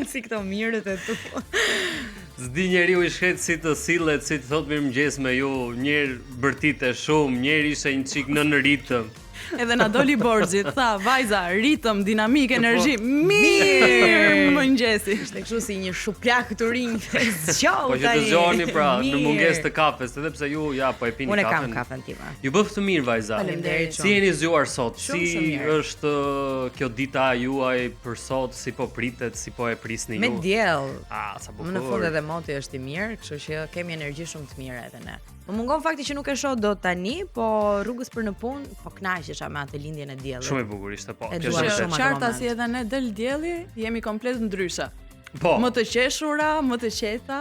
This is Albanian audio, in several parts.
Si këto mirët e tu. Zdi njeriu I shet si të sillet, si të thot mirëmëngjes me ju, njerë bërtite shumë, njerë ishte një çik në ritëm. Edhe na doli Borxhi, tha, vajza, ritëm, dinamik, energji, mirë mëngjesi. Ishte kështu si një shuplak të rinj. Zgjau Po që të zgjoni pra, në mungesë të kafes, edhe pse ju ja po e pini kafen. Unë kam kafen time. Ju bëf të mirë vajza. Faleminderit. Si jeni zgjuar sot? Shumë Si është kjo dita juaj për sot? Si po pritet? Si po e prisni ju? Me diell. Sa bukur. Më në fund edhe moti është I mirë, kështu që kemi energji shumë të mirë edhe ne. Më mungon fakti që nuk e shoh dot tani, po rrugës për në punë, po kënaqesha me atë lindjen e diellit. Shumë e bukur ishte po. E Kjo dua është shumë. Qarta si edhe ne del dielli, jemi komplet ndryshe. Po. Më të qeshura, më të qeta,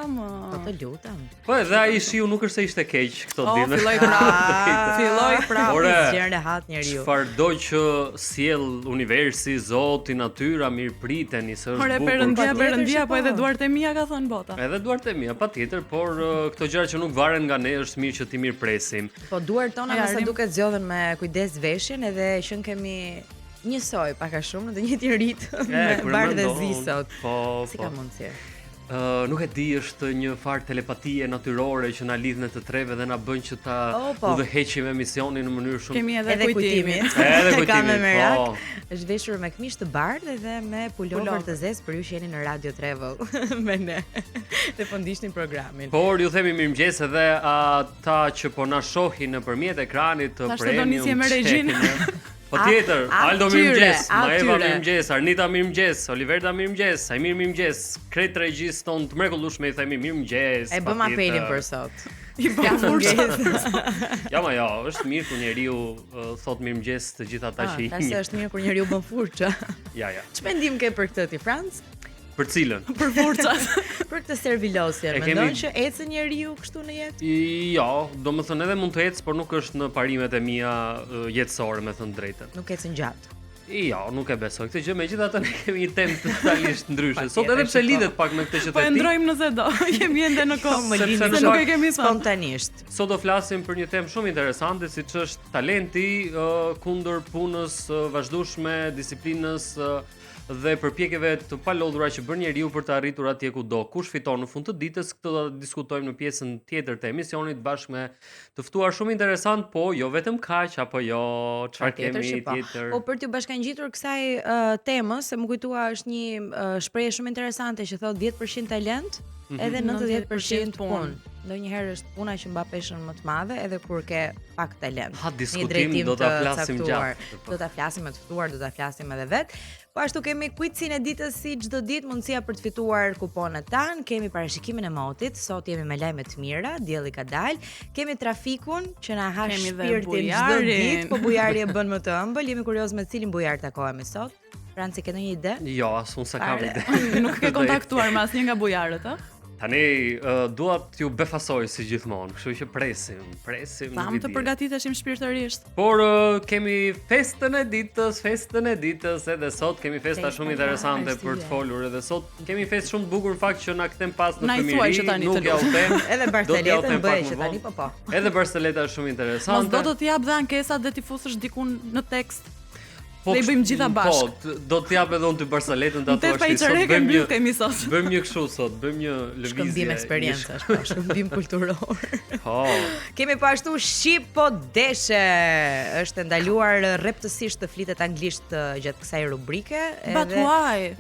Po të lutem. Po edhe ai shiu nuk është se ishte keq këto ditë. Filloi prapë. Filloi prapë. Ore, Zgjen rehat njeriu. çfarëdo që sjell universi, Zoti, natyra, mirëpriteni, se është Ore bukur. perëndia, po edhe duart e mia ka thënë bota. Edhe duart e mia, patjetër, por këto gjëra që nuk varen nga ne është mirë që ti mirëpresim. Po duart tona Ja, nëse rim- duket zgjodhen me kujdes veshjen edhe që kemi njësoj pak a shumë në të njëjtin ritëm me kur e bardhë dhe mendon, zi sot. Po, Si ka mundësi? Nuk e di, është një farë telepatie natyrore që na lidh ne të treve dhe na bën që ta po. udhëheqim emisionin në mënyrë shumë. Kemi edhe Edhe kujtimin. Edhe Ka me kujtimin, merak. po. Është veshur me këmishë të bardhë dhe me pulover të zezë për ju që jeni në Radio Travel me ne. Dhe po ndiqni programin. Por ju themi mirëmëngjes edhe ata që po na shohin nëpërmjet ekranit të Thashtë do Premium. nisje me regjinë. Po tjetër, Aldo atyre, mirëmëngjes, Maeva atyre. mirëmëngjes, Arnita mirëmëngjes, Oliverda mirëmëngjes, Ajmir mirëmëngjes, krejt regjis ton të mrekullueshme I themi mirëmëngjes. E bëm apelin për sot. I bëm Jam fursa. Ja, është mirë kur njeriu thot mirëmëngjes të gjithë ata që I Tash njeh. është mirë kur njeriu bën furçë. Ja. Ç'mendim ke për këtë ti Franc? Për cilën? Për furçat. Për këtë servilosje, E mendon kemi- që ecë njeriu kështu në jetë? Jo, domethënë edhe mund të ecë, por nuk është në parimet e mia jetësore, me thënë drejtën. Nuk ecën gjatë. Jo, nuk e besoj këtë gjë, megjithatë ne kemi një temë totalisht ndryshe. Sot Patjetër, edhe pse që po. lidhet pak me këtë që Po e the ti. ndrojmë nëse do. Jemi ende në kohë. Më Sepse lini në Se nuk fakt- e kemi thënë. spontanisht. Sot do flasim për një temë shumë interesante, siç është talenti kundër punës vazhdueshme, disiplinës dhe përpjekjeve të palodhura që bën njeriu për të arritur atje ku do. Kush fiton në fund të ditës, këtë do ta diskutojmë në pjesën tjetër të emisionit bashkë me të ftuar shumë interesant, po jo vetëm kaq, apo jo, çfarë Tjetër kemi që po. tjetër. Po për t'ju bashkangjitur kësaj temës, se më kujtua është një shprehje shumë interesante që thotë 10% talent, edhe 90% punë. Ndonjëherë është puna që mba peshën më të madhe edhe kur ke pak talent. Ha, Një diskutim, drejtim do ta të flasim caktuar. gjatë. Do ta flasim me të ftuar, do ta flasim edhe vet. Po ashtu kemi quizin e ditës si çdo ditë, mundësia për të fituar kuponët tan, kemi parashikimin e motit, sot jemi me lajme të mira, dielli ka dalë, kemi trafikun që na ha Kemi dhe shpirtin çdo bujarin. ditë, po bujari e bën më të ëmbël, jemi kurioz me cilin bujar takohemi sot. Franci, ke ndonjë ide? Jo, asun sa kam Fare. ide. Nuk ke kontaktuar me asnjë nga bujarët, ë? Tani dua t'ju befasoj si gjithmonë, kështu që presim Tam në të vidi. përgatiteshim shpirtërisht. Por kemi festën e ditës, edhe sot kemi festa Festa shumë interesante e për të arsye. folur, edhe sot kemi festë shumë të bukur në fakt që na kthem pas në Na i thuaj që fëmijëri, tani nuk të ja u them. Edhe do t'ja u Barceletën them pak bëj më që tani vonë. po. Edhe Barceleta është shumë Mos interesante. do të jap dhe ankesat dhe ti fusësh dikun në tekst. Po, dhe I bëjmë gjitha bashkë. Po, do t'jap edhe unë ty Barceletën ta Në tet thuash pa ti i sot. çereke mbyll kemi sot. Bëjmë një kështu sot, bëjmë një lëvizje. Shkëmbim eksperiencash, po, shkëmbim kulturor. Po. Kemi po ashtu Shqipodeshe. Është ndaluar rreptësisht të flitet anglisht gjatë kësaj rubrike, But why?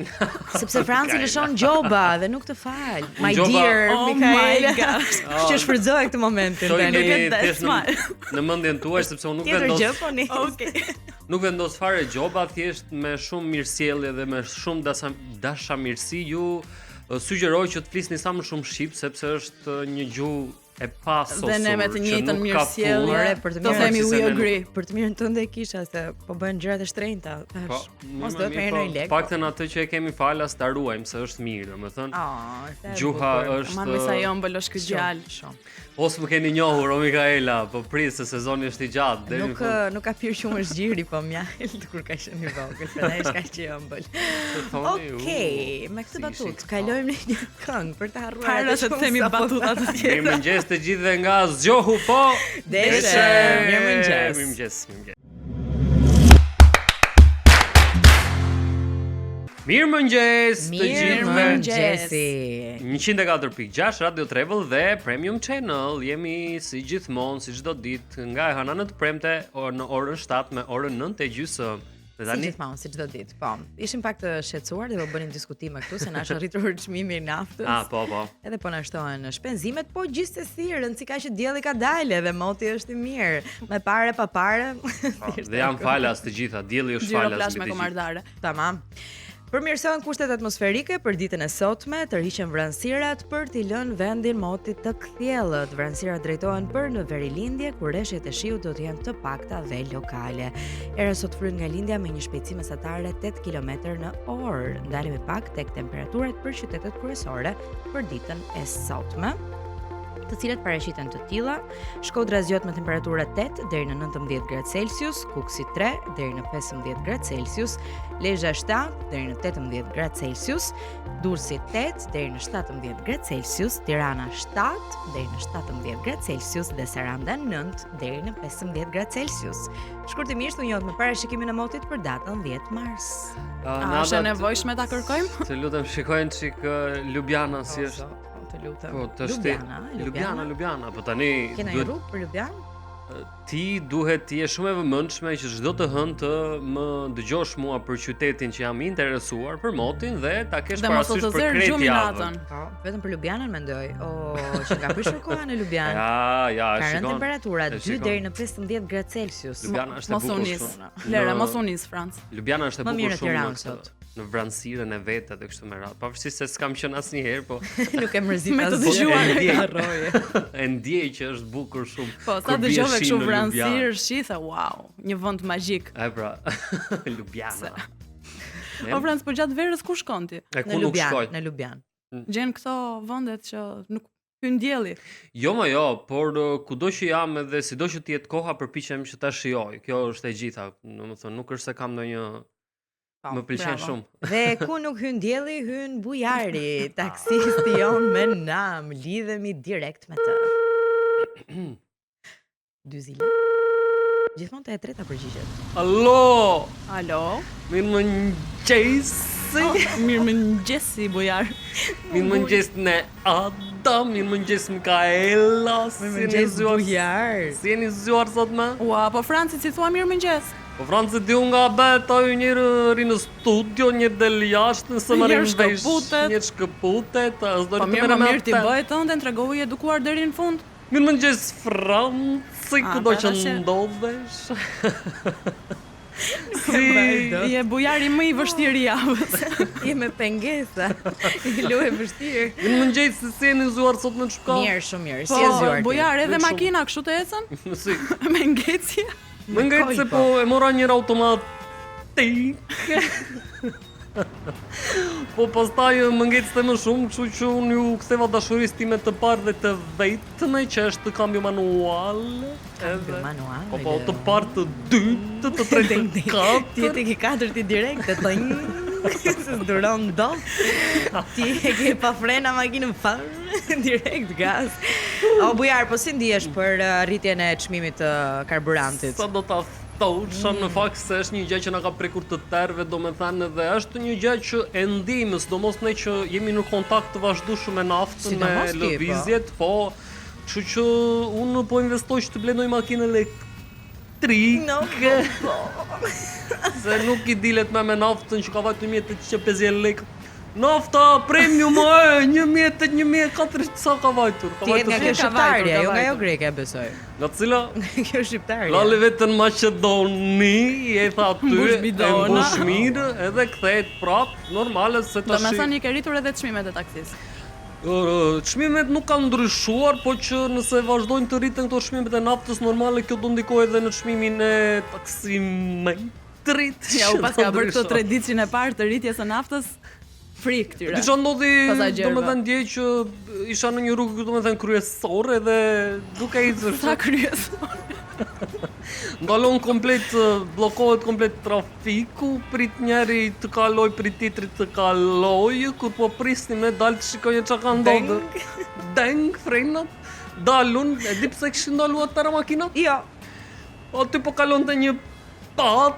sepse Franci lëshon gjoba dhe nuk të fal. My Gjoba- dear Oh Mikael. my gosh. Kështu që shfrytëzoj këtë momentin Kto i tani. keni That's thjesht në mendjen tuaj sepse unë nuk Tjetër gjë vendos po nis. Okej. nuk vendos fare gjoba, thjesht me shumë mirësjellje dhe me shumë dashamirësi ju sugjeroj që të flisni sa më shumë shqip sepse është një gjuhë e pasosur. Dhe ne me të që njëjtën nuk ka mirësjellje, furrë. për të do mirën themi si se we ne nuk- agree. Për të mirën tënde e kisha se po bëhen gjërat e shtrenjta. Po, Tash. Mos mirë, do të mirë, merrni lek. Paktën atë që e kemi falas ta ruajmë se është mirë, domethënë. Gjuha është Ma me sa jo ëmbël është ky djalë. Ose më keni njohur o Mikaela, po pris se sezoni është I gjatë deri në Nuk fund. nuk ka pirë shumë zgjiri, po mjalt kur ka qenë I vogël, prandaj është kaq I ëmbël. Okej, me këtë si batutë shik, kalojmë në një këngë për të harruar. Para atë se të shumë themi sapo batuta të thash. tjera. Mirëmëngjes të gjithëve nga zgjohu po. Deshe, mirëmëngjes. Mirëmëngjes. Mirëmëngjes të gjithëve. Mirëmëngjesi. 104.6 Radio Travel dhe Premium Channel. Jemi si gjithmonë, si çdo ditë, nga e hëna në të premte në orën 7 me orën 9:30. Si gjithmonë, si çdo ditë, po. Ishim pak të shqetësuar dhe po bënim diskutime këtu se na është arritur çmimi i naftës. Po. Edhe po na shtohen shpenzimet, po gjithsesi rëndësi ka që dielli ka dalë dhe moti është i mirë. Me pare pa pare. Dhe janë falas të gjitha, dielli është falas Gjiroplash me mbi të gjithë. komardare. Tamam. Përmirësohen kushtet atmosferike për ditën e sotme, tërhiqen vranësirat për t'i lënë vendin motit të kthjellët. Vranësirat drejtohen për në verilindje, kur rreshjet e shiut do të jenë të pakta dhe lokale. Era sot fryt nga lindja me një shpejtësi mesatare 8 km/orë. Ndalemi pak tek temperaturat për qytetet kryesore për ditën e sotme, të cilat paraqiten të tilla: Shkodra zgjat me temperatura 8 deri në 19 gradë Celsius, Kuksi 3 deri në 15 gradë Celsius, Lezhë 7 deri në 18 gradë Celsius, Durrësi 8 deri në 17 gradë Celsius, Tirana 7 deri në 17 gradë Celsius dhe Saranda 9 deri në 15 gradë Celsius. Shkurtimisht u njohët me parashikimin e motit për datën 10 mars. A është e nevojshme ta kërkojmë? Të lutem shikojnë çik Ljubljana si është. Të lutem. Po, të Ljubljana, po tani Kena një rrugë për Ljubljana? ti duhet të jesh shumë e vëmendshme që çdo të hënë të më dëgjosh mua për qytetin që jam i interesuar për motin dhe ta kesh parasysh për Kretjavën. Po, vetëm për Ljubljanën mendoj. Që ka prishur koha në Ljubljanë. Ja, ka rënë shikon. temperatura 2 deri në 15 gradë Celsius. Ljubljana është e bukur shumë. Lera, mos unis Franc. Ljubljana është e bukur shumë Tiranë sot. Në vranësirën e vet edhe kështu me radhë. Pavarësisht se s'kam qenë asnjëherë, po Nuk e mërzit Me të asgjë. dëgjuar. Harroje. e ndjej që është bukur shumë. Po, sa kur bie dëgjove shi kështu në vranësirë, Ljubljanë. shithe, wow, një vend magjik. E pra, Ljubljana. O Franc, po gjatë verës ku shkon ti? E Në ku nuk Ljubljanë, shkoj? në Ljubljanë. Gjen këto vendet që nuk hyn dielli. Jo, por kudo që jam edhe sido që të jetë koha përpiqem që ta shijoj. Kjo është e gjitha. Domethënë nuk është se kam ndonjë më pëlqen bravo. shumë. Dhe ku nuk hyn dielli, hyn bujari, taksisti jon me nam, lidhemi direkt me të. Dy zile. Gjithmonë të e treta përgjigjet. Allo, Alo? mirëmëngjes. Mirëmëngjesi bujar. Mirëmëngjes në Adam, mirëmëngjes Mikaela. Bujar. Si jeni zgjuar sot më? Ua, po Franci si thua mirëmëngjes? Po Franci diu nga beta ju njërë ri në studio, njërë del jashtë, nëse më Njërë rinë vesh, shkëputet. njërë shkëputet, Po mirë ti bëj tënde, tregohu i edukuar deri në fund. Mirëmëngjes Franci, kudo që para që- ndodhesh. Je bujari më i vështirë i javës. Je me pengesa. I luaj vështirë. Mirëmëngjes, si jeni zgjuar sot në shpkallë? Mirë, shumë mirë. Si Po, e zgjuar ti? bujar edhe Shumë. makina kështu të ecën? Si, Me ngecje. më ngejtë se po e mora njërë automatik. Po pastaj më ngecë më shumë, kështu që unë ju ktheva dashurisë time të parë dhe të vetme që është kambio manual. Kambio manual, Po, të parë të dytë, të tretë të Ti katërt. e ke katërt i direkt, të se s'duron dot. Ti e ke pa frena makinën farë, direkt gaz. O bujar, po si ndihesh për rritjen e çmimit të karburantit? Sa do ta thosha në fakt se është një gjë që na ka prekur të tërëve, domethënë edhe është një gjë që e ndihmë, sidomos ne që jemi në kontakt të vazhdueshëm me naftën, me Sidomos ti, po. lëvizjet, po, kështu që unë po investoj që të blendoj makinë elektrike. No, Se nuk i dilet me naftën që ka vajtë 1850 lekë. Nafta premium e 1800-1400 sa ka vajtur. Ti je nga kjo Ka shqiptarja, vajtur, jo nga ka jo vajtur. greke, besoj. Nga cila Kjo shqiptarja. lali vetën Maqedoni, e tha aty, Mbush e bidona. mbush mirë, edhe kthehet prap, normale se Do me tash. thënë i ke rritur edhe çmimet e taksisë. Çmimet nuk kanë ndryshuar, po që nëse vazhdojnë të rriten këto çmimet e naftës normale, kjo do ndikojë edhe në çmimin e taksimetrit. Ja, u që pas do ka bërë këto ndryshojë. 3 ditë që në parë të rritjes së naftës, frik tyre. Diçka ndodhi, Pasagjerëve. domethënë dje që isha në një rrugë domethënë kryesore dhe duke ecur. Sa kryes. Ndalon komplet, bllokohet komplet trafiku, prit njeri të kaloj, prit tjetri të kaloj, kur po prisnim ne dal të shikojë çka ka ndodhur. Deng, frenat, dalun, e di pse kishin ndaluar tëra makinat? Jo. Aty po kalonte një pat.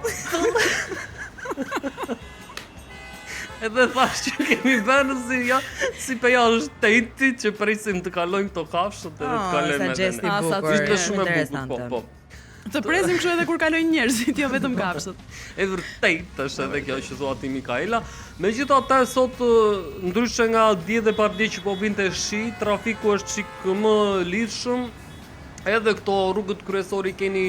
Edhe thash që kemi vënë si peja është tejti që presim të kalojmë këto kafshët edhe të kalojmë sa gjesti bukur. Ishte shumë e bukur, po. Të presim kështu edhe kur kalojnë njerëzit, jo vetëm kafshët. E vërtet është edhe kjo që thua ti Mikaela. Megjithatë sot ndryshe nga dje dhe pardje që po binte shi, trafiku është çik më lirshëm. Edhe këto rrugët kryesore keni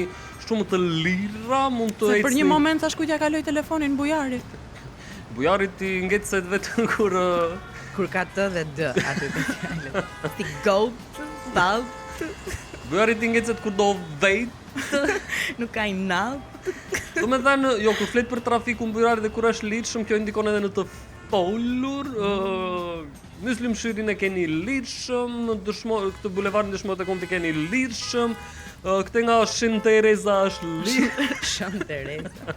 shumë të lira, mund të ecni. Për një moment tash kujt ja kaloi telefonin bujarit. Bujarit i ngecet vetëm kur ka të dhe d aty të fjalën. Si goat, salt. Bujarit i ngecet kur do vejt. Nuk ka i nalt. Do me thënë, jo, kur flet për trafikun bujarit dhe kur është lirshëm, kjo indikon edhe në të folur. Myslimshirin e keni lirshëm, këtë bulevardin Dëshmorët e Kombit e keni lirshëm. Këtë nga Shën Tereza është lirshëm. Shën Tereza.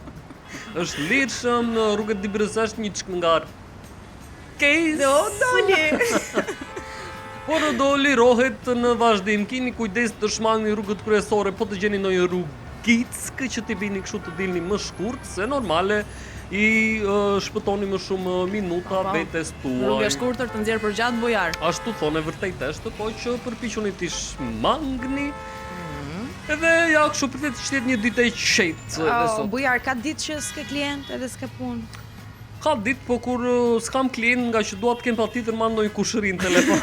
Është lirshëm, rrugët Dibrës është një çik nga Kejs. Doli. Por do lirohet në vazhdim. Keni kujdes të shmangni rrugët kryesore, po të gjeni ndonjë rrugickë që t'i bini kështu të dilni më shkurt, se normale i shpëtoni më shumë minuta vetes tuaj. Rrugë shkurtër të nxjerr për gjatë bujar. Ashtu thonë vërtet është, po që përpiquni t'i shmangni. Edhe ja kështu për të shtet një ditë e qetë. Bujar ka ditë që s'ke klient edhe s'ke punë. Ka ditë, po kur s'kam klient nga që dua të kem patjetër mandoj kushërin telefon.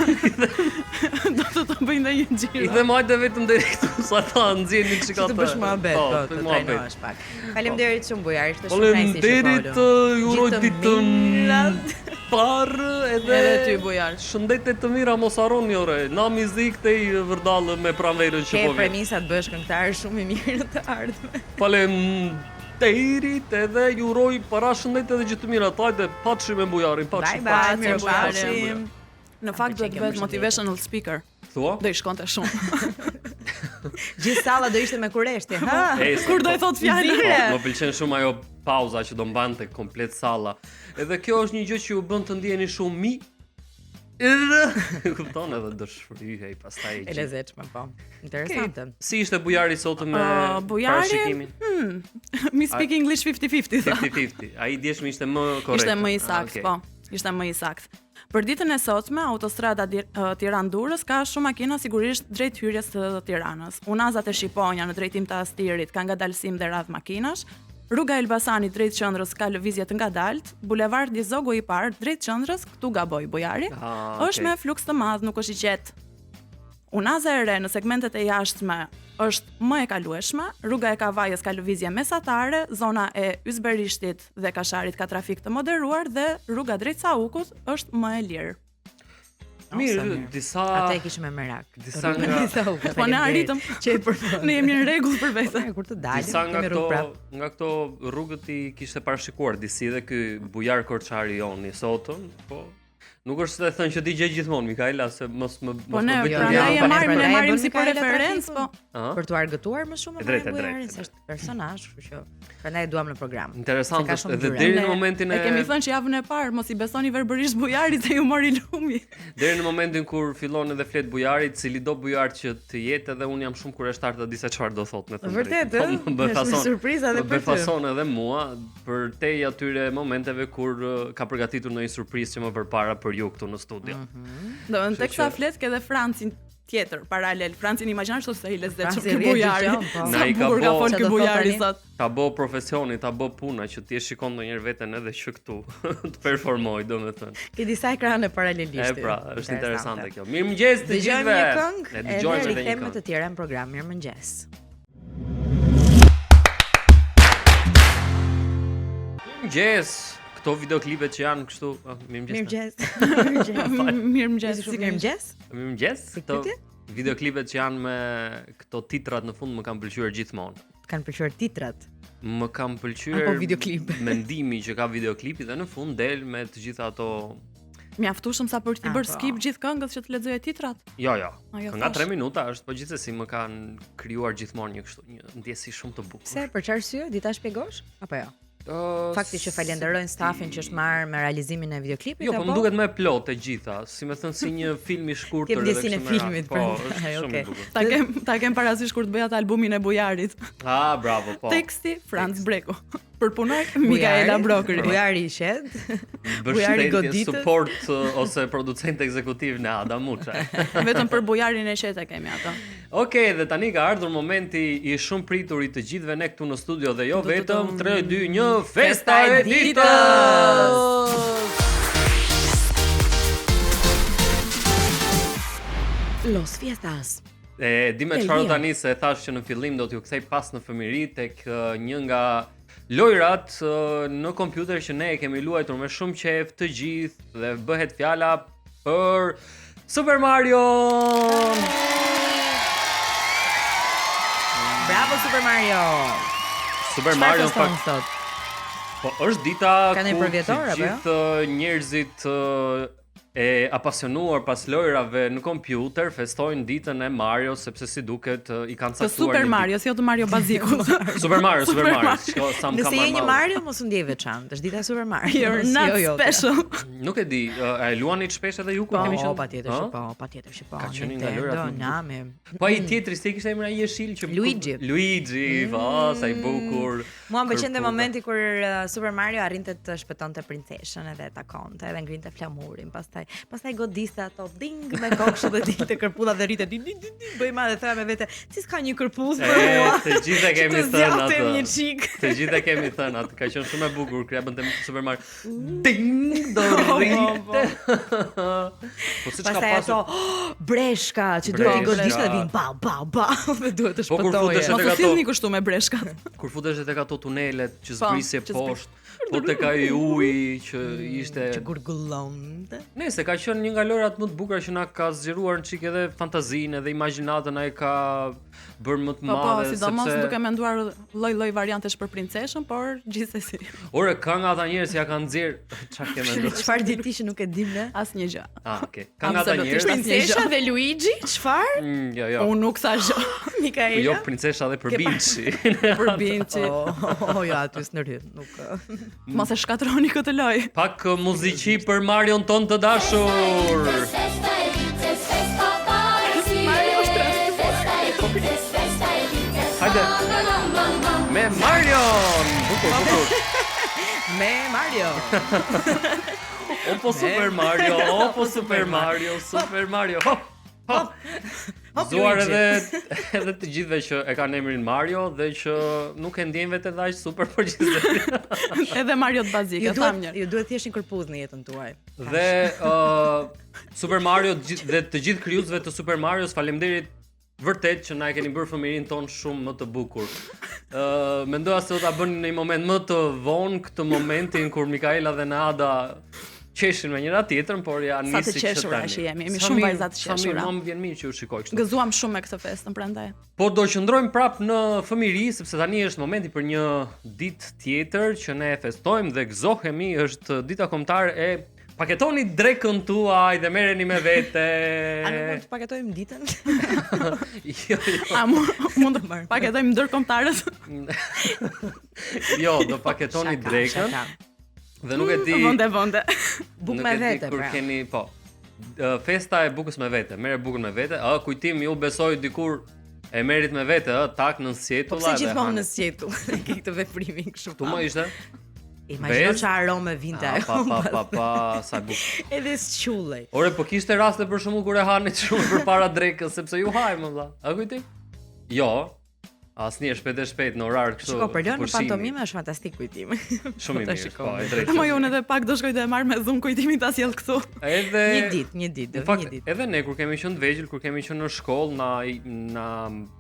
Do të bëj ndonjë xhiro. I them hajde vetëm deri këtu sa ta nxjeni çika të bësh mohabet, po, të trajnohesh pak. Faleminderit shumë bujar, ishte shumë nice. Faleminderit, ju uroj ditë parë edhe ty bujar. Shëndete të mira, mos harroni ore. Na mizik te vërdallë me pranverën që po vjen. Ke premisa të bësh këngëtar shumë i mirë të ardhme. Faleminderit edhe ju uroj para shëndete dhe gjë të mira. Hajde, patshim me bujarin, patshim. Bye, mirupafshim. Në fakt duhet të bëhet motivational speaker. Thua? Do i shkonte shumë. Gjithë salla do ishte me kureshtje, ha? Kur do i thot fjalën? Më pëlqen shumë ajo pauza që do mbante komplet salla. Edhe kjo është një gjë që ju bën të ndjeni shumë kupton edhe do shfryhej pastaj. E lezetshme, po. Interesante. Si ishte bujari sot me parashikimin? Me speak English 50-50. 50-50. Ai djeshmi ishte më korrekt. Ishte më i saktë, po. Ishte më i saktë. Për ditën e sotme, autostrada Tiranë-Durrës ka shumë makina sigurisht drejt hyrjes të Tiranës. Unazat e Shqiponja në drejtim të Astirit ka ngadalësim dhe radh makinash. Rruga Elbasanit drejt qendrës ka lëvizje të ngadalt. Bulevardi Zogu i parë drejt qendrës, këtu gaboj bujari. Është me fluks të madh, nuk është i qetë. Unaza e re në segmentet e jashtme është më e kalueshme, rruga e Kavajës ka lëvizje mesatare, zona e Ysberishtit dhe Kasharit ka trafik të moderuar dhe rruga drejt Saukut është më e lirë. Mirë, disa ata e kishim me merak. Disa nga po ne arritëm që ne jemi në rregull për vete. Kur të dalim, disa nga këto rrugët i kishte parashikuar disi dhe ky bujar Korçari joni sotën, po nuk është se thënë që di gjë gjithmonë Mikaela se mos më po ne prandaj e marrim si për referencë, po për tu argëtuar më shumë me bujarin, se është personazh, kështu që prandaj e duam në program. Interesant është edhe deri në momentin e kemi thënë që javën e parë mos i besoni verbërisht bujarit se ju mori lumi. Deri në momentin kur fillon edhe flet bujarit, cili do bujar që të jetë, edhe un jam shumë kuriozitar të di se çfarë do thotë me thënë. Vërtet, është surprizë edhe për ty. Bëj fason edhe mua për te atyre momenteve kur ka përgatitur ndonjë surprizë që më përpara për ju këtu në studio. Do të teksa flet ke edhe Francin tjetër paralel. Francin imagjinar se i lezetshëm ky bujari. Na i ka bërë ky bujari sot. Ta bë profesioni, ta bë puna që ti e shikon ndonjëherë veten edhe që këtu të performoj, domethënë. Ke disa ekrane paralelisht. Pra, është interesante kjo. Mirëmëngjes të gjithëve. Ne dëgjojmë edhe një këngë të tjera në program. Mirëmëngjes. Mirëmëngjes. Këto videoklipet që janë kështu, mirëmëngjes. Mirëmëngjes. Mirëmëngjes. Këto videoklipet që janë me këto titrat në fund më kanë pëlqyer gjithmonë. Kanë pëlqyer titrat? Më kanë pëlqyer apo videoklip. Mendimi që ka videoklipi dhe në fund del me të gjitha ato mjaftueshëm sa për të bërë skip gjithë këngës që të lexoje titrat. Jo. Nga 3 minuta është, po gjithsesi më kanë krijuar gjithmonë një kështu një ndjesi shumë të bukur. Pse, për çfarë arsye? Di ta shpjegosh apo jo? Fakti që falenderojnë stafin që është marrë me realizimin e videoklipit apo? Jo, po më duket më plot e gjitha, si më thën si një film i shkurtër edhe kështu. Ke ndjesinë e filmit, po, është shumë e bukur. Ta kem parasysh kur të bëja atë albumin e bujarit. Bravo, po. Teksti Franz Breku. Përpunoj Mikaela Brokëri. Bujari i qet. Bujari Mbështetje, goditës. support ose producent ekzekutiv në Ada Muçaj. Vetëm për bujarin e qetë kemi ato. Okej, dhe tani ka ardhur momenti i shumë priturit të gjithëve ne këtu në studio dhe jo vetëm 3, 2, 1, festa e ditës! Los fiestas. Di me çfarë tani se thash që në fillim do t'ju kthej pas në fëmijëri tek një nga lojrat në kompjuter që ne e kemi luajtur me shumë qejf të gjithë dhe bëhet fjala për Super Mario. Bravo Super Mario. Super Mario në feston fakt sot? po është dita Ka një ku përvjetor, të apo jo? gjithë njerëzit e apasionuar pas lojrave në kompjuter festojnë ditën e Mario sepse si duket i kanë Të caktuar Super një ditë. Mario, jo të Mario Baziku. Super Mario. Mario. Shko, sa më Nëse ka je marrë një malli. Mario, mos u ndjej veçantë. Është dita e Super Mario. You're not special. Nuk e di, a e luani shpesh edhe ju kur kemi Po, qenë? patjetër që po, patjetër që po. Ka qenë nga lojrat më Nami. Po ai tjetri si kishte emrin ai jeshil që Luigi. Po, sa i bukur. Mua më pëlqente kërkuar. momenti kur Super Mario arrinte të shpëtonte princeshën edhe takonte, edhe ngrinte flamurin, pastaj godiste ato ding me kokë dhe dilte kërpulla dhe rritet ding bëj madhe thoya me vete, si s'ka një kërpull për mua. Të gjithë e kemi Të thënë zjatem atë. një çik. Të gjithë e kemi thënë atë, ka qenë shumë e bukur kur ja bënte Super Mario. Ding do rrite. Po siç ka Pastaj pasur. ato breshka që duhet i godiste dhe vin ba dhe duhet të Po, kur shpëtoje. futesh Mos tek u ato- fillni kështu me breshkat. Kur futesh tek ato tunelet që Po, zbrisje që poshtë, po tek ai uji që ishte Që gurgullonte. Nëse ka qenë një nga lojrat më të bukura që na ka zgjeruar në çik edhe fantazinë edhe imagjinatën ai ka bërë më të Po, madhe sidomos duke menduar lloj-lloj variantesh për princeshën, por gjithsesi Ore ka nga ata njerëz që ja kanë nxjerr çfarë ke menduar? Çfarë di ti që nuk e dim ne? asnjë gjë. Okay. Ka nga ata Absolutisht njerëz. Princesha dhe Luigi, çfarë? Jo. Unë nuk sa gjë. Mikaela. Jo princesha dhe përbinçi. Për Binçi. Jo, aty s'ndërhyr, nuk. Mos e shkatroni këtë lojë. Pak muziki për Marion ton të dashur. Hajde. Me Marion. Bukur. Me Mario. Opo Super Mario, opo Super Mario, Super Mario. Hop. Zuar edhe të gjithëve që e kanë emrin Mario dhe që nuk e ndjejnë vetë aq super për gjithë. Edhe Mario të bazike, Ju tham një. duhet thjesht një kërpudh në jetën tuaj. Dhe Super Mario dhe të gjithë krijuesve të Super Marios, faleminderit vërtet që na e keni bërë fëmirin ton shumë më të bukur. Mendoja se do ta bëni në një moment më të vonë këtë momentin kur Mikaela dhe Nada qeshin me njëra tjetrën, por ja Sa të nisi qeshura tani. që jemi Sa shumë mirë- vajza të Sa mirë, qeshura. mua më vjen mirë që u shikoj kështu. Gëzuam shumë me këtë festën prandaj. Po do qëndrojmë prap në fëmijëri sepse tani është momenti për një ditë tjetër që ne festojmë dhe gëzohemi, është dita kombëtare e paketoni drekën tuaj dhe merreni me vete. A nuk mund të paketojmë ditën? Jo. A mund të paketojmë ndërkombëtarët? Jo, do paketoni drekën dhe nuk e di. Vonde. Buk nuk me e di vete, kur pra. keni, po. Festa e bukës me vete, merre bukën me vete. Kujtim ju besoj dikur e merrit me vete, tak në Po sjetulla pse gjithmonë në sjetull ke këtë veprimin kështu. Tu më ishte? Imagjino Bez? çfarë arome vinte ajo. Pa, sa e bukur. Edhe s'qullej. Ore, po kishte raste për shembull kur e hanit shumë përpara drekës, sepse ju hajmë valla. A kujti? Jo. Asnjë shpejt në orar kështu. Shiko, për lënë në pushimi. pantomime është fantastik kujtim. Shumë i Ta mirë. shikoj. Po, e drejtë. Mo unë edhe pak do shkoj të e marr me Zoom kujtimin ta sjell këtu. Edhe Një ditë, Në fakt, një ditë. edhe ne kur kemi qenë të vegjël, kur kemi qenë në shkollë, na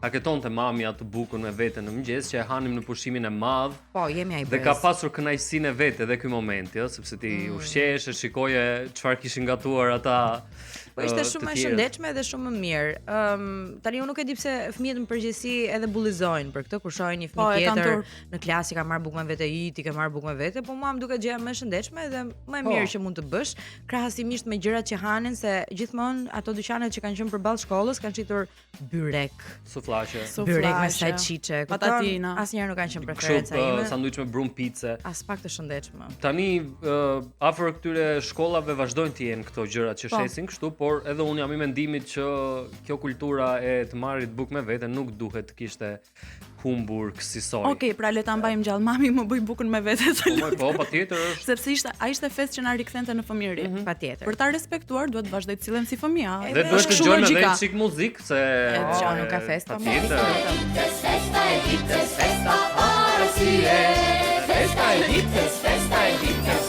paketonte mami atë bukën me vete në mëngjes që e hanim në pushimin e madh. Po, jemi ai Dhe ka pasur kënaqësinë e vet edhe ky moment, jo, sepse ti ushqesh, e shikoje çfarë kishin gatuar ata. Po ishte të shumë e tjerët. shëndetshme dhe shumë e mirë. Tani unë nuk e di pse fëmijët në përgjithësi edhe bullizojnë për këtë kur shohin një Po, fëmijë e kanë tjetër tur. në klasë ka marr bukë me vete i, ti ke marr bukë me vete, po mua më duket gjëja më e shëndetshme dhe më e Po. mirë që mund të bësh krahasimisht me gjërat që hanin se gjithmonë ato dyqanet që kanë qenë përballë shkollës kanë shitur byrek, Sufllaqe. byrek me Sufllaqe, salcice, patatina. Asnjëherë nuk kanë qenë Kështu preferenca ime. sanduiç me brum pice. As pak të shëndetshme. Tani afër këtyre shkollave vazhdojnë të jenë këto gjërat që Po. shesin kështu, por edhe unë jam I mendimit që kjo kultura e të marrit bukë me vete nuk duhet të kishte humbur kësaj. Okej, pra le ta mbajmë gjallë. Mami më bëj bukën me vete të lutem. Po, patjetër është. Sepse ishte fest që na rikthente në fëmijëri. Patjetër. Për ta respektuar duhet të vazhdoj të sillen si fëmija. Dhe duhet të dëgjojmë edhe një çik muzikë se dëgjoj nuk ka fest, po patjetër. Festa e ditës, festa arsie. Festa e ditës, festa e ditës.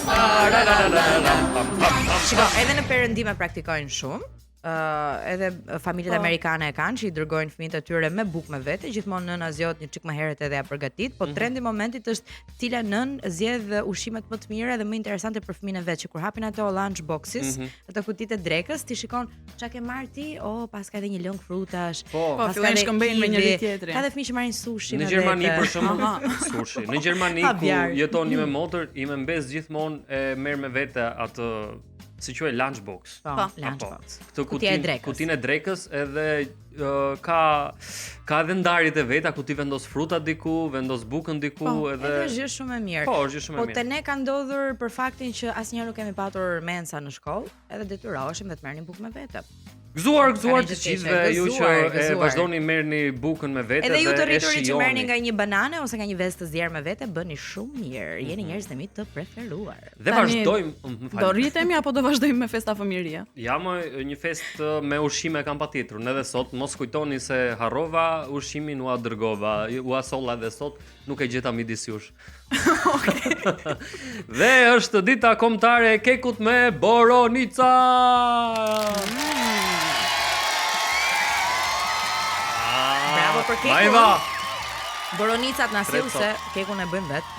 Shiko, edhe në Perëndim e praktikojnë shumë. Edhe familjet amerikane e kanë që I dërgojnë fëmijët e tyre me bukë me vete, gjithmonë nëna zgjodh një çik më herët edhe ja përgatit, po trendi I momentit është cila nën zgjedh ushqimet më të mira dhe më interesante për fëmijën e vet, që kur hapin ato lunch boxes, ato kutitë e drekës, ti shikon çka ke marr ti, pas ka edhe një lëng frutash, pas ka edhe shkëmbejnë me njëri tjetrin. Ka edhe fëmijë që marrin sushi në Gjermani për shembull, sushi. Në Gjermani ku jeton një me motër, I më mbes gjithmonë e merr me vete atë si quhet lunchbox. Po, lunchbox. Këtë kutinë e drekës edhe ka edhe ndarjet e veta ku ti vendos frutat diku, vendos bukën diku edhe është gjë shumë e mirë. Po, është gjë shumë e mirë. Po te ne ka ndodhur për faktin që asnjëherë nuk kemi patur mensa në shkollë, edhe detyroheshim dhe të merrnim bukë me vete. Gëzuar të gjithëve ju që e vazhdoni merrni bukën me vete edhe ju të rriturit që merrni nga një banane ose nga një vezë të zjerë me vete, bëni shumë mirë. Jeni njerëz të mi të preferuar. Dhe vazhdojmë. Do rritemi apo do vazhdojmë me festa fëmijërie? Ja, një fest me ushqime kam patjetër. Edhe sot mos kujtoni se harrova ushqimin ua dërgova, ua solla dhe sot nuk e gjeta midis jush. Dhe është dita kombëtare e kekut me boronica. Bravo për kekun. Majva. Boronicat na sill se kekun e bëjmë vet.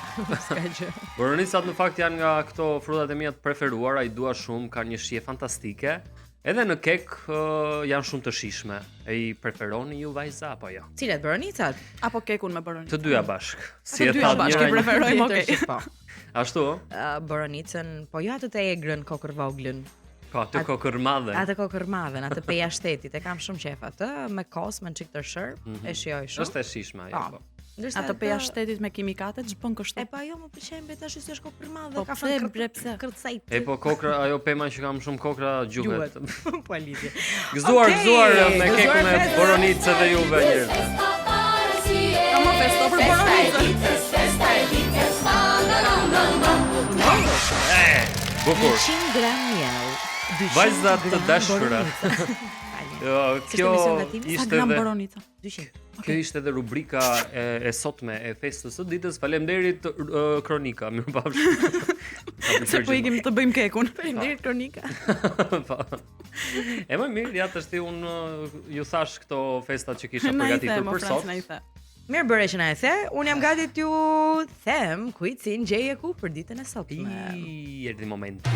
S'ka gjë. Boronicat në fakt janë nga këto frutat e mia të preferuara, I dua shumë, kanë një shije fantastike. Edhe në kek janë shumë të shijshme. E I preferoni ju vajza apo jo? Cilat boronicat? Apo kekun me boronicë? Të dyja bashk. Si e tha bashkë preferojmë, okay. Po. Ashtu? Boronicën, po jo atë të egrën kokër voglën. Po atë kokër madhe. Atë kokër madhe, atë peja shtetit, e kam shumë qef atë, me kos, me çik të shër, e shijoj shumë. Është e shijshme ajo, po. Atë peja shtetit me kimikate ç'bën kështu? E pa jo më pëlqen be tash se është kokër madhe, ka fënë kërcejt. E po kokra, ajo pema që kam shumë kokra gjuhet. Po lidhje. Gëzuar me kekun e boronicë dhe juve njerëz. Kam festo për boronicë. Festa e ditës. Bukur. 100 gram miell. Vajzat të dashura. Kjo ishte gram boronica. 200. Kjo ishte edhe rubrika e sotme e festës së ditës. Faleminderit Kronika, mirupafshim. Se po ikim të bëjmë kekun. Faleminderit Kronika. E më mirë, ja tash unë ju thash këto festat që kisha përgatitur për sot. Mirë bëre që na e the. Unë jam gati t'ju them quizin Gjejeku për ditën e sotme. Erdhi momenti.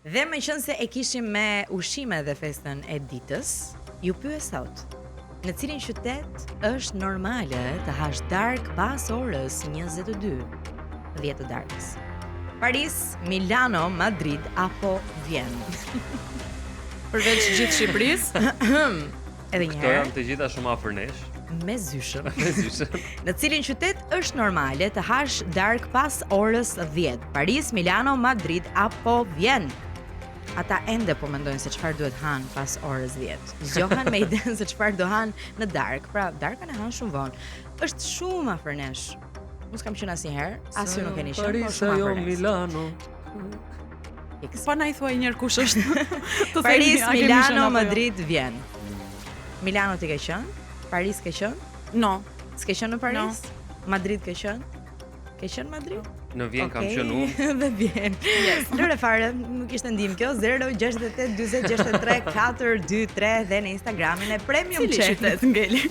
Dhe me qënë se e kishim me ushqime dhe festën e ditës, ju pyes sot, në cilin qytet është normale të hash dark pas orës 22, 10 të darkës? Paris, Milano, Madrid apo Vjenë? Përveç gjithë Shqipërisë? Edhe një Këto herë. janë të gjitha shumë afër nesh. Me zyshëm. Zyshëm. Në cilin qytet është normale të hash dark pas orës 10? Paris, Milano, Madrid apo Vjenë? Ata ende po mendojnë se çfarë duhet han pas orës 10. Zgjohen me idenë se çfarë do han në dark. Pra, darkën e han shumë vonë. Është shumë afër nesh. Unë s'kam qenë asnjëherë, as ju nuk keni qenë, por shumë afër nesh. Milano. Pa na I thuaj njëherë kush është. Paris, Milano, Madrid, Vjenë. Milano ti ke qenë? Paris ke qenë? No. S'ke qenë në Paris? Madrid ke qenë? Ke qenë Madrid? Në Vjen kam qenë unë. Dhe Vjen. Lëre fare, nuk ishte ndim kjo. 068 40 63 423 dhe në Instagramin e Premium Cili Check. qytet ngeli?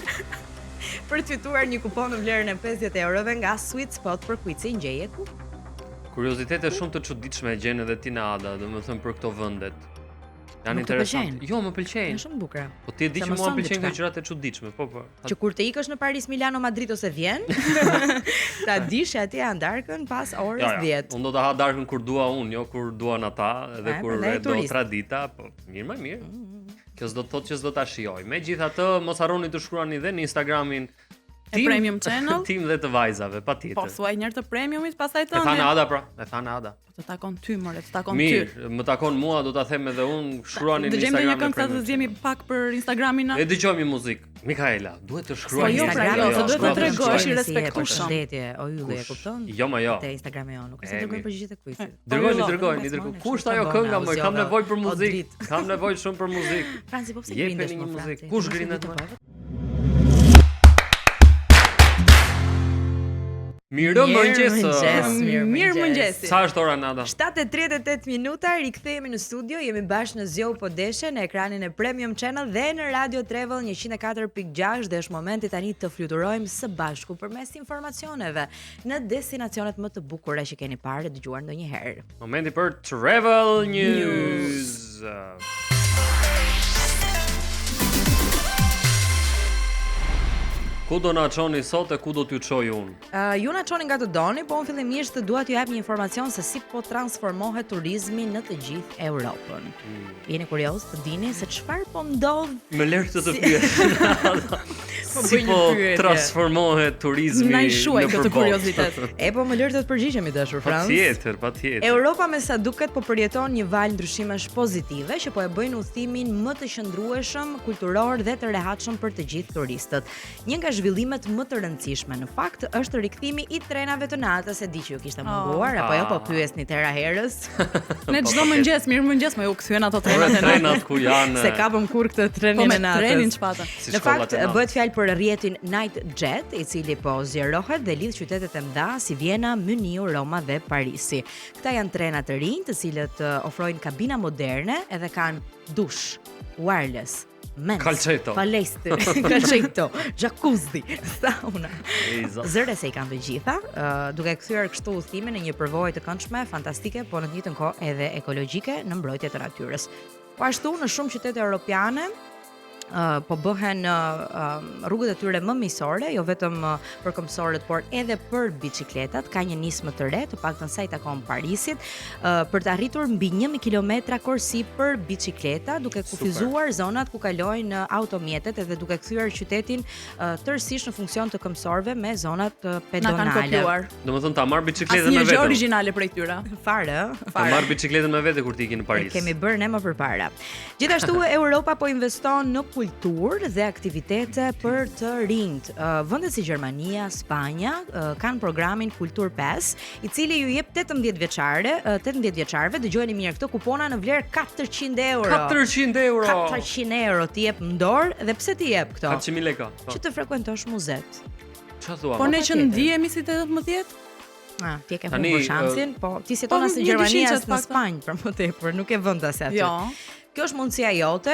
Për të fituar një kupon në vlerën e 50 eurove nga Sweet Spot për quizin Gjejeku. Kuriozitete shumë të çuditshme e gjen edhe ti në Ada, domethënë për këto vendet. Janë Nuk të interesante. pëlqejnë? Jo, më pëlqejnë. Janë shumë bukura. Po ti e di Se që mua mëson më pëlqejnë diçka. këto gjërat e çuditshme, po. Që kur të ikësh në Paris, Milano, Madrid ose Vjen, ta dish atje janë darkën pas orës 10. Unë do ta ha darkën kur dua unë, jo kur duan ata, edhe kur prandaj do turist. tradita, po mirë më mirë. Kjo s'do të thotë që s'do ta shijoj. Megjithatë, mos harroni të shkruani dhe në Instagramin Premium Channel. Tim dhe të vajzave, patjetër. Po thuaj njërë të premiumit, pastaj E thanë Ada pra, e thanë Ada. Të takon ty, more, të takon ty. Mirë, më takon mua, do ta them edhe unë, shkruani në Dëgjojmë Instagram. një këngë sa të zgjemi pak për Instagramin. E dëgjojmë muzikë. Mikaela, duhet të Po shkruani jo, në pra, Instagram. jo, se duhet të tregosh i respektueshëm. Përshëndetje, o ylli e kupton? Jo, ma jo. Te Instagrami jon, nuk e se dërgojnë përgjigjet e kuizit. Dërgojni. Kush ajo kënga më? Kam nevojë për muzikë. Kam nevojë shumë për muzikë. Franci, po pse Jepeni grindesh një më muzikë. Franci? Kush grindet më? Mirëmëngjes. Sa është ora Nada? 7:38 minuta, rikthehemi në studio, jemi bashkë në Zgjohu po deshe në ekranin e Premium Channel dhe në Radio Travel 104.6 dhe është momenti tani të fluturojmë së bashku përmes informacioneve në destinacionet më të bukura që keni parë e dëgjuar ndonjëherë. Momenti për Travel News. Ku do na çoni sot e ku do t'ju çoj unë? Ju na çoni nga të doni, po unë fillimisht dua t'ju jap një informacion se si po transformohet turizmi në të gjithë Europën. Jeni kurioz të dini se çfarë po ndodh? Më lër të pyes. Si po transformohet turizmi Na i shuaj këtë kuriozitet. E po më lër të përgjigjemi dashur Frans. Patjetër. Europa me sa duket po përjeton një val ndryshimesh pozitive që po e bëjnë udhëtimin më të qëndrueshëm, kulturor dhe të rehatshëm për të gjithë turistët. Një nga zhvillimet më të rëndësishme në fakt është rikthimi i trenave të natës, e di që ju kishte munguar, apo jo, po pyesni tëra herës. Ne çdo mëngjes, mirëmëngjes, më ju kthyen ato trenat e natës. Trenat ku janë. Se kapëm kur këtë trenin Po e me natës. trenin çpata. Në fakt bëhet fjalë për rrjetin Night Jet, i cili po zgjerohet dhe lidh qytetet e mëdha si Vjena, Myniu, Roma dhe Parisi. Këta janë trena të rinj, të cilët ofrojnë kabina moderne edhe kanë dush, wireless, mens, Calcetto. palestri, calcetto, jacuzzi, sauna. Zëre se i kanë të gjitha, duke kthyer kështu udhëtimin në një përvojë të këndshme, fantastike, por në të njëjtën kohë edhe ekologjike në mbrojtje të natyrës. Po ashtu në shumë qytete europiane po bëhen rrugët e tyre më miqësore, jo vetëm për këmbësorët, por edhe për biçikletat. Ka një nismë të re, të paktën sa i takon Parisit, për të arritur mbi 1 kilometra korsi për biçikleta, duke kufizuar zonat ku kalojnë automjetet edhe duke kthyer qytetin tërësisht në funksion të këmbësorëve me zonat pedonale. Na kanë kopjuar. Domethënë ta marr biçikletën me Asnjë gjë vete. origjinale prej tyre. Fare, Ta marr biçikletën me vete kur ti ikin në Paris. E kemi bërë ne më përpara. Gjithashtu Europa po investon në kulturë dhe aktivitete për të rinjt. Vende si Gjermania, Spanja kanë programin Kultur Pass, i cili ju jep 18 vjeçarëve, dëgjojeni mirë këtë, kupona në vlerë 400 euro. 400 euro. 400 euro ti jep në dorë dhe pse ti jep këto? 400.000 lekë. Që të frekuentosh muzet. Çfarë thua? Po ne që patjetër. ndihemi si 18? Ti e ke Tani, humbur shansin, po ti si jeton as në një Gjermani dyqin as në çfarë Spanjë, për më tepër, nuk e vën as aty. Jo. Kjo është mundësia jote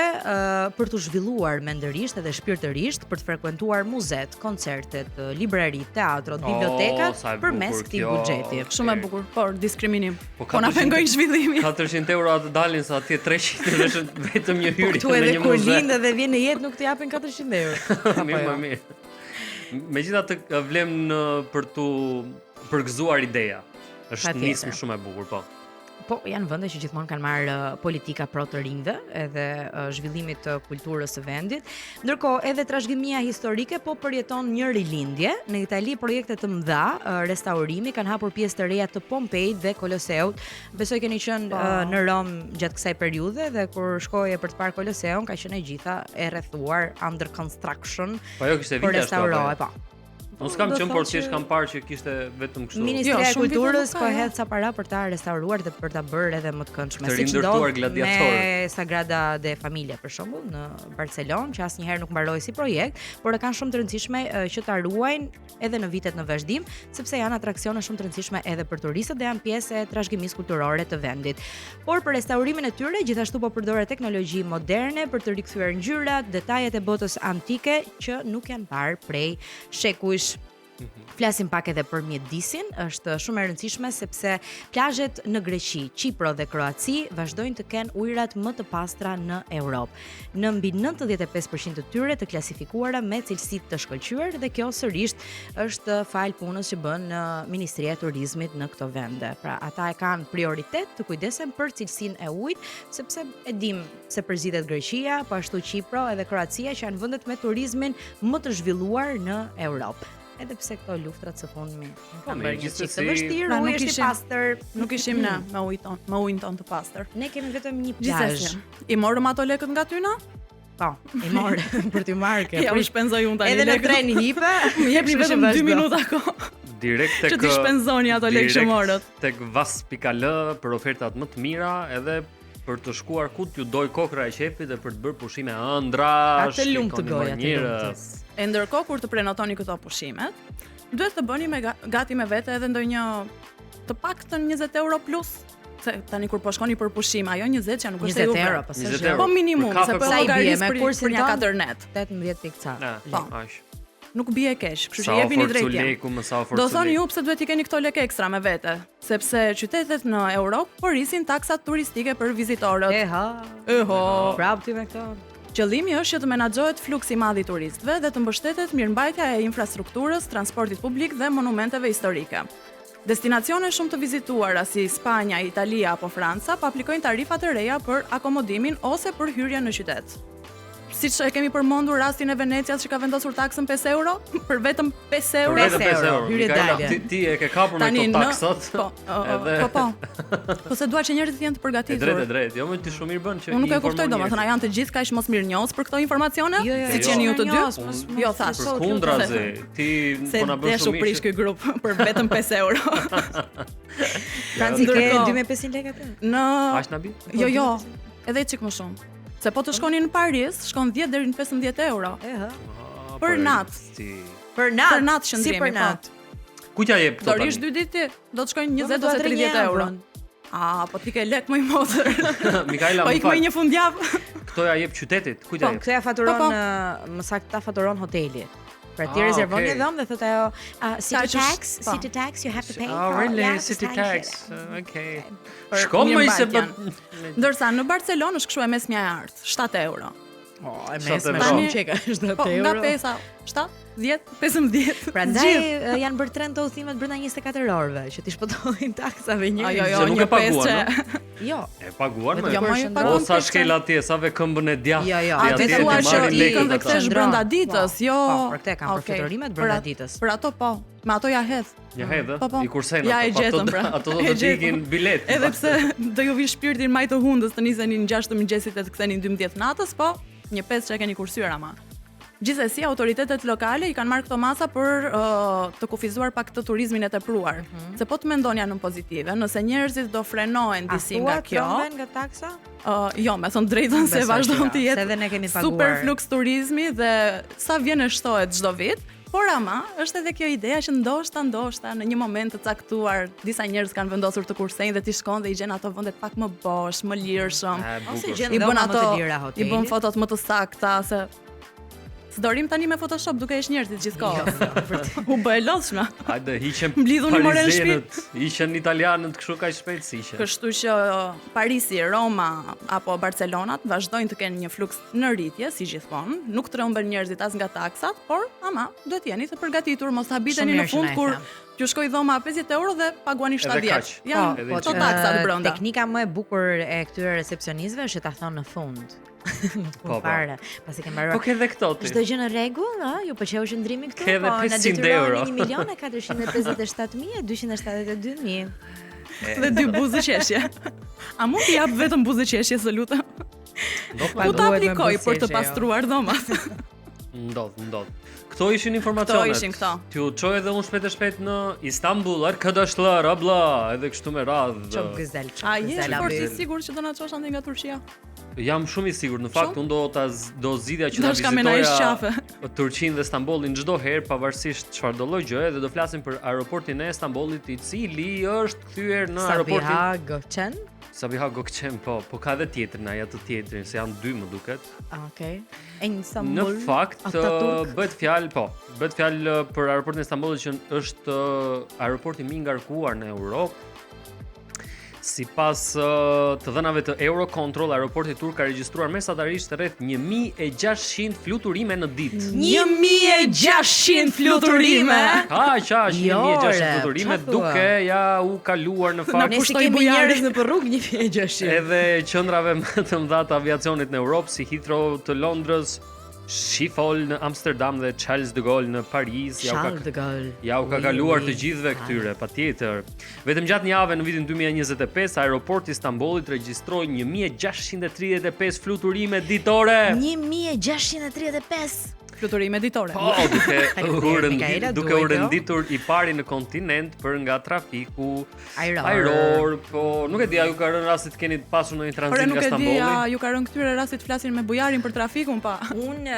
për të zhvilluar mendërisht edhe shpirtërisht për të frekuentuar muzet, koncertet, librari, teatrot, bibliotekat sa e përmes bukur këtij kjo. buxheti. Shumë e bukur, por diskriminim. Po Po na 400 pengojnë zhvillimin. 400 euro atë dalin sa atje 300 dhe është vetëm një hyrje Këtu në edhe një kur muze. lind dhe vjen në jetë nuk të japin 400 euro. Mirë, më mirë. Megjithatë vlem për tu përgëzuar ideja. Është Patjetër. nismë shumë e bukur, po. Po janë vende që gjithmonë kanë marrë politika pro të rinjve edhe zhvillimit të kulturës së vendit. Ndërkohë edhe trashëgimia historike po përjeton një rilindje. Në Itali projekte të mëdha restaurimi kanë hapur pjesë të reja të Pompeit dhe Koloseut. Besoj keni qenë në Rom gjatë kësaj periudhe dhe kur shkoje për të parë Koloseun ka qenë e gjitha e rrethuar under construction. Po ajo kishte Po vite ashtu. restaurohej, po. Unë s'kam Do qenë, thotë por që- thjesht kam parë që kishte vetëm kështu. Ministria Jo, e shumë vite Kulturës nuk ka, po jo. hedh sa para për ta restauruar dhe për ta bërë edhe më të këndshme. Të Siç rindërtuar ndodh gladiatorët. me Sagrada de Familia për shembull në Barcelonë, që asnjëherë nuk mbaroi si projekt, por e kanë shumë të rëndësishme që ta ruajnë edhe në vitet në vazhdim, sepse janë atraksione shumë të rëndësishme edhe për turistët dhe janë pjesë e trashëgimisë kulturore të vendit. Por për restaurimin e tyre gjithashtu po përdoret teknologji moderne për të rikthyer ngjyrat, detajet e botës antike që nuk janë parë prej shekujsh. Flasim pak edhe për mjedisin, është shumë e rëndësishme sepse plazhet në Greqi, Çipro dhe Kroaci vazhdojnë të kenë ujërat më të pastra në Europë. Në mbi 95% të tyre të klasifikuara me cilësi të shkëlqyer dhe kjo sërish është fal punës që bën Ministria e Turizmit në këto vende. Pra ata e kanë prioritet të kujdesen për cilësinë e ujit, sepse e dim se përzihet Greqia, po ashtu Çipro edhe Kroacia që janë vendet me turizmin më të zhvilluar në Europë. Edhe pse këto luftrat së fundmi kanë bërë një çik të vështirë, uji është i pastër, nuk ishim ne me ujin ton të pastër. Ne kemi vetëm një plazh. I morëm ato lekët nga tyna? Po, i morë për t'ju marrë ke. Ja, u shpenzoj unë tani lekët. Edhe në tren hipe, më jepni vetëm 2 minuta kohë. Direkt tek që ti shpenzoni ato lekë që morët. Tek vas.al për ofertat më të mira edhe për të shkuar ku t'ju doj kokra e qepit dhe për të bërë pushime ëndrash. Atë lumë të goja, atë lumë. E ndërkohë kur të prenotoni këto pushimet, duhet të bëni gati me vete edhe ndonjë të paktën 20 euro plus. Se tani kur po shkoni për pushime, ajo 20 që nuk është 20 euro, po minimum, se po llogaris me kursin një katërnet. 18 pikë ca. Po. Nuk bie keq, kështu që jepini drejtje. Do thoni ju pse duhet i keni këto lekë ekstra me vete, sepse qytetet në Europë porisin taksat turistike për vizitorët. Prap ti me këto. Qëllimi është që të menaxhohet fluksi i madh i turistëve dhe të mbështetet mirëmbajtja e infrastrukturës, transportit publik dhe monumenteve historike. Destinacione shumë të vizituara si Spanja, Italia apo Franca po aplikojnë tarifa të reja për akomodimin ose për hyrjen në qytet. Siç e kemi përmendur rastin e Venecias që ka vendosur taksën 5 euro për vetëm 5 euro. Hyrje dalje. Ti e ke kapur me këto taksat. Po. Po se dua që njerëzit janë të përgatitur. Drejt. Jo, më ti shumë mirë bën që. Unë nuk e kuptoj domethënë, janë të gjithë kaq mos mirënjohës për këto informacione, siç jeni ju të dy. Jo, thash. Përkundrazi, ti po na bën shumë mirë. Prish ky grup për vetëm 5 euro. Franci ke 2500 lekë atë? Aq na bi? Jo. Edhe çik më shumë. Se po të shkoni në Paris, shkon 10 deri në 15 euro. Për natë. Për natë qëndrimi. Si për natë. Ku t'ja jep këto tani? Dorish 2 ditë, do të shkojnë 20 ose 30 euro. Po ti ke lek më i motër. Mikaela, po ikoj një fundjavë. Këto ja jep qytetit. Ku t'ja jep? Këto ja faturon, më saktë ta faturon hoteli. Pra ti rezervon një dhomë dhe thotë ajo city tax you have to pay. Oh, really? City tax. Okay. Shkon më se ndërsa në Barcelonë është kështu e mesmja e art, 7 euro. E mesme shumë çeka është 7 euro. Nga pesa, 7, 10, 15. Prandaj janë bërë trend të udhëtimet brenda 24 orëve që ti shpëtojnë taksave një. Jo, nuk e paguan. Jo. E paguan më. O sa shkel atje, sa ve këmbën e djathtë. Jo. Atë thua që ikën dhe kthesh brenda ditës. Jo. Për këtë kanë përfitorimet brenda ditës. Për ato po. Me ato ja hedh. Ja hedh, i kursen ato. Ja e gjetëm pra. Ato do të ikin bilet. Edhe pse do ju vi shpirtin maj të hundës të niseni në 6 të mëngjesit e të ktheni në 12 natës, po një 5 që e keni kursyer ama. Gjithsesi, autoritetet lokale i kanë marrë këto masa për të kufizuar pak të turizmin e tepruar. Se po të mendonja në pozitive, nëse njerëzit do frenohen disi nga kjo. A nga taksa? Jo, me thënë drejtën se vazhdon të jetë super fluks turizmi dhe sa vjen e shtohet çdo vit. Por ama, është edhe kjo ideja që ndoshta në një moment të caktuar disa njerëz kanë vendosur të kursejnë dhe ti shkon dhe i gjen ato vendet pak më bosh, më lirshëm. Ose gjen dhoma më të lira hoteli. I bën fotot më të sakta se dorim tani me Photoshop duke ish njerëzit gjithkohë. U bë e lodhshme. Hajde, hiqem Parizianët, hiqen italianët kështu kaq shpejt si hiqen. Kështu që Parisi, Roma apo Barcelonat vazhdojnë të kenë një fluks në rritje si gjithmonë. Nuk trembën njerëzit as nga taksat, por ama duhet jeni të përgatitur, mos habiteni në fund kur ju shkoi dhoma 50 euro dhe paguani 70. Janë to taksat brenda. Teknika më e bukur e këtyre recepcionistëve është ta thonë në fund. Po fare, pasi ke mbaruar. Po ke dhe këto ti. Çdo gjë në rregull, ju pëlqeu qëndrimi këtu, po na detyroni 1.457.272.000. Dhe 2 buzë qeshje. A mund t'i jap vetëm buzë qeshje, së lutem? Ku ta aplikoj për të pastruar dhomat? Ndodh. Këto ishin informacionet. T'ju çoj edhe unë shpejt në Istanbul, arkadaşlar, abla, edhe kështu me radhë. Çok güzel. A je i sigurt që do na çosh ande nga Turqia? Jam shumë i sigurt. Në fakt unë do zgjidhja që ta vizitoja Turqinë dhe Stambollin çdo herë pavarësisht çfarë do lloj gjëje dhe do flasim për aeroportin e Stambollit, i cili është kthyer në aeroportin Gökçen. Sabiha Gökçen, po ka edhe tjetrin, ajo të tjetrin, se janë 2 më duket. Okej. Në Istanbul. Në fakt bëhet fjalë për aeroportin e Istanbulit që është aeroporti më i ngarkuar në Europë. Sipas të dhënave të Eurocontrol, aeroporti turk ka regjistruar mesatarisht rreth 1600 fluturime në ditë. 1600 fluturime. Aq, 1600 fluturime duke u kaluar në fakt. Ne kemi njerëz në rrugë 1600. Edhe qendrave më të mëdha të aviacionit në Europë, si Heathrow të Londrës, Schiphol në Amsterdam dhe Charles de Gaulle në Paris, ja u ka kaluar të gjithëve këtyre, patjetër. Vetëm gjatë një jave në vitin 2025, aeroporti i Istanbulit regjistroi 1635 fluturime ditore. 1635 fluturime ditore. Po, duke u renditur i pari në kontinent për nga trafiku ajror. Po, nuk e di, ju ka rënë rasti të keni pasur në një tranzit nga Istanbuli? Nuk e di, ju ka rënë këtyre rastit flasin me bujarin për trafikun pa. Unë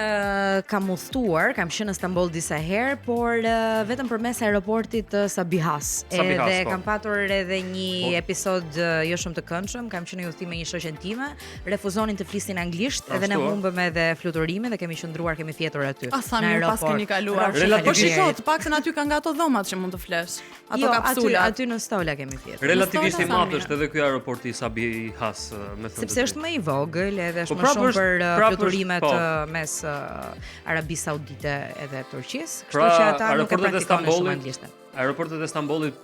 kam udhëtuar, kam qenë në Istanbul disa herë, por vetëm përmes aeroportit të Sabihas. Edhe kam patur edhe një episod jo shumë të këndshëm, kam qenë në udhëtim me një shoqen time, refuzonin të flisnin anglisht, edhe ne humbëm edhe fluturime dhe kemi qëndruar, kemi fjetur aty. Sa mirë pas keni kaluar. Po shiko, të paktën aty ka nga ato dhomat që mund të flesh. Ato kapsula. Aty në stola kemi fjetur. Relativisht i madh është edhe ky aeroporti i Sabihas, me thënë. Sepse është më i vogël edhe është më shumë për fluturimet mes Arabisë Saudite edhe Turqisë, kështu që ata nuk e praktikojnë shumë anglisht. Aeroportet e Istanbulit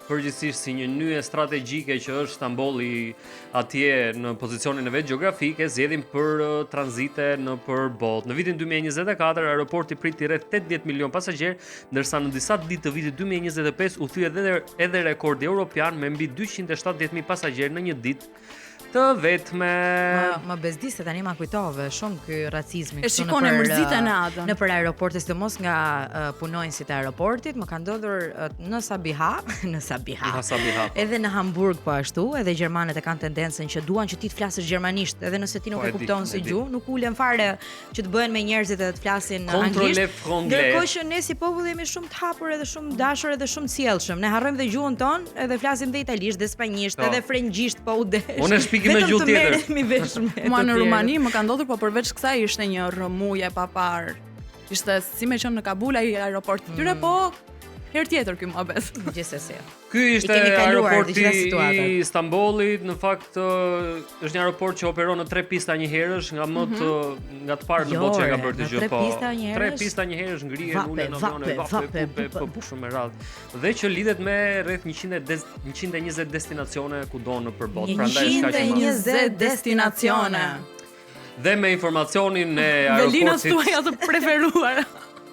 përgjithsisht si një nyje strategjike që është Istanbuli atje në pozicionin e vet gjeografik, zgjedhin për tranzite nëpër botë. Në vitin 2024 aeroporti priti rreth 80 milion pasagjerë, ndërsa në disa ditë të vitit 2025 u thye edhe rekordi europian me mbi 270.000 pasagjerë në një ditë të vetme. Më bezdis se tani ma kujtove shumë ky racizmi këtu në për aeroporte, sidomos nga punonjësit e aeroportit. Më ka ndodhur në Sabiha, edhe në Hamburg po ashtu, edhe gjermanët e kanë tendencën që duan që ti të flasësh gjermanisht, edhe nëse ti nuk e kupton si gjuhë, nuk ulen fare që të bëhen me njerëzit edhe të flasin anglisht. Ndërkohë që ne si popull jemi shumë të hapur edhe shumë dashur edhe shumë të sjellshëm. Ne harrojmë dhe gjuhën tonë, edhe flasim dhe italisht, dhe spanjisht, edhe frëngjisht po u desh. Me gjuhë tjetër. Mua në Rumani më ka ndodhur, po përveç kësaj ishte një rrëmuje pa parë. Ishte si me qenë në Kabul ai aeroport tyre, po herë tjetër ky muhabet. Gjithsesi. Ky ishte aeroporti i Istanbulit, në fakt është një aeroport që operon në 3 pista një herësh, nga nga të parë në botë që ka bërë të gjë, po. 3 pista një herësh ngrihen, ulen avione, po shumë me radhë. Dhe që lidhet me rreth 120 destinacione kudo nëpër botë, prandaj është kaq e madh. 120 destinacione. Dhe me informacionin e aeroportit. Velinas tuaja të preferuara.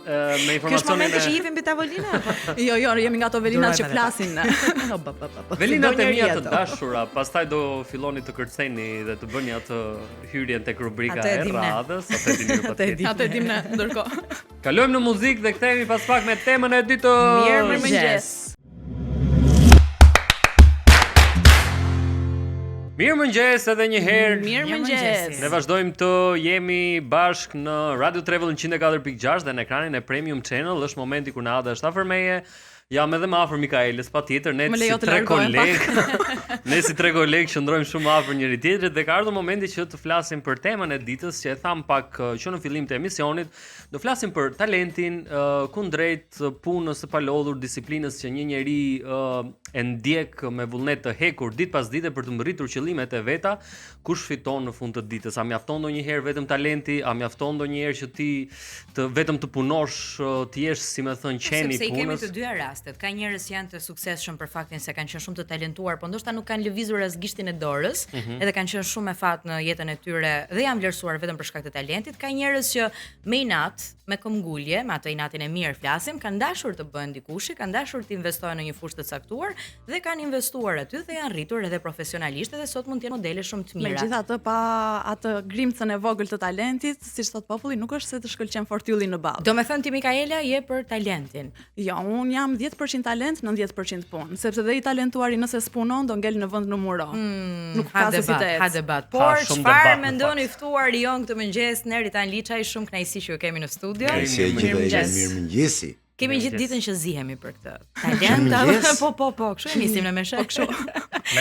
Me informacionin e... Kështë momentin që mbi tavolina? Jo, jemi nga to velinat që flasin. Velinat e mia të dashura, pastaj do filloni të kërceni dhe të bëni atë hyrjen tek rubrika e radhës, atë dim ne, ndërkohë. Kalojmë në muzikë dhe kthehemi pas pak me temën e dytë. Mirëmëngjes. Mirëmëngjes edhe një herë. Mirëmëngjes. Ne vazhdojmë të jemi bashkë në Radio Travel 104.6 dhe në ekranin e Premium Channel. Është momenti kur Ada është afër meje. Jam edhe më afër Mikaelës, patjetër, ne si 3 kolegë. Ne si 3 kolegë qëndrojmë shumë afër njëri tjetrit dhe ka ardhur momenti që të flasim për temën e ditës, që e tham pak që në fillim të emisionit. Do flasim për talentin, kundrejt punës së palodhur, disiplinës që një njeri e ndjek me vullnet të hekur ditë pas dite për të mbërritur qëllimet e veta. Kush fiton në fund të ditës? A mjafton ndonjëherë vetëm talenti, a mjafton ndonjëherë që ti vetëm të punosh, të jesh, si më thën, qeni punës? Sepse i kemi të dyja rastet. Ka njerëz që janë të suksesshëm për faktin se kanë qenë shumë të talentuar, por ndoshta nuk kanë lëvizur as gishtin e dorës, edhe kanë qenë shumë me fat në jetën e tyre dhe janë vlerësuar vetëm për shkak të talentit. Ka njerëz që me inat, me këmbgulje, me atë inatin e mirë flasim, kanë dashur të bëhen dikushi, kanë dashur të investojnë në një fushë të caktuar dhe kanë investuar aty dhe janë rritur edhe profesionalisht dhe sot mund të jenë modele shumë të mira. Megjithatë, pa atë grimcën e vogël të talentit, siç thot populli, nuk është se të shkëlqen fort ylli në ball. Domethënë ti Mikaela je për talentin. Jo, un jam 10% talent, 90% punë, sepse dhe i talentuari nëse s'punon do ngel në vend numero. Nuk ka se si të ecë. Ha debat. Por çfarë mendoni ftuari jon këtë mëngjes? Neritan Liçaj, shumë kënaqësi që ju kemi në studio. Mirëmëngjesi. Kemi gjithë ditën që zihemi për këtë. Talent, po, kështu e nisim në meshe. Po kështu.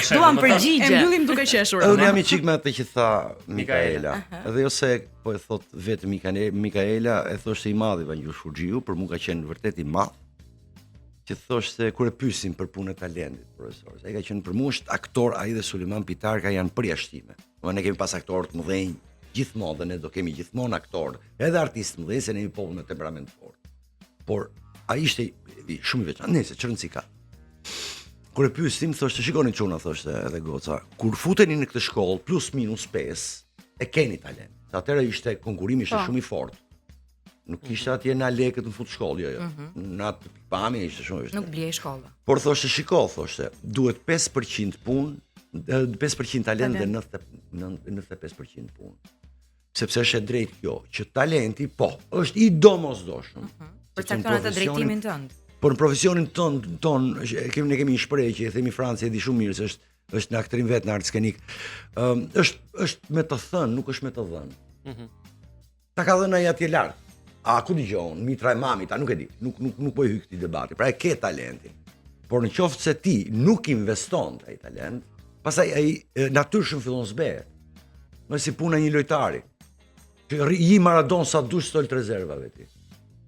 Duam përgjigje. E mbyllim duke qeshur. Unë jam i çik me atë që tha Mikaela. Edhe jo se po e thot vetë Mikaela, e thoshte i madh Vangjur Furxhiu, për mua ka qenë vërtet i madh. Që thoshte kur e pyesin për punën e talentit, profesor. Ai ka qenë për mua është aktor, ai dhe Sulejman Pitarka janë përjashtime. Ne kemi pas aktorë të mëdhenj gjithmonë dhe ne do kemi gjithmonë aktorë, edhe artistë mëdhenj, se ne jemi popull me temperament fort. Por ai ishte shumë i veçantë, nëse çrëndsi ka. Kur e pyesim thoshte, shikoni çuna, thoshte edhe goca, kur futeni në këtë shkollë plus minus 5, e keni talent. Atëherë ishte konkurimi ishte shumë i fortë. Nuk kishte atje na lekët në fut shkollë, jo. Në atë pamje ishte shumë. Nuk bliej shkolla. Por thoshte, shiko, thoshte, duhet 5% punë, 5% talent dhe 95% punë. Sepse është e drejtë kjo, që talenti është i domosdoshëm. Për cakton atë drejtimin tënd. Por në profesionin ton ne kemi një shprehje që e themi Franci, e di shumë mirë se është në aktrim vet, në art skenik. Është me të thënë, nuk është me të dhënë. Ta ka dhënë ai atje lart. A ku dëgjon, mitra e mamit, a nuk e di. Nuk po i hyj këtij debati. Pra e ke talentin. Por në qoftë se ti nuk investon ai talent, pastaj ai natyrshëm fillon zbehet. Më si puna një lojtari. Që i Maradon sa dush stol të rezervave ti.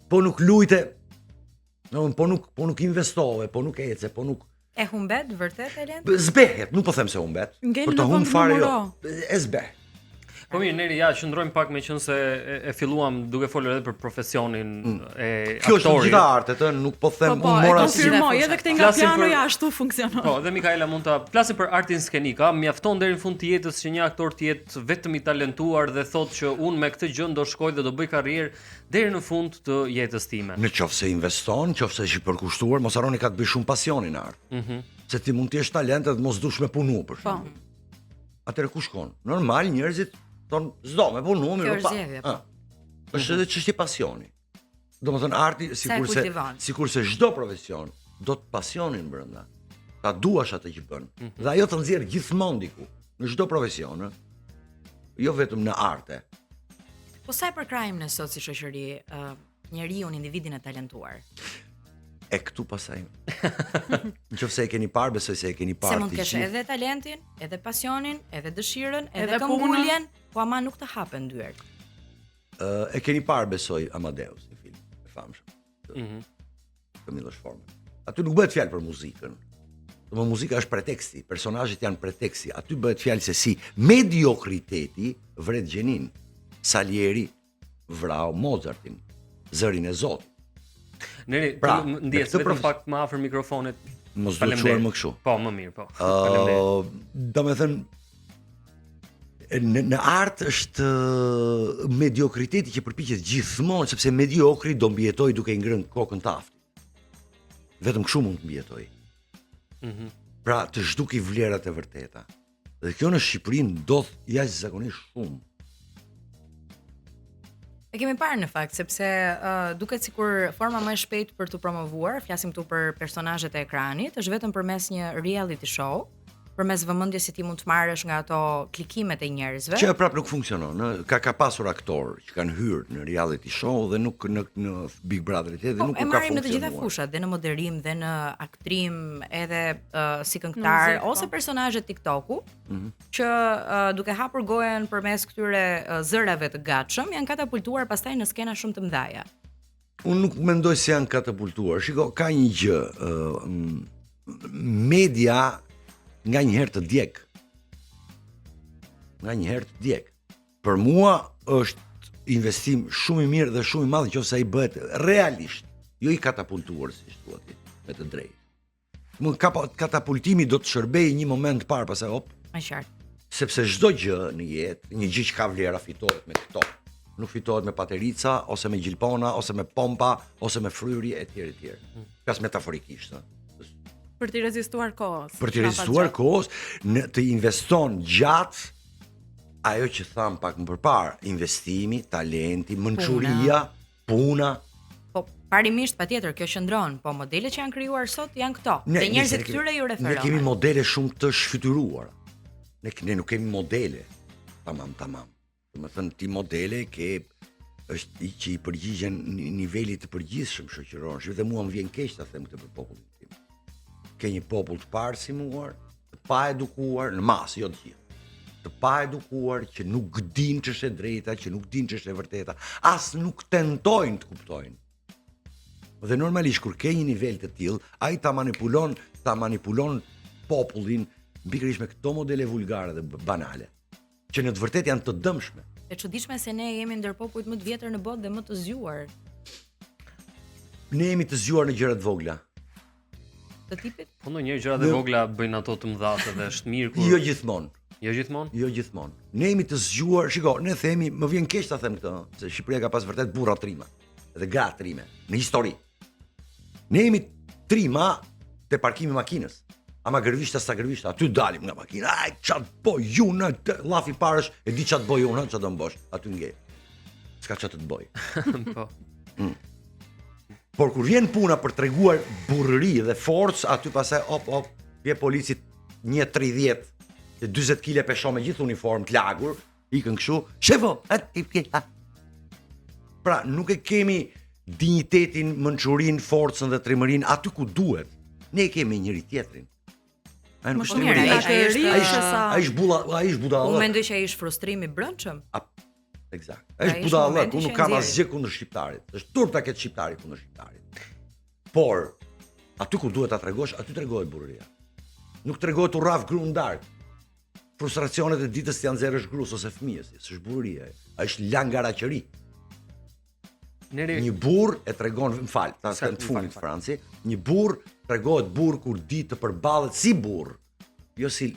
Po nuk lujte, po nuk investove, po nuk ece, po nuk e humbet vërtet talenti? Zbehet, nuk po them se humbet. Për të humbur fare jo. E zbehet. Po mirë, neri qëndrojmë pak me qenë se e filluam duke folur edhe për profesionin e aktorit. Kjo është gjitha artet, nuk po them unë mora si. Po, konfirmoj edhe këtë nga pianoja ashtu funksionon. Po, dhe Mikaela mund ta flasim për artin skenik, mjafton deri në fund të jetës që një aktor të jetë vetëm i talentuar dhe thotë që unë me këtë gjë do shkoj dhe do bëj karrierë deri në fund të jetës time. Në qoftë se investon, nëse është i përkushtuar, mos harroni ka të bëj shumë pasionin në art. Se ti mund të jesh talent dhe mos dush me punu për shembull. Atëherë ku shkon? Normal njerëzit ton s'do me punu mirë pa. Është edhe çështje pasioni. Domethënë arti sikurse çdo profesion do të pasionin brenda. Ta duash atë që bën. Dhe ajo të nxjerr gjithmonë diku në çdo profesion, jo vetëm në arte. Po sa i përkrajmë ne sot si shoqëri njeriu, individin e talentuar? E këtu pasaj. Nëse e keni parë, besoj se e keni parë. Se mund të kesh edhe talentin, edhe pasionin, edhe dëshirën, edhe këmbguljen, po ama nuk të hapen dyert. E keni parë, besoj, Amadeus, një film e famshëm. Të Miloš Forman. Aty nuk bëhet fjalë për muzikën. Domethënë muzika është preteksti, personazhet janë preteksti. Aty bëhet fjalë se si mediokriteti vret gjenin. Salieri vrau Mozartin, zërin e Zotit. Neri, ndjes vetëm pak më afër mikrofonit. Mos duhet më kështu. Po, më mirë, po. Faleminderit. Domethënë në art është mediokriteti që përpiqet gjithmonë, sepse mediokri do mbijetoj duke i ngrënë kokën taftit. Vetëm kështu mund të mbijetoj. Pra të zhduki vlerat e vërteta. Dhe kjo në Shqipëri ndodh jashtëzakonisht shumë. E kemi parë në fakt, sepse duket sikur forma më e shpejtë për të promovuar, flasim këtu për personazhet e ekranit, është vetëm përmes një reality show, përmes vëmendjes se ti mund të marrësh nga ato klikimet e njerëzve. Që prap nuk funksionon, ka pasur aktor që kanë hyrë në reality show dhe nuk në Big Brother dhe nuk ka funksionuar. E marrim në të gjitha fushat, dhe në moderim, dhe në aktrim, edhe si këngëtar ose personazhet TikToku, që duke hapur gojen përmes këtyre zërave të gatshëm, janë katapultuar pastaj në skena shumë të mëdha. Unë nuk mendoj se janë katapultuar. Shiko, ka një gjë, media nga njëherë të djeg. Për mua është investim shumë i mirë dhe shumë i madh nëse ai bëhet realisht, jo i katapultuar si thua ti, me të drejtë. Katapultimi do të shërbejë një moment parë, pastaj hop. Është qartë. Sepse çdo gjë në jetë, një gjë që ka vlera fitohet me këto. Nuk fitohet me paterica, ose me gjilpona, ose me pompa, ose me fryerje etj. Kas metaforikisht, për të rezistuar kohës. Për të rezistuar kohës, të investon gjatë ajo që tham pak më përpara, investimi, talenti, mençuria, puna. Po parimisht patjetër kjo qëndron, po modelet që janë krijuar sot janë këto. Dhe njerëzit këtyre ju referohen. Ne kemi modele shumë të shfytyruara. Ne nuk kemi modele. Tamam. Domethënë ti modele është i që i përgjigjen nivelit të përgjithshëm shoqëror, dhe mua më vjen keq ta them këtë për popullin tim. Ke një popull të parsimuar, të pa edukuar në masë, jo të gjithë. Të pa edukuar që nuk din ç'është e drejta, që nuk din ç'është e vërteta, as nuk tentojnë të kuptojnë. Dhe normalisht kur ke një nivel të tillë, ai ta manipulon popullin pikërisht me këto modele vulgare dhe banale, që në të vërtetë janë të dëmshme. E çuditshme se ne jemi ndër popujt më të vjetër në botë dhe më të zgjuar. Ne jemi të zgjuar në gjëra të vogla. Të tipit? Po ndonjëherë gjërat e vogla bëjnë ato të mëdha dhe është mirë kur Jo gjithmonë. Jo gjithmonë? Jo gjithmonë. Ne jemi të zgjuar, shiko, ne themi, më vjen keq ta them këtë, se Shqipëria ka pas vërtet burra trima dhe gra trime në histori. Ne jemi trima te parkimi i makinës. Ama gërvishta sa gërvishta, aty dalim nga makina. Ai çat boj ju në llafi parësh, e di çat boj unë, çat do mbosh, aty ngel. S'ka çat të bëj. Po. Por kur vjen puna për treguar burrëri dhe forcë, aty pastaj hop, vje policit 1:30, 40 kg peshon me gjithë uniformë të lagur, ikën kështu, shefo, pra nuk e kemi dinjitetin, mençurinë, forcën dhe trimërinë aty ku duhet. Ne kemi njëri tjetrin. Ai nuk është mirë, ai është budalla. Unë mendoj që ai është frustrimi i brendshëm. Eksakt. Ai është budalla, unë nuk kam asgjë kundër shqiptarit. Është turp ta ketë shqiptari kundër shqiptarit. Por aty ku duhet ta tregosh, aty tregohet burria. Nuk tregohet u rraf gru ndark. Frustracionet e ditës janë zerësh grus ose fëmijës, s'është burria. Ai është langaraqëri. Një burr e tregon, m'fal, ta them të fundit Franci, një burr tregohet burr kur di të përballet si burr, jo si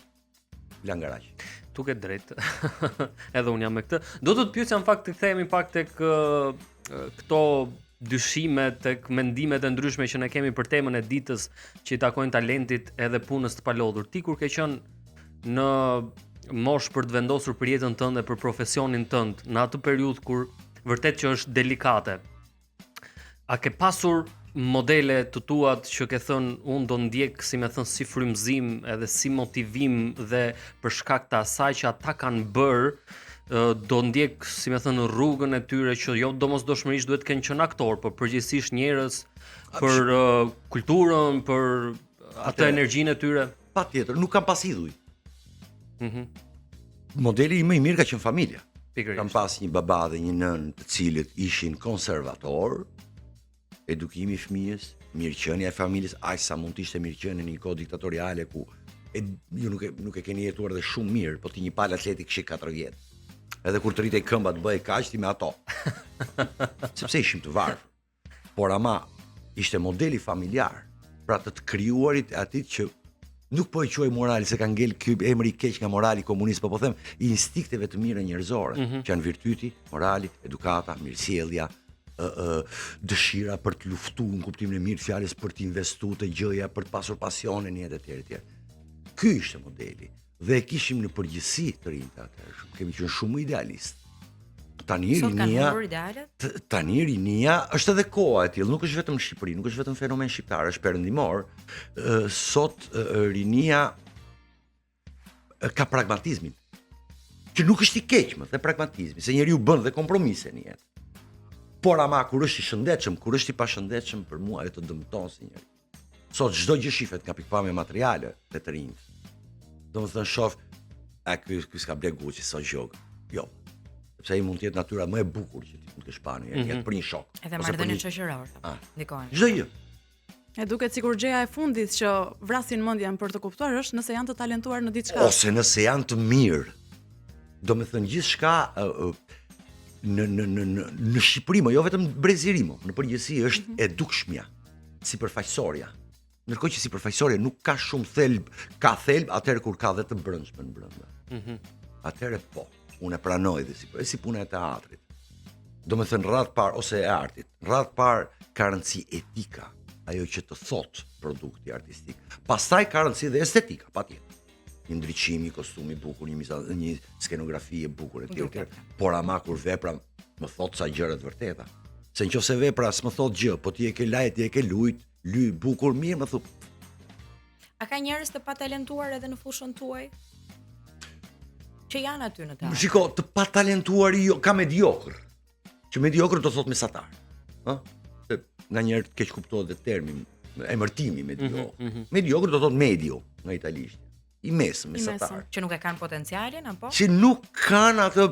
langaraq. Tu ke drejt. Edhe un jam me këtë. Do të pyesja në fakt të kthehemi pak tek këto dyshime, tek mendimet e ndryshme që ne kemi për temën e ditës që i takojnë talentit edhe punës të palodhur. Ti kur ke qenë në moshë për të vendosur për jetën tënde, për profesionin tënd, në atë periudhë kur vërtet që është delikate, a ke pasur modele të tuat që ke thënë unë do ndjek si me thënë si frymëzim edhe si motivim dhe për shkak të asaj që ata kanë bërë, do ndjek si me thënë rrugën e tyre që jo domosdoshmërisht duhet të kenë qenë aktor, por përgjithsisht njerëz për kulturën, për atë energjinë e tyre? Patjetër, nuk kam pas idhuj. Modeli më i mirë ka qenë familja. Kam pas një baba dhe një nën të cilët ishin konservator, edukimi i fëmijës, mirëqenia e familjes, aq sa mund të ishte mirëqenie në një kohë diktatoriale ku ju nuk e keni jetuar dhe shumë mirë, po ti një palë atletik kishte 4 vjet. Edhe kur të rritej këmba të bëhej kaq ti me ato. Sepse ishim të varfër. Por ama ishte modeli familjar, pra të krijuarit atit që nuk po e quaj morali se ka ngel ky emri i keq nga morali komunist, po them instinkteve të mira njerëzore, që janë virtyti, morali, edukata, mirësjellja, dëshira për të luftuar në kuptimin e mirë fjalës, për të investuar të gjëja, për të pasur pasionin e jetës etj. Ky ishte modeli dhe e kishim në përgjithësi të rinjtë atëherë. Kemi qenë shumë idealist. Tani rinia është edhe koha e tillë, nuk është vetëm në Shqipëri, nuk është vetëm fenomen shqiptar, është perëndimor. Sot rinia ka pragmatizmin, që nuk është i keq më, dhe pragmatizmi, se njeriu bën dhe kompromise në jetë. Por ama kur është i shëndetshëm, kur është i pashëndetshëm, për mua ajo të dëmton si njeri. Sot çdo gjë shifet nga pikpamja materiale të rinjt. Domethënë shoh, ky s'ka ble Gucci sot jog. Jo. Sepse ai mund të jetë natyra më e bukur që ti mund të shpani, jetë për një shok. Edhe marrëdhënie shoqërore. Ndikojnë. Çdo gjë. E duket sikur gjëja e fundit që vrasin mendjen për të kuptuar është nëse janë të talentuar në diçka. Ose nëse janë të mirë. Domethënë gjithçka në Shqipëri, jo vetëm breziri, në përgjithësi është e dukshmja, sipërfaqësorja. Ndërkohë që sipërfaqësorja nuk ka shumë thelb, ka thelb atëherë kur ka dhe të brendshmën brenda. Atëherë po, unë e pranoj dhe si puna e teatrit. Domethënë radh parë ose e artit, radh parë ka rëndësi etika, ajo që të thot produkti artistik. Pastaj ka rëndësi dhe estetika, patjetër. Një ndriçim, një kostum i bukur, një skenografi e bukur etj. Por ama kur vepra më thot sa gjëra të vërteta. Se nëse vepra s'më thot gjë, po ti e ke lajt, ti e ke ly bukur mirë, më thup. A ka njerëz të patalentuar edhe në fushën tuaj? Që janë aty në teatr. Shiko, të patalentuar ka mediokër. Që mediokër do thot mesatar. Se nganjëherë keq kuptohet dhe termi, emërtimi mediokër. Mediokër do thot medio nga italisht. i mesëm, mesatar. Që nuk e kanë potencialin apo? Që nuk kanë atë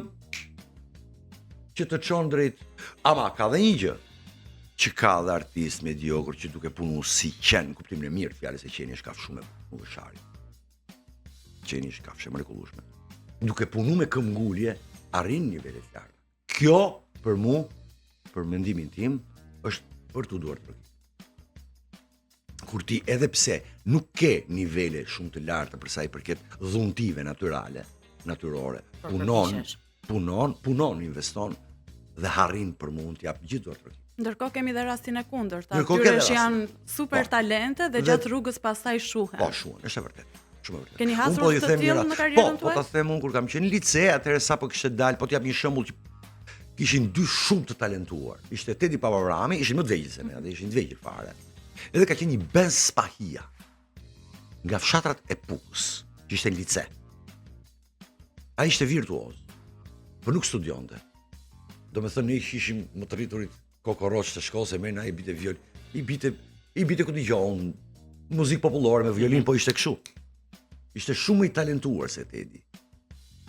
që të çon drejt. Ama ka dhe një gjë që ka dhe artist mediokër që duke punu si qenë, kuptimin e mirë fjalës se qeni është kafshë shumë e shari. Qeni është kafshë e mrekullueshme. Duke punu me këmbgulje, arrin nivele të larta. Kjo për mu, për mendimin tim, është për tu duar trokit. Kur ti edhe pse nuk ke nivele shumë të larta për sa i përket dhuntive natyrore, punon, investon dhe harrin për mund t'jap gjithë duar trokit. Ndërkohë kemi dhe rastin e kundërt, atyre që janë super talente dhe gjatë rrugës pastaj shuhen. Po, shuhen, është e vërtetë. Shumë e vërtetë. Keni hasur të tillë në karrierën tuaj? Po ta them unë kur kam qenë në lice, atëherë sapo kishte dalë, po t'jap një shembull që kishin dy shumë të talentuar. Ishte Tedi Pavarami, ishin më të vegjël se ne, dhe ishin të vegjël fare. Edhe ka qenë një Ben Spahia nga fshatrat e Pukës, që ishte në lice. Ai ishte virtuoz, por nuk studionte. Domethënë ne ishim më të rriturit kokoroç të shkollës e merrna i bite viol. I bite ku dëgjon muzikë popullore me violin, po ishte kështu. Ishte shumë i talentuar se Tedi.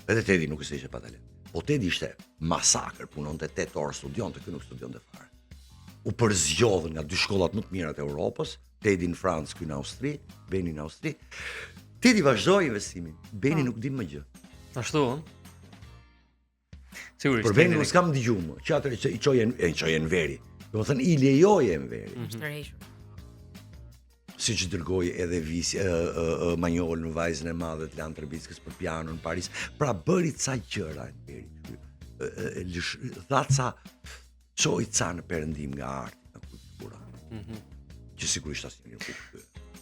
Edhe Tedi nuk ishte pa talent. Po Tedi ishte masakër, punonte 8 orë, studionte, kë nuk studionte fare. U përzgjodhën nga dy shkollat më të mira të Europës, Tedi në Francë, ky në Austri, Beni në Austri. Tedi vazhdoi investimin. Beni nuk di më gjë. Ashtu, sigurisht. Për Beni nuk kam dëgjuar më. Që atë i çojen veri. Domethënë i lejoje në veri. Shtërhequr. Siç dërgoi edhe Visi Manjol në vajzën e madhe të Lan Trbickës për pianon në Paris. Pra bëri ca gjëra në veri. Dha ca çoi ca në perëndim nga arti, nga kultura. Që sigurisht asnjë nuk e.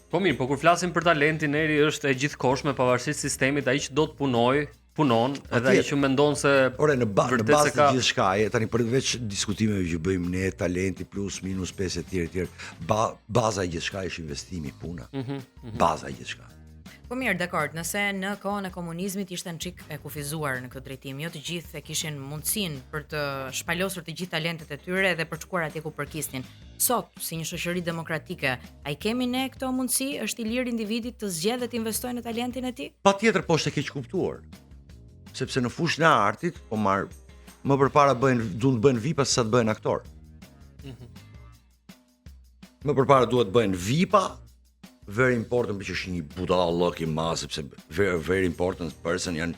Po mirë, po kur flasim për talentin eri është e gjithkohshme pavarësisht sistemit, ai që do të punon, edhe ai që mendon se në bazë të gjithçkaje, tani përveç diskutimeve që bëjmë ne, talenti plus minus 5 etj, baza e gjithçkaje është investimi, puna. Baza e gjithçka. Po mirë, dakord, nëse në kohën e komunizmit ishte në çik e kufizuar në këtë drejtim, jo të gjithë e kishin mundësinë për të shpalosur të gjithë talentet e tyre dhe për të shkuar atje ku përkisnin. Sot, si një shoqëri demokratike, ai kemi ne këto mundësi? Është i lirë individit të zgjedhë dhe të investojë në talentin e tij? Patjetër, po është e keq kuptuar. Sepse në fushën e artit, po më përpara duhet bëhen vipa sa të bëhen aktor. Më përpara duhet bëhen vipa. Very important që është një budallëk i madh sepse very important person janë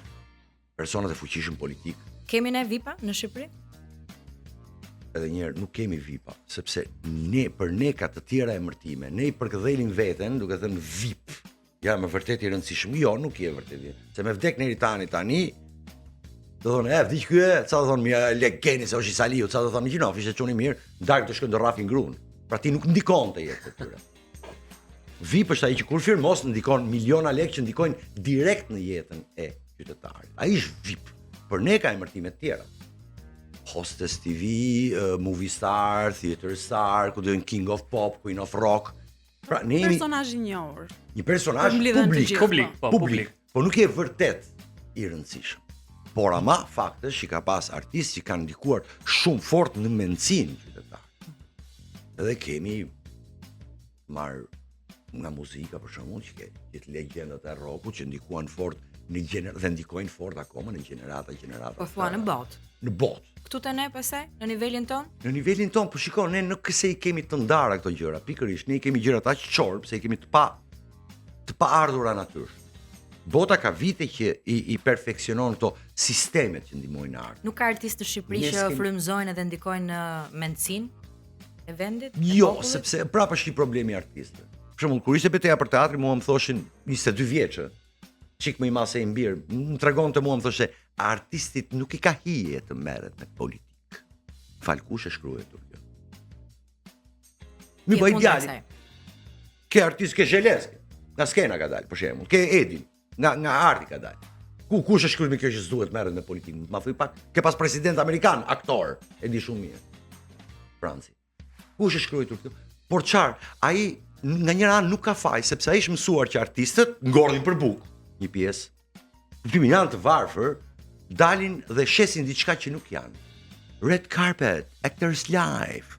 personat e fuqishëm politik. Kemi ne vipa në Shqipëri? Edhe një herë nuk kemi vipa, sepse për ne ka të tjera emërtime. Ne i përkëdhelin veten duke thënë VIP. Ja, më vërtet i rëndësishëm. Jo, nuk je vërtet. Se me vdek Neri tani, do thonë, vdiq ky, ça do thonë, mi legeni se është i Saliu, ça do thonë, gjinof, ishte çuni mirë, ndark të shkon të rrafin gruan. Pra ti nuk ndikonte jetë të tyre. VIP është ai që kur firmos ndikon miliona lekë që ndikojnë direkt në jetën e qytetarit. Ai është VIP. Por ne ka emërtime të tjera. Hostess TV, movie star, theater star, ku diun King of Pop, Queen of Rock. Pra ne jemi personazh i njohur. Një personazh publik. Po nuk je vërtet i rëndësishëm. Por ama fakti është që ka pas artistë që kanë ndikuar shumë fort në mendsinë qytetar. Edhe kemi nga muzika për shembull që këtë legjendat e rockut që ndikuan fort dhe ndikojnë fort akoma në gjenerata. Po thua në botë. Në botë. Këtu te ne pastaj në nivelin ton? Në nivelin ton, po shikoj, ne nuk se i kemi të ndara këto gjëra, pikërisht ne i kemi gjërat aq çorp se i kemi të pa ardhura natyrisht. Bota ka vite që i perfeksionon këto sistemet që ndihmojnë art. Nuk ka artistë në Shqipëri që frymëzojnë dhe ndikojnë në mendsinë e vendit? Jo, sepse prapë është një problem i artistëve. Për shembull, kur ishte betejë për teatrin, mua më thoshin 22 vjeçë, çik më i madh se i mbir, më tregonte mua më thoshte, artistit nuk i ka hije të merret me politikë. Falkush e shkruaj kjo. Mi bëj djalë. Ke artist ke Zheleski, nga skena ka dalë për shembull, ke Edin, nga arti ka dalë. Kush e shkruaj me kjo që s'duhet merret me politikën? Ma thuj pak, ke pas president amerikan, aktor, e di shumë mirë. Franci. Kush e shkruaj kjo? Por çfarë? Ai nga njëra anë nuk ka faj, sepse ai është mësuar që artistët ngordhin për bukë. Një pjesë. Kriminalë të varfër dalin dhe shesin diçka që nuk janë. Red carpet, actors live.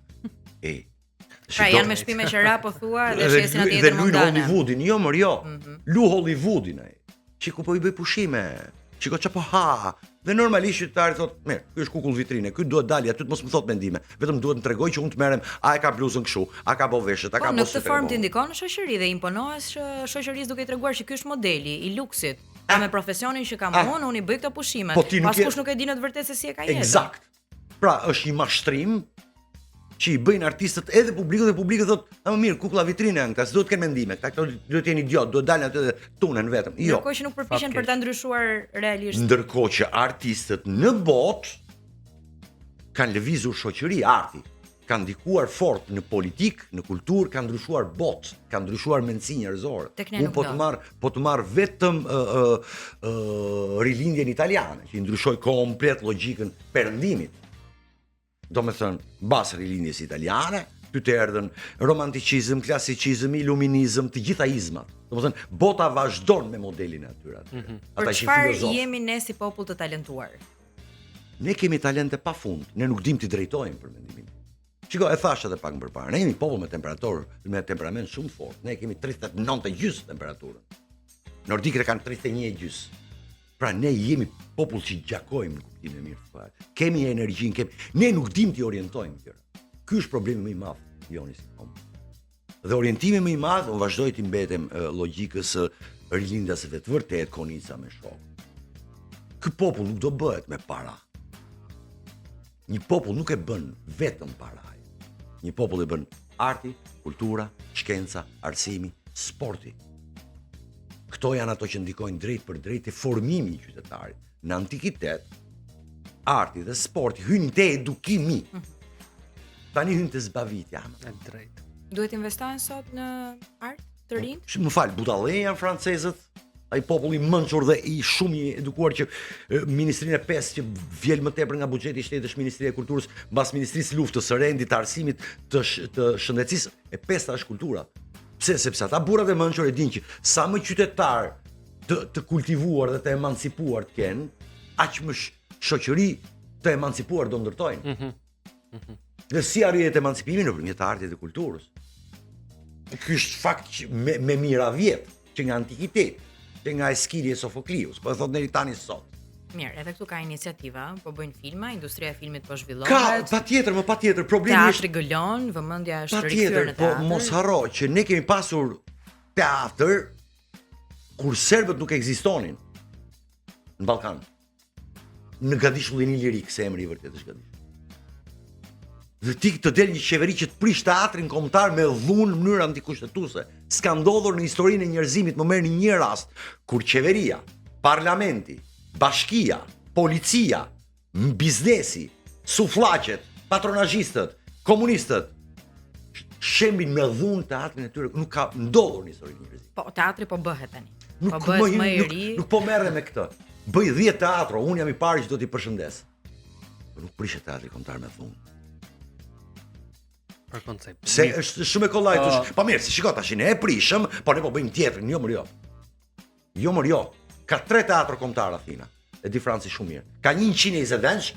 Pra janë me shtëpi me qera po thua dhe shesin atje tjetër mundane. Dhe Hollywoodin, jo. Lu Hollywoodin ai. Çiku po I bëj pushime. Çiko çapo ha. Dhe normalisht qytetari thotë, mirë, ky është kukull vitrine, ky duhet dalë aty të mos më thot mendime. Vetëm duhet të tregoj që unë të merrem, a e ka bluzën kështu, a ka boveshët, a ka në këtë formë ti ndikon në shoqëri dhe imponohesh shoqërisë duke I treguar që ky është modeli I luksit. Ka me profesionin që kam unë I bëj këto pushime. Pas kush nuk e di në të vërtetë se si e ka jetë. Eksakt. Pra, është një mashtrim që I bëjnë artistët edhe publikut dhe publiku thotë, "A më mirë, kukulla vitrine janë këta, s'duhet të kenë mendime, këta duhet të jenë idiot, duhet dalin aty dhe tunen vetëm." Jo. Ndërkohë që nuk përpiqen për ta ndryshuar realisht. Ndërkohë që artistët në botë kanë lëvizur shoqëri arti, kanë ndikuar fort në politik, në kulturë, kanë ndryshuar botë, kanë ndryshuar mendësi njerëzore. Unë po të marr vetëm rilindjen italiane, që I ndryshoi komplet logjikën perëndimit. Do me thënë, basë rilindjes italiane, ty të erdhen romanticizëm, klasikizëm, iluminizëm, të gjitha izmat. Do me thënë, bota vazhdon me modelin e atyre. Për çfarë jemi ne si popull të talentuar? Ne kemi talente pa fund, ne nuk dim t'i drejtojmë për mendimin. Shiko, e thash edhe pak më përpara, ne jemi popull me temperament shumë fort, ne kemi 39,5 temperaturën. Nordikët kanë 31,5. Pra ne jemi popull që gjakojmë në kuptimin e mirë fare. Kemi energjinë, ne nuk dim t'i orientojmë gjëra. Ky është problemi më I madh, Joni si kom. Dhe orientimi më I madh, unë vazhdoj të mbetem logjikës së rilindjasve të vërtet konica me shok. Ky popull nuk do bëhet me para. Një popull nuk e bën vetëm para. Një popull e bën arti, kultura, shkenca, arsimi, sporti. Këto janë ato që ndikojnë drejt për drejt e formimi I qytetarit. Në antikitet, arti dhe sporti hynë te edukimi. Tani hynë te zbavitja. Drejt. Duhet investohen sot në art të rinj? Më fal, budallë janë francezët, ai populli mençur dhe I shumë I edukuar që Ministrinë e 5 që vjel më tepër nga buxheti I shtetit është Ministria e Kulturës, mbas Ministrisë Luftës së Rendit, të Arsimit, të Shëndetësisë, e 5-ta është kultura. Pse? Sepse ata burrat e mençur e dinë që sa më qytetar të kultivuar dhe të emancipuar të kenë, aq më shoqëri të emancipuar do ndërtojnë. Dhe si arrihet emancipimi nëpërmjet artit dhe kulturës. Ky është fakt që me mira vjet, që nga antikitet, që nga Eskili e Sofoklius, po e thot deri tani sot. Mirë, edhe këtu ka iniciativa, po bëjnë filma, industria e filmit po zhvillohet. Ka, patjetër, problemi është teatri gëlon, vëmendja është rikthyer në teatr. Po mos harro që ne kemi pasur teatr kur serbët nuk ekzistonin në Ballkan. Në Gadishullin Ilirik, se emri I vërtet është Gadish. Dhe ti të del një qeveri që të prish teatrin kombëtar me dhunë në mënyrë antikushtetuese. S'ka ndodhur në historinë e njerëzimit, më merrni një rast kur qeveria, parlamenti, bashkia, policia, biznesi, sufllaqet, patronazhistët, komunistët shembin me dhunë teatrin e tyre, nuk ka ndodhur në historinë e njerëzimit. Po teatri po bëhet tani. Nuk po merrem me këtë. Bëj 10 teatro, unë jam I pari që do t'i përshëndes. Po nuk prishet teatri kombëtar me dhunë. Për koncept. Se është shumë e kollaj thosh. Po mirë, si shiko tash ne e prishëm, po ne po bëjmë tjetrin, jo më jo. Jo më jo. Ka 3 teatro kombëtar Athina. E di Franci shumë mirë. Ka 120 vëndsh,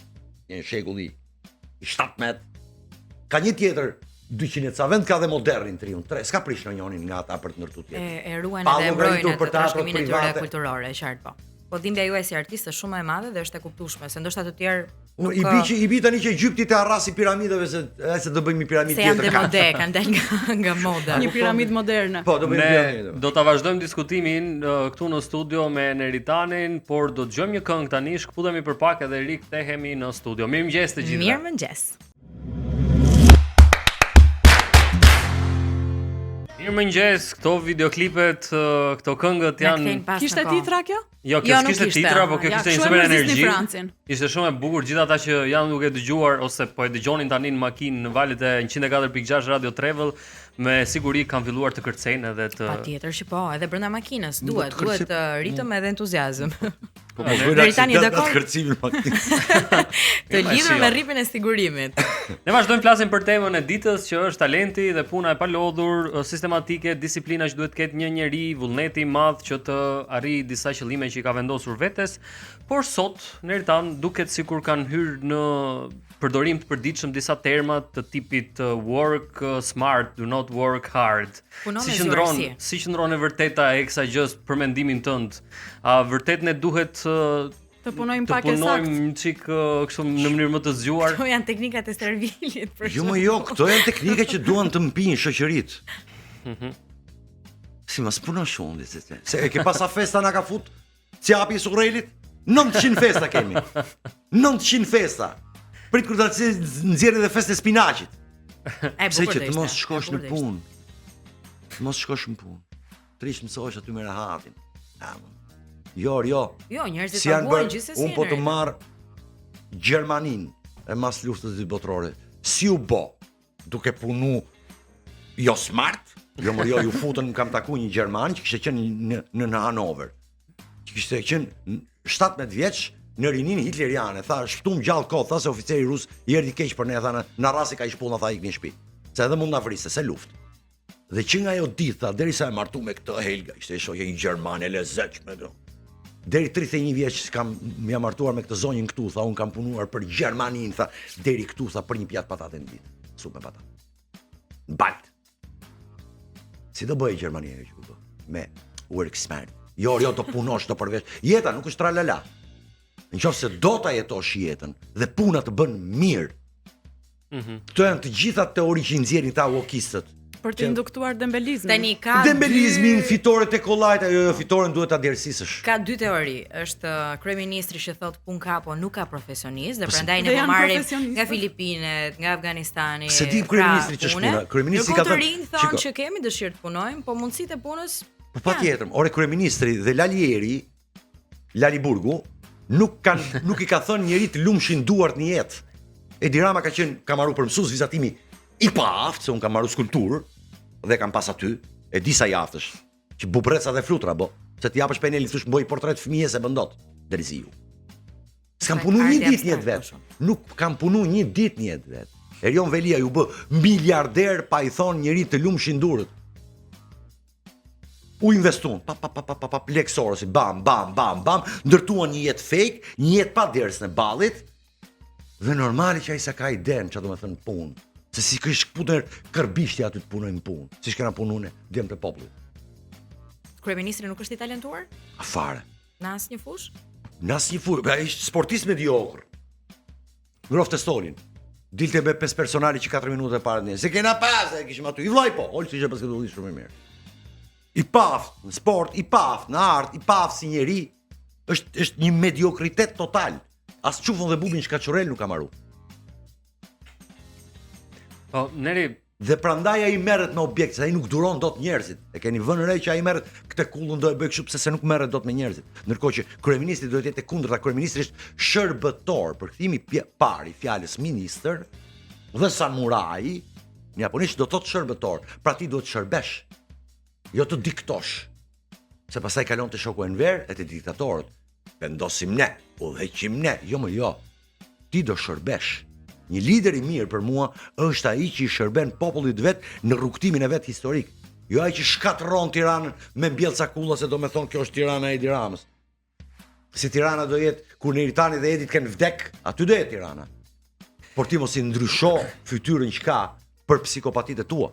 një shekulli I 17. Ka një tjetër 200 ca vend, ka dhe modernin triun. 3, s'ka prish në njërin nga ata për të ndërtuar tjetër. E ruajnë edhe mbrojnë atë trashëgiminë e tyre kulturore, qartë po. Po dhimbja juaj si artist është shumë e madhe dhe është e kuptueshme, se ndoshta të tjerë nuk I bi tani që Egjipti të arrasi piramidave se do bëjmë një piramidë tjetër. Se janë demode, kanë dalë nga moda. Një piramidë moderne. Po, do bëjmë piramidë. Do ta vazhdojmë diskutimin këtu në studio me Neritanin, por do dëgjojmë një këngë tani, shkputemi për pak edhe rikthehemi në studio. Mirëmëngjes të gjithëve. Mirëmëngjes. Mirëmëngjes, këto videoklipet, këto këngët janë. Kishte titra kjo? Jo, kjo kishte titra, po kjo kishte një super energji. Ishte shumë e bukur, gjithë ata që janë duke dëgjuar ose po e dëgjonin tani në makinë në valët e 104.6 Radio Travel, me siguri kanë filluar të kërcejnë edhe të. Patjetër që po, edhe brenda makinës duhet ritëm edhe entuziazëm. Po mos tani dakord kërcimin të lidhur me rripin e sigurimit. Ne vazhdojmë flasim për temën e ditës që është talenti dhe puna e palodhur, sistematike, disiplina që duhet të ketë një njeri, vullneti i madh që të arrijë disa qëllime që i ka vendosur vetes, por sot Neritan duket sikur kanë hyrë në përdorim të përditshëm disa terma të tipit work smart, do not work hard. Si qëndron e vërteta e kësaj gjës për mendimin tënd? A vërtet ne duhet të punojmë pak e saktë? Të punojmë një çik kështu në mënyrë më të zgjuar? Këto janë teknikat e servilit për shkak. Jo, këto janë teknike që duan të mpinë shoqëritë. Si mos punon shumë diçka. Se e ke pasa festa na ka fut çapi i Surrelit? 900 festa kemi. 900 festa. Prit kur ta nxjerrë dhe festë spinaqit. Se që të mos shkosh në punë. Mos shkosh në punë. Trish mësohesh aty me rahatin. Jo, njerëzit paguajnë gjithsesi. Un po të marr Gjermanin e mas luftës së dytë botërore. Si u bë? Duke punu jo smart, jo ju futën, kam takuar një gjerman që kishte qenë në Hanover. Që kishte qenë 17 vjeç në rinin hitleriane, tha shpëtum gjallë kohë, tha se oficeri rus i erdhi keq për ne, tha na rasti ka i shpullna, tha ikni në shtëpi. Se edhe mund na vriste, se luftë. Dhe që nga ajo ditë, tha derisa e martu me këtë Helga, ishte shoqja një gjerman e lezetshme këtu. Deri 31 vjeç kam mja martuar me këtë zonjën këtu, tha un kam punuar për Gjermanin, tha deri këtu, tha për një pjatë patate në ditë, supë me patate. Balt. Si do bëj Gjermania këtu? Me work smart. Jo, të punosh, të përvesh. Jeta nuk është tralala. Në qoftë se do ta jetosh jetën dhe puna të bën mirë. Këto janë të gjitha teori që nxjerrin ta wokistët. Për të induktuar dembelizmin. Tani ka dembelizmin, fitoret e kollajt, jo fitoren duhet ta djersisësh. Ka dy teori. Është kryeministri që thotë pun ka, po nuk ka profesionist, dhe prandaj ne po marrim nga Filipinet, nga Afganistani. Se di kryeministri ç'është puna. Kryeministri ka thonë që kemi dëshirë të punojmë, po mundësitë e punës. Po patjetër. Ore kryeministri dhe Laliburgu nuk i ka thënë njëri të lumshin duart në jetë. Edi Rama ka marrë për mësues vizatimi i paaft, se un kam marrë skulpturë dhe kam pas aty, e di sa jaftësh, që bubreca dhe flutura, se ti japësh penelin thosh mboj portret fëmijës e bën dot, derisi ju. S'kam punu një ditë një vet. Nuk kam punu një ditë një vet. Erion Velia ju bë miliarder pa i thonë njëri të lumshin durët. U investuan, leksorësi, bam, ndërtuan një jetë fake, një jetë pa derës në ballit, dhe normali që ai sa ka iden, çfarë do të thënë punë. Se si kish punë kërbishti aty të punojnë punë, siç kena punuar ne, djem të popullit. Kryeministri nuk është i talentuar? Afare. Në asnjë fushë? Në asnjë fushë, ai është sportist mediokër. Ngrofte stolin. Dilte me 5 personali që 4 minuta e parë ne. Se kena pas, e kishim aty. I vllai po, ol ishte basketbollist shumë i mirë. I paft në sport, i paft në art, i paft si njeri, është një mediokritet total. As çufon dhe bubin shkaçurel nuk ka marru. Po, Neri, dhe prandaj ai merret me objekt, se ai nuk duron dot njerëzit. E keni vënë re që ai merret këtë kullën do e bëj kështu pse se nuk merret dot me njerëzit. Ndërkohë që kryeministri duhet të jetë e kundërta, kryeministri është shërbëtor, për kthimi parë i fjalës ministër, dhe samurai, në japonisht do të thotë shërbëtor, pra ti duhet të shërbesh. Jo të diktosh, se pasaj kalon të shoku Enver e të diktatorët. Vendosim ne, udhëheqim ne, jo. Ti do shërbesh. Një lider i mirë për mua është ai që i shërben popullit vet në rrugtimin e vet historik. Jo ai që shkatërron Tiranën me mbjellcakulla, se do me thonë kjo është Tirana e Edi Ramës. Si Tirana do jetë kur Neritani dhe Edi të kenë vdek, aty do jetë Tirana. Por ti mos i ndrysho fytyrën që ka për psikopatitë tua.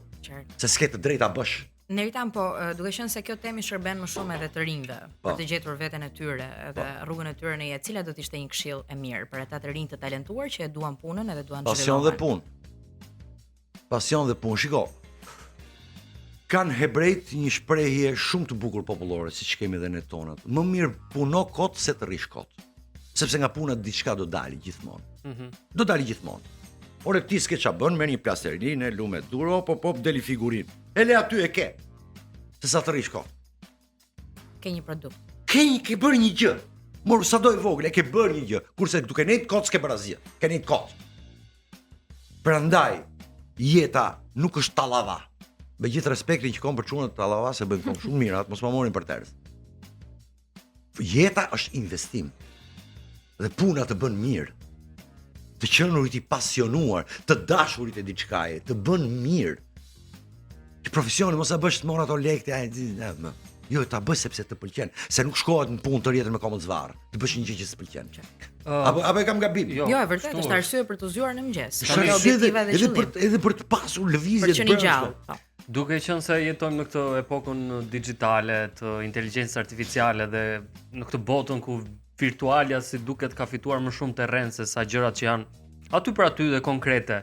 Se s'ke të drejta bësh. Neritan, po, duke qenë se kjo temë shërben më shumë edhe të rinjve, për të gjetur veten e tyre edhe rrugën e tyre në jetë, cila do të ishte një këshill e mirë për ata të rinj të talentuar që e duan punën edhe duan të zhvillohen. Pasion dhe punë. Shiko. Kanë hebrejt një shprehje shumë të bukur popullore, siç kemi edhe ne tonat. Më mirë puno kot se të rish kot. Sepse nga puna diçka do dali gjithmonë. Do dali gjithmonë. Ore ti s'ke qa bën, merr një plasterline, lume duro, deli figurin. Ele aty e ke. Se sa të rish kot. Ke një produkt. Ke bërë një gjë. Mor sa do e vogël, e ke bërë një gjë. Kurse duke nejt kot s'ke bërë asgjë. Ke nejt kot. Prandaj jeta nuk është tallava. Me gjithë respektin që kam për çunat tallava, se bëjnë shumë mirë, atë mos ma morin për tërës. Jeta është investim. Dhe puna të bën mirë. Të qenurit i pasionuar, të dashurit e diçkaje, të bën mirë. Që profesioni mos e bësh të morë ato lekë, jo, ta bësh sepse të pëlqen, se nuk shkohet në punë të rjetën me komod zvarr. Të bësh një gjë që s'pëlqen. Apo e kam gabim? Jo, e vërtet është arsye për të zgjuar në mëngjes. Është objektive dhe qëllim. Edhe për të pasur lëvizje të brendshme. Duke qenë se jetojmë në këtë epokën digjitale të inteligjencës artificiale dhe në këtë botën ku virtualja si duket ka fituar më shumë terren se sa gjërat që janë aty për aty dhe konkrete.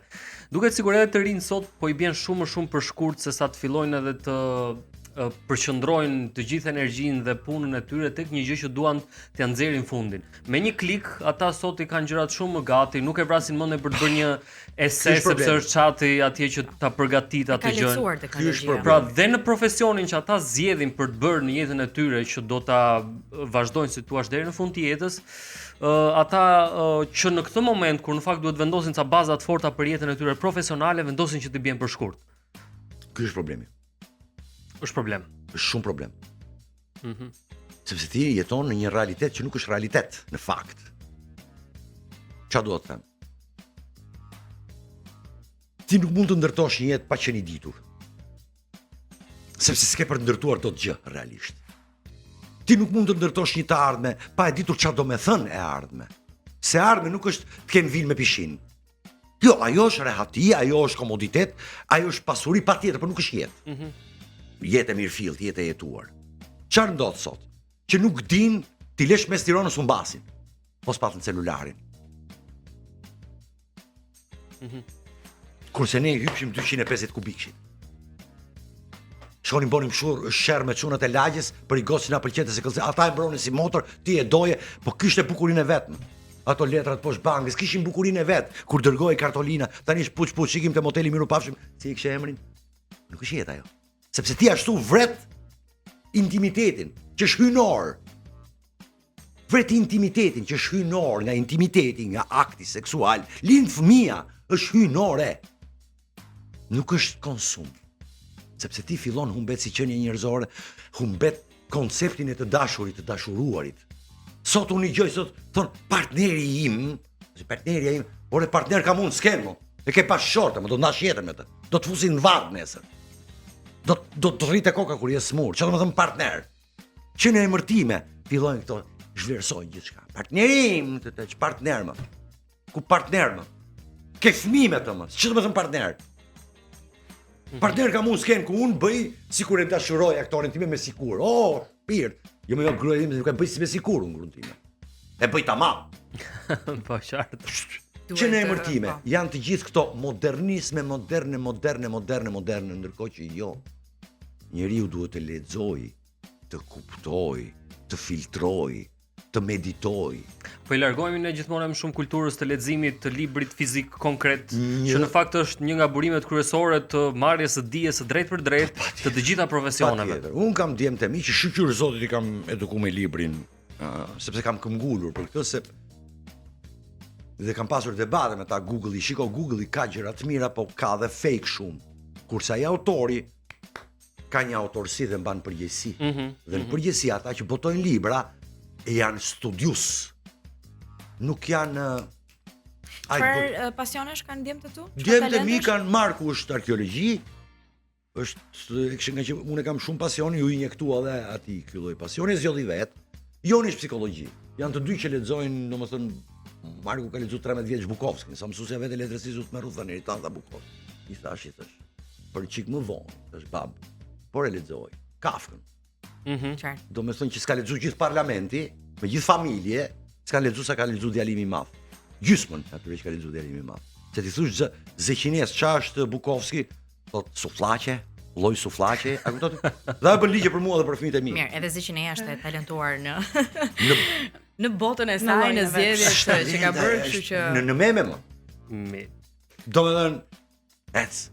Duket sikur edhe të rinj sot po i bën shumë më shumë për shkurt se sa të fillojnë edhe të përqendrojnë të gjithë energjinë dhe punën e tyre tek një gjë që duan t'ia nxjerrin fundin. Me një klik ata sot i kanë gjërat shumë më gati, nuk e vrasin mendjen për të bërë një ese sepse është çati atje që ta përgatit atë gjë. Pra dhe në profesionin që ata zgjedhin për të bërë në jetën e tyre që do ta vazhdojnë si thua deri në fund të jetës, ata që në këtë moment kur në fakt duhet vendosin ca baza të forta për jetën e tyre profesionale, vendosin që të bien për shkurt. Ky është problemi. Është problem. Është shumë problem. Sepse ti jeton në një realitet që nuk është realitet, në fakt. Çfarë do të them? Ti nuk mund të ndërtosh një jetë pa qenë i ditur. Sepse s'ke për të ndërtuar dot gjë realisht. Ti nuk mund të ndërtosh një të ardhme pa e ditur çfarë do me thënë e ardhme. Se ardhme nuk është të kenë vil me pishin. Jo, ajo është rehati, ajo është komoditet, ajo është pasuri patjetër, por nuk është jetë. Jetë e mirëfillt, jetë e jetuar. Çfarë ndodh sot? Që nuk din ti lesh mes Tiranës humbasin. Mos patën celularin. Kurse ne hypshim 250 kubikshi. Shonim bonim sherr me çunat e lagjes, për i goci na pëlqente se ata e mbronin si motor, ti e doje, po kishte bukurinë e vetme. Ato letrat poshtë bankës kishin bukurinë e vet, kur dërgoi kartolina, tani është puç shikim te moteli miru pafshim, si i kishte emrin. Nuk është jeta ajo. Sepse ti ashtu vret intimitetin, që është hynor. Vret intimitetin, që është hynor, nga intimiteti, nga akti seksual, lind fëmia, është hynore. Nuk është konsum. Sepse ti fillon humbet si qenie njerëzore, humbet konceptin e të dashurit, të dashuruarit. Sot unë i gjoj, sot thon partneri im, por e partner kam unë s'ken mo. E ke pas shorte, më do të ndash jetën me të. Do të fusin në varr nesër. Do të rritë koka kur je smur. Çfarë do të them partner? Që në emërtime fillojnë këto zhvlerësojnë gjithçka. Partnerim, që partner më. Ku partner më? Ke fëmijë me të më. Çfarë do të them partner? Partner kam unë s'ken ku unë bëj sikur e dashuroj aktorin time me sikur. Oh, pirt. Jo më gruaja ime nuk e bëj si me sikur unë gruan time. E bëj tamam. Po qartë. Që në emërtime janë të gjithë këto modernisme moderne, ndërkohë që jo. Njeriu duhet të lexojë, të kuptojë, të filtrojë, të meditoj. Po i largohemi ne gjithmonë më shumë kulturës të leximit, të librit fizik konkret, që në fakt është një nga burimet kryesore të marrjes së dijes së drejtë për drejtë të të gjitha profesioneve. Un kam djemtë mi që shqyr zotit i kam edukuar me librin, sepse kam këmbgulur për këtë se dhe kam pasur debate me ta Google-i, shiko Google-i ka gjëra të mira, po ka dhe fake shumë. Kurse ai autori ka një autorsi dhe mban përgjegjësi. Dhe në përgjegjësi ata që botojnë libra janë studius. Nuk janë Çfarë pasionesh kanë djemtë tu? Djemtë mi kanë Marku është arkeologji. Është nga që unë kam shumë pasion, ju injektua edhe atij ky lloj pasioni, zgjodhi vet. Joni është psikologji. Janë të dy që lexojnë, domethënë Marku ka lexuar 13 vjeç Bukovskin, sa mësuesja vetë letërsisë me rrugën e Ritan dha Bukovskin. I thash, për çik më vonë, është bab, por e lexoi Kafkën. Qartë. Do me thënë që s'ka lexuar gjithë parlamenti, me gjithë familje, s'ka lexuar sa ka lexuar Djalimi i Madh. Gjysmën atyre që ka lexuar Djalimi i Madh. Se ti thosh Zeqines ç'a është Bukovski, thot sufllaqe, lloj sufllaqe, a kupton? Dha bën ligje për mua dhe për fëmijët e mi. Mirë, edhe Zeqineja është e talentuar në botën e saj, në zgjedhjet që ka bërë, kështu që në meme më. Domethënë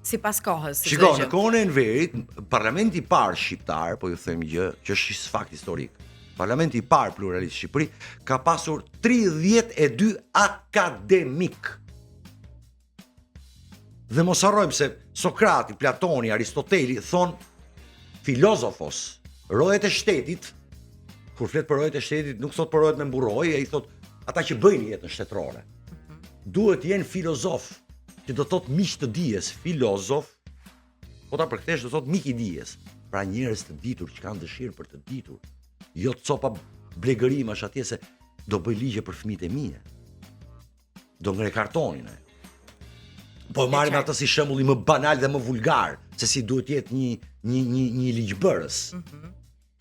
sipas kohës. Shiko, në kohën e Enverit, parlamenti i parë shqiptar, po ju them gjë, që është fakt historik. Parlamenti i parë pluralist Shqipëri ka pasur 32 akademik. Dhe mos harrojmë se Sokrati, Platoni, Aristoteli thon filozofos, rojet e shtetit kur flet për rojët e shtetit, nuk thot për rojët me mburoj, ai thot ata që bëjnë jetën shtetërore. Duhet jenë filozof, që do thot miq të dijes, filozof. Po ta përkthesh do thot mik i dijes. Pra njerëz të ditur që kanë dëshirë për të ditur. Jo të copa blegërimash atje se do bëj ligje për fëmijët e mi. Do ngre kartonin ai. Po marrim atë si shembull më banal dhe më vulgar, se si duhet jetë një ligjbërës.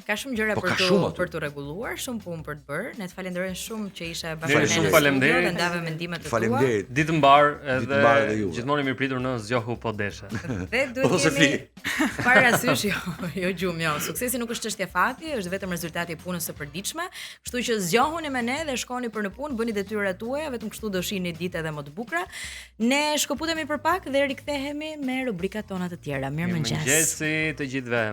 Ka shumë gjëra për të rregulluar, shumë punë për të bërë. Ne të falenderojmë shumë që ishe bashkë ne. Faleminderit. Dhe ndave mendimet e tua. Faleminderit. Ditë mbar edhe gjithmonë i mirëpritur në zgjohu po deshe. Dhe duhet jemi parasysh jo gjumë, jo. Suksesi nuk është çështje fati, është vetëm rezultati i punës së përditshme. Kështu që zgjohuni me ne dhe shkoni për në punë, bëni detyrat tuaja, vetëm kështu do shihni ditë edhe më të bukura. Ne shkëputemi për pak dhe rikthehemi me rubrikat tona të tjera. Mirëmëngjes. Mirëmëngjes të gjithëve.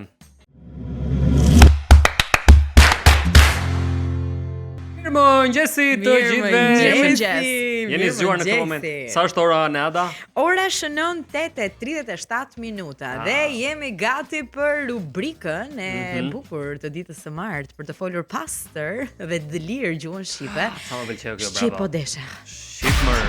Mirëmëngjesi të gjithëve. Jeni zgjuar në këtë moment. Sa është ora Neada? Ora shënon 8:37 minuta dhe jemi gati për rubrikën e bukur të ditës së martë për të folur pastër dhe dëlir gjuhën shqipe. Sa më pëlqeu kjo, bravo. Shqip po desha. Shqipmër.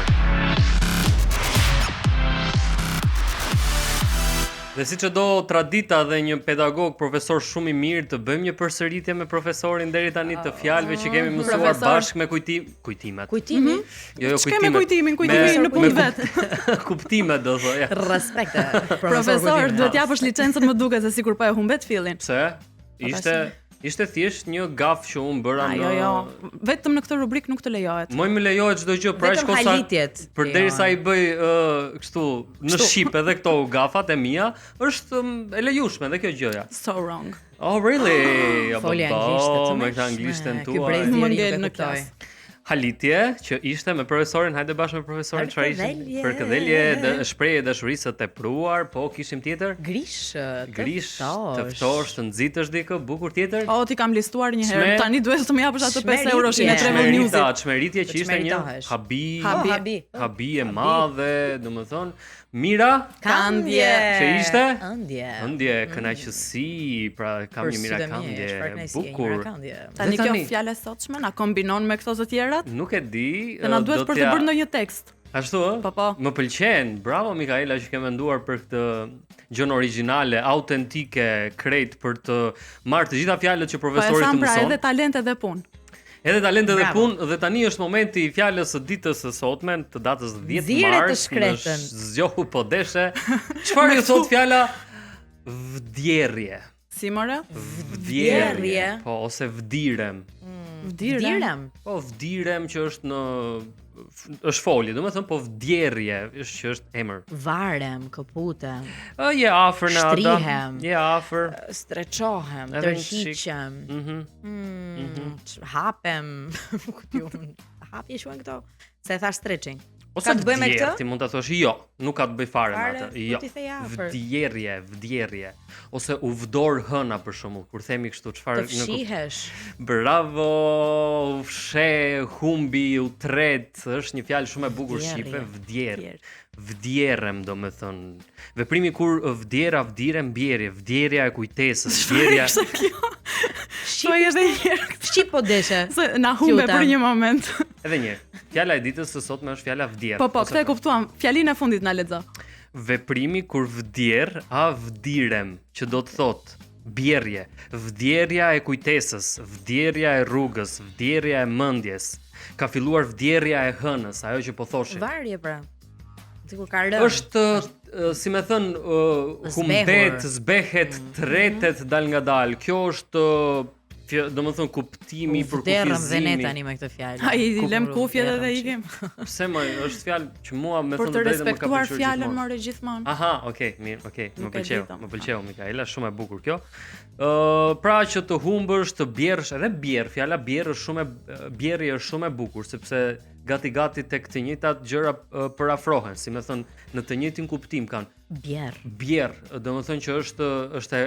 Dhe siç e do tradita dhe një pedagog, profesor shumë i mirë, të bëjmë një përsëritje me profesorin deri tani të fjalëve që kemi mësuar bashkë me kujtimet. Kujtimi? Jo, kujtimin në punë vet. Kuptimet do thoya. Respekt. Profesor, duhet japësh licencën më duket se sikur po e humbet fillin. Pse? Ishte thjesht një gaf që unë bëra në... Jo, vetëm në këtë rubrik nuk të lejohet. Më lejohet çdo gjë, pra shkosa. Përderisa i bëj kështu në shqip edhe këto gafat e mia, është e lejueshme edhe kjo gjëja. So wrong. Oh really? Folja anglisht, me këtë anglishten tua. Ky brez më ngel në klasë. Halitje që ishte me profesorin, hajde bashkë me profesorin çfarë ishte? Përkëdhelje, shprehje dashurisë së tepruar, po kishim tjetër? Grish, të ftosh, të nxitësh dikë, bukur tjetër? O, ti kam listuar një herë. Tani duhet të më japësh atë 5 euroshin e Travel Newsit. Çmeritje që ishte një habi e madhe, domethënë mira kandje. Që ishte? Ëndje, kënaqësi, pra kam një mirakandje, bukur. Tani kjo fjalë e sotshme na kombinon me këto të tjerat? Nuk e di. Na duhet për të bërë ndonjë tekst. Ashtu ë? Po. Më pëlqen. Bravo Mikaela që ke menduar për këtë gjën origjinale, autentike, krejt për të marrë të gjitha fjalët që profesori të mëson. Pra edhe talent edhe punë. Edhe talent edhe punë, dhe tani është momenti i fjalës së ditës së sotme, të datës 10 mars. Në zgjohu po deshe. Çfarë ju thot fjala vdjerje? Si more? Vdjerje. Po, ose vdirem. Vdirem? Po, vdirem që është është folje, domethënë po vdjerje është që është emër. Varem, këputem. Je afër në ata. Shtrihem. Je afër. Streçohem, tërhiqem. Hapem. Hapje shuan këto. Se thash stretching. Ose të bëj me këtë? Ti mund ta thosh jo, nuk ka të bëj fare me atë. Jo. Vdjerje. Ose u vdor hëna për shembull, kur themi kështu çfarë të fshihesh. Bravo, u fshe, humbi, u tret, është një fjalë shumë e bukur shqipe, vdjer. Vdjerem, domethënë. Veprimi kur vdirem, bjerje, vdjerja e kujtesës, vdjerja. Shqip edhe një herë. Shqip po deshe. Na humbe për një moment. Edhe një herë. Fjala e ditës së sotme është fjala vdjer. Po, këtë e kuptuam. Fjalinë e fundit na lexo. Veprimi kur vdjer, vdirem, që do të thotë bjerje, vdjerja e kujtesës, vdjerja e rrugës, vdjerja e mendjes. Ka filluar vdjerja e hënës, ajo që po thoshi. Varje pra. Sikur ka rënë. Është si më thën humbet, zbehet, tretet dal nga dal. Kjo është domethën kuptimi për kufizimin. Vderëm dhe ne tani me këtë fjalë. Ai i lëm kufjet edhe ikim. Pse më është fjalë që mua më thon drejtë më ka pëlqyer. Për të respektuar fjalën more gjithmonë. Aha, okay, mirë, okay, më pëlqeu Mikaela, shumë e bukur kjo. Pra që të humbësh, të bjerrësh, edhe bjerr, fjala bjerr është bjerri është shumë e bukur sepse gati tek të njëjtat gjëra përafrohen, si më thon në të njëjtin kuptim kanë. Bjerr, domethënë që është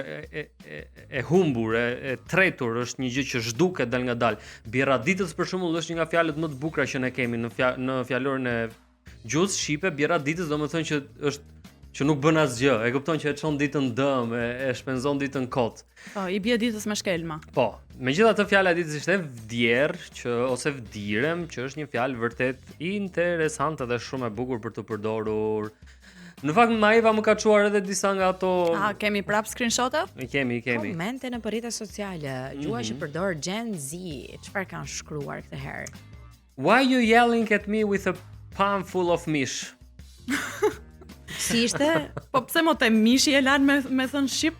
e humbur, e tretur, është një gjë që zhduket dal nga dal. Bjerra ditës për shembull është një nga fjalët më të bukura që ne kemi në fjalorin e gjuhës shqipe. Bjerra ditës domethënë që është që nuk bën asgjë. E kupton që e çon ditën dëm, e shpenzon ditën kot. Po, I bie ditës me shkelma. Po, megjithatë fjala e ditës ishte vdjerr, ose vdirem, që është një fjalë vërtet interesante dhe shumë e bukur për të përdorur. Në fakt Maiva më ka çuar edhe disa nga ato. Kemi prap screenshot-e? Kemi. Komente në rrjetet sociale, gjua që përdor Gen Z. Çfarë kanë shkruar këtë herë? Why you yelling at me with a pan full of mish? Si ishte? Po pse mo te mishi e lan me thon shqip?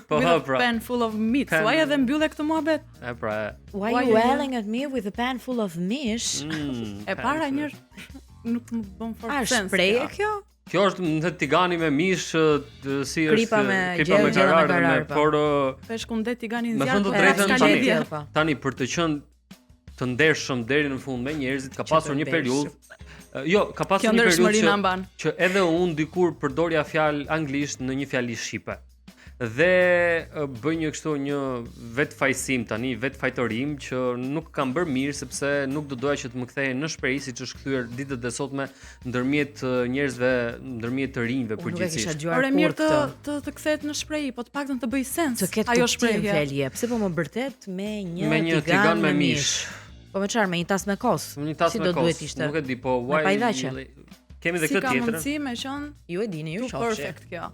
Po with a pra. pan full of meat. Why edhe mbylle këtë muhabet? E pra. Why you yelling at me with a pan full of mish? E para një nuk më bën fort sens. Shprehje kjo? Kjo është në tigani me mish, si është kripa me karar, por peshku ndet tigani me zjarr. thënë të drejtën tani për të qenë të ndershëm deri në fund me njerëzit ka pasur një periudhë. Jo, ka pasur një periudhë që edhe unë dikur përdorja fjalë anglisht në një fjali shqipe. Dhe bëj një vetfajsim tani, vetfajtërim që nuk kam bërë mirë sepse nuk do doja që të më kthehej në shprehje siç është kthyer ditët e sotme ndërmjet njerëzve, ndërmjet të rinjve përgjithsisht. Por e mirë të kthehet në shprehje, po të paktën të bëj sens. Ajo shprehje. Pse po më bërtet me një tigan me mish? Po me çfarë, me një tas me kos? Si do duhet ishte? Nuk e di, po why. Kemi edhe këtë tjetër. Si ka mundësi me qenë? Ju e dini, ju shohni. Perfect kjo.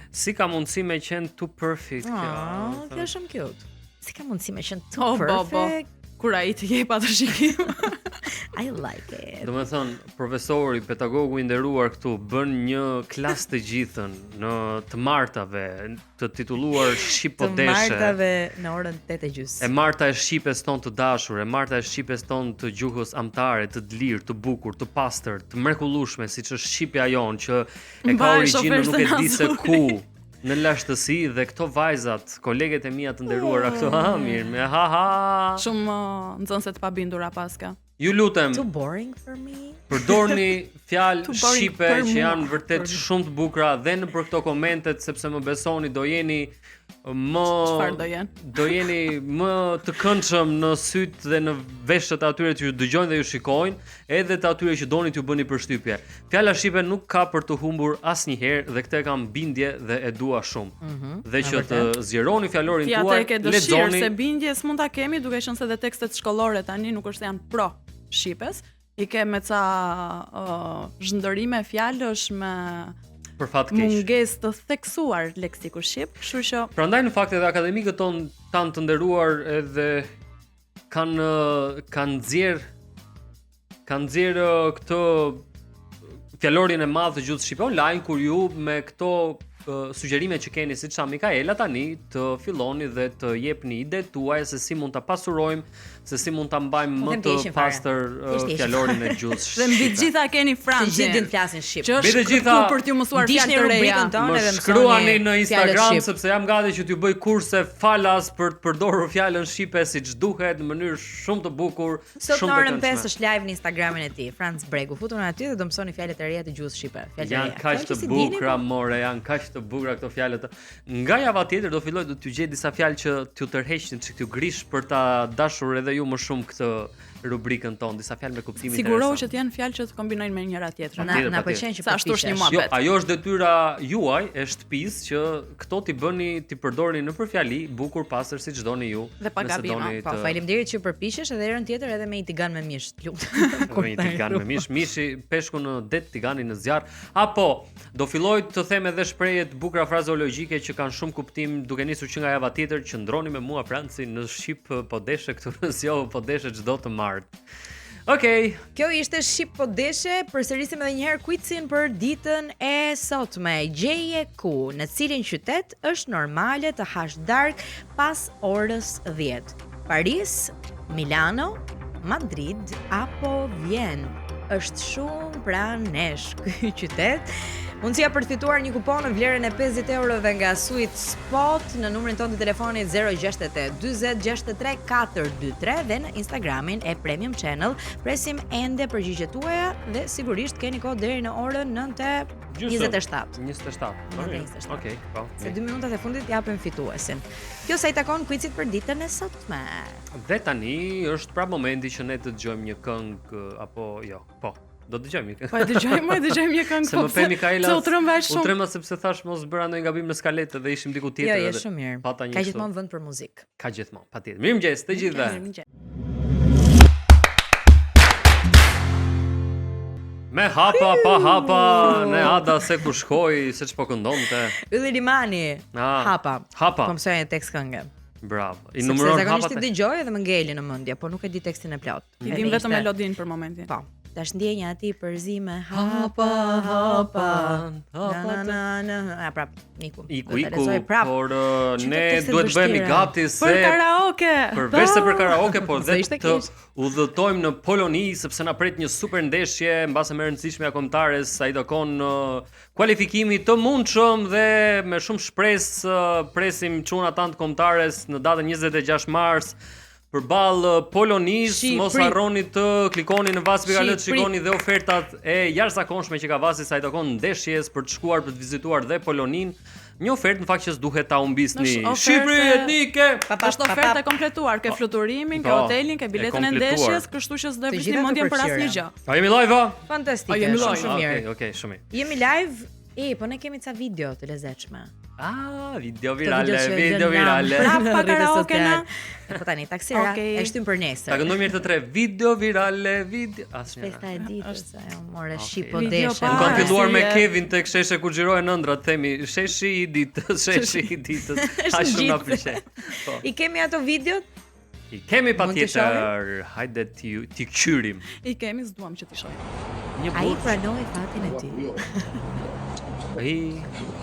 Si ka mundësi me qenë too perfect kjo? Kjo është shumë cute. Si ka mundësi me qenë too perfect? Kur ai të jep atë shikim. I like it. Do me thënë, profesori, pedagogu i nderuar këtu bën një klasë të gjithën në të martave, të titulluar Shqipodeshe. Të martave në orën 8:30. E Marta e Shqipes tonë të dashur, e Marta e Shqipes tonë të gjuhës amtare, të lirë, të bukur, të pastër, të mrekullueshme, siç është Shqipja jonë që e ka origjinën nuk e di se ku. Në lashtësi dhe këto vajzat, koleget e mia të nderuara këto mirë, me Shumë nxënëse të pabindura paska. Ju lutem. Too boring for me. Përdorni fjalë shqipe që janë vërtet shumë të bukura dhe në për këto komentet sepse më besoni do jeni do jeni më të këndshëm në sytë dhe në veshët e atyre që ju dëgjojnë dhe ju shikojnë, edhe të atyre që doni t'ju bëni përshtypje. Fjala shqipe nuk ka për të humbur asnjëherë dhe këtë kam bindje dhe e dua shumë. Dhe që të zgjeroni fjalorin tuaj, lexoni. Se bindje s'mund ta kemi duke qenë se edhe tekstet shkollore tani nuk është se janë pro shqipes, I ke me ca zhëndërime fjalësh me për fat keq. Mungesë të theksuar leksiku shqip, kështu që prandaj në fakt edhe akademikët ton tan të nderuar edhe kanë nxjerr këtë fjalorin e madh të gjuhës shqipe online kur ju me këto sugjerime që keni siç tha Mikaela tani të filloni dhe të jepni idetë tuaja se si mund ta pasurojmë, se si mund ta mbajmë më të pastër fjalorin e gjuhës shqipe. Dhe mbi të gjitha keni francën. Të gjithë din flasin shqip. Që është këtu për t'ju mësuar fjalë të reja. Më shkruani në Instagram sepse jam gati që t'ju bëj kurse falas për të përdorur fjalën shqipe siç duhet në mënyrë shumë të bukur, shumë të këndshme. Sot në orën 5 është live në Instagramin e tij, Franc Bregu. Futuni aty dhe do mësoni fjalët e reja të gjuhës shqipe. Janë kaq të bukura, more, janë kaq të bukura këto fjalët. Nga java tjetër do filloj të gjej disa fjalë që t'ju tërheqin, që t'ju grish për ta dashur edhe ju më shumë këtë rubrikën tonë, disa fjalë me kuptim interesant. Sigurohu që të janë fjalë që të kombinojnë me njëra tjetrën. Na pëlqen që ashtu është një muhabet. Jo, ajo është detyra juaj e shtëpisë që këto ti bëni, ti përdorni nëpër fjali, bukur, pastër siç doni ju. Dhe pa gabime. Po, faleminderit që përpiqesh edhe herën tjetër edhe me një tigan me mish, lutem. Me një tigan me mish, mishi peshku në det, tigani në zjarr. Apo do filloj të them edhe shprehje të bukura frazeologjike që kanë shumë kuptim, duke nisur që nga java tjetër, qëndroni me mua Franci në Shqip Podeshe këtu në Zjo Podeshe çdo të martë. Okej. Kjo ishte Shqip Podeshe, përsërisim edhe një herë quizin për ditën e sotme. Gjeje ku, në cilin qytet është normale të hash darkë pas orës 10? Paris, Milano, Madrid apo Vjen? Është shumë pranë nesh ky qytet. Mundësia për të fituar një kupon në vlerën e 50 eurove nga Sweet Spot në numrin tonë të telefonit 068 40 63 423 dhe në Instagramin e Premium Channel. Presim ende përgjigjet tuaja dhe sigurisht keni kohë deri në orën 9:27. 27. Okej, po. Se 2 minutat e fundit japim fituesin. Kjo sa I takon quizit për ditën e sotme. Dhe tani është prap momenti që ne të dëgjojmë një këngë apo jo. Po. Do dëgjojmë një këngë. Po dëgjojmë një këngë. Se më pe Mikaela. U tremba shumë. U tremba sepse thash mos bëra ndonjë gabim në skaletë dhe ishim diku tjetër. Jo, shumë mirë. Ka gjithmonë vend për muzikë. Ka gjithmonë, patjetër. Mirëmëngjes të gjithëve. Me hapa, pa hapa, ne Ada se ku shkoj, se ç'po këndonte. Ylli Limani. Hapa. Po mësoj një tekst këngë. Bravo. I numëron hapat. Zakonisht i dëgjoj dhe më ngeli në mendje, po nuk e di tekstin e plot. I dim vetëm melodinë për momentin. Po. Tash ndjenja aty përzime hapa. Na prap Niku. Por ne duhet bëhemi gati se për karaoke. Përveç se për karaoke, por dhe të udhëtojmë në Poloni sepse na pret një super ndeshje mbase më e rëndësishme ja kombëtares, ai do kon kualifikimi të mundshëm dhe me shumë shpresë presim çuna tant kombëtares në datën 26 mars. Përballë Polonis, mos harroni të klikoni në Vasi.al, shikoni dhe ofertat e jashtëzakonshme që ka Vasi sa i takon ndeshjes për të shkuar për të vizituar dhe Polonin. Një ofertë në fakt që s'duhet ta humbisni. Shqipëri etnike. Është ofertë e kompletuar, ke fluturimin, ke hotelin, ke biletën e ndeshjes, kështu që s'do bëni mendjen për asnjë gjë. A jemi live? Fantastike. Shumë mirë. Okej, shumë mirë. Jemi live. Po ne kemi ca video të lezetshme. Video virale. Pa karaoke na. Po tani taksira e shtym për nesër. Ta këndoj mirë të tre. Video virale, asnjë. Festa e ditës, ajo more shipo deshe. Nuk kanë filluar me Kevin tek sheshe ku xhirohen ëndrat, themi sheshi i ditës, Aq shumë na pëlqen. I kemi ato videot? I kemi patjetër. Hajde ti qyrim. I kemi, s'duam që ti shohim. Ai pranoi fatin e tij.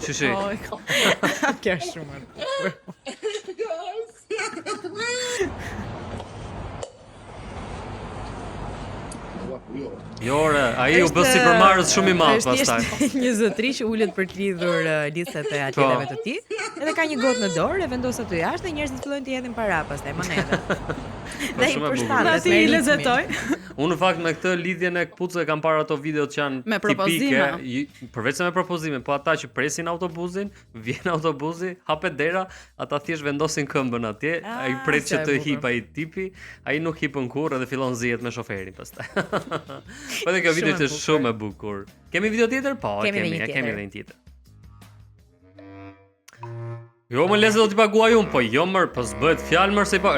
Shishi. Kjo është shumë. Jore, ai u bë sipërmarrës shumë i madh pastaj. Një zotëri që ulet për të lidhur listat e atletave të tij, edhe ka një gotë në dorë e vendos aty jashtë dhe njerëzit fillojnë të hedhin para pastaj monedë. Dhe i përshtatet me lezetoj. Unë në fakt me këtë lidhjen e kputucës kam parë ato videot që janë tipike, përveç se me propozime, po ata që presin autobusin, vjen autobusi, hapet dera, ata thjesht vendosin këmbën atje, ai pret që të hip ai tipi, ai nuk hipën kurrë dhe fillon zihet me shoferin pastaj. Po edhe kjo video është shumë e bukur. Kemi video tjetër? Po, kemi edhe një tjetër. Jo më lezë do t'i paguaj unë, po jo mërë, po s'bët fjalë mërë se po,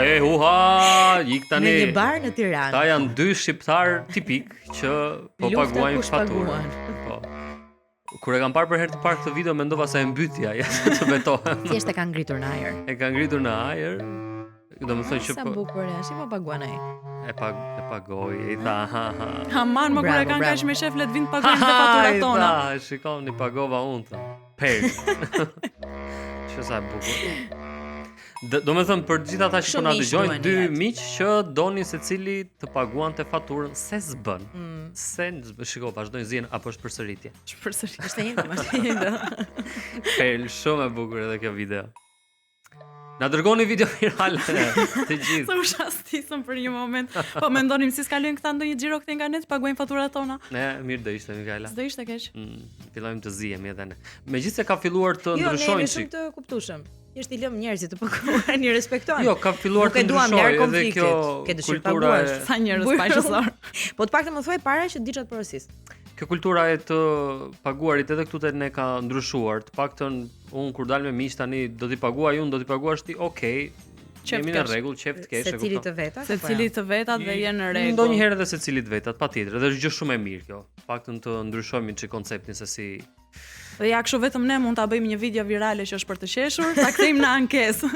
ik tani. Në një bar në Tiranë. Ta janë dy shqiptar tipik që po paguajnë faturën. Po. Kur e kam parë për herë të parë këtë video, mendova se e mbytja, të betohem. Thjesht e ka ngritur në ajër. E ka ngritur në ajër. Domethënë që sa bukur është, po paguan ai. E pagoj, i tha. Haman më kur e kanë kaq me shef let vind pagojnë dhe faturat tona. Shikoni, pagova unë. Per. Sa bukur. Domethënë për gjithë ata që po na dëgjojnë, dy miq që donin secili të paguante faturën se s'bën. Se shikoj, vazhdojnë zien apo është përsëritje? Është një. Pel shumë e bukur edhe kjo video. Na dërgoni video virale të gjithë. Sa u shastisëm për një moment. Po mendonim si s'kalojnë këta ndonjë xhiro këthe nga ne të paguajnë faturat tona. Ne, mirë do ishte Mikaela. S'do ishte keq. Fillojmë të zihemi edhe ne. Megjithëse ka filluar të ndryshojnë shumë të kuptueshëm. Thjesht i lëm njerëzit të paguajnë, i respektojnë. Jo, ka filluar të ndryshojë edhe kjo kultura e sa njerëz paqësor. Po të paktën më thuaj para që diçat porosis. Kjo kultura e të paguarit edhe këtu te ne ka ndryshuar. Të paktën unë kur dal me miq tani do t'i paguaj unë, do t'i paguash ti, okay. Jemi në rregull, qef të kesh. Secili të vetat. Secili të vetat dhe janë në rregull. Ndonjëherë edhe secili të vetat, patjetër. Dhe është gjë shumë e mirë kjo. Paktën të ndryshojmë çik konceptin se si. Dhe ja kështu vetëm ne mund ta bëjmë një video virale që është për të qeshur, ta kthejmë në ankesë.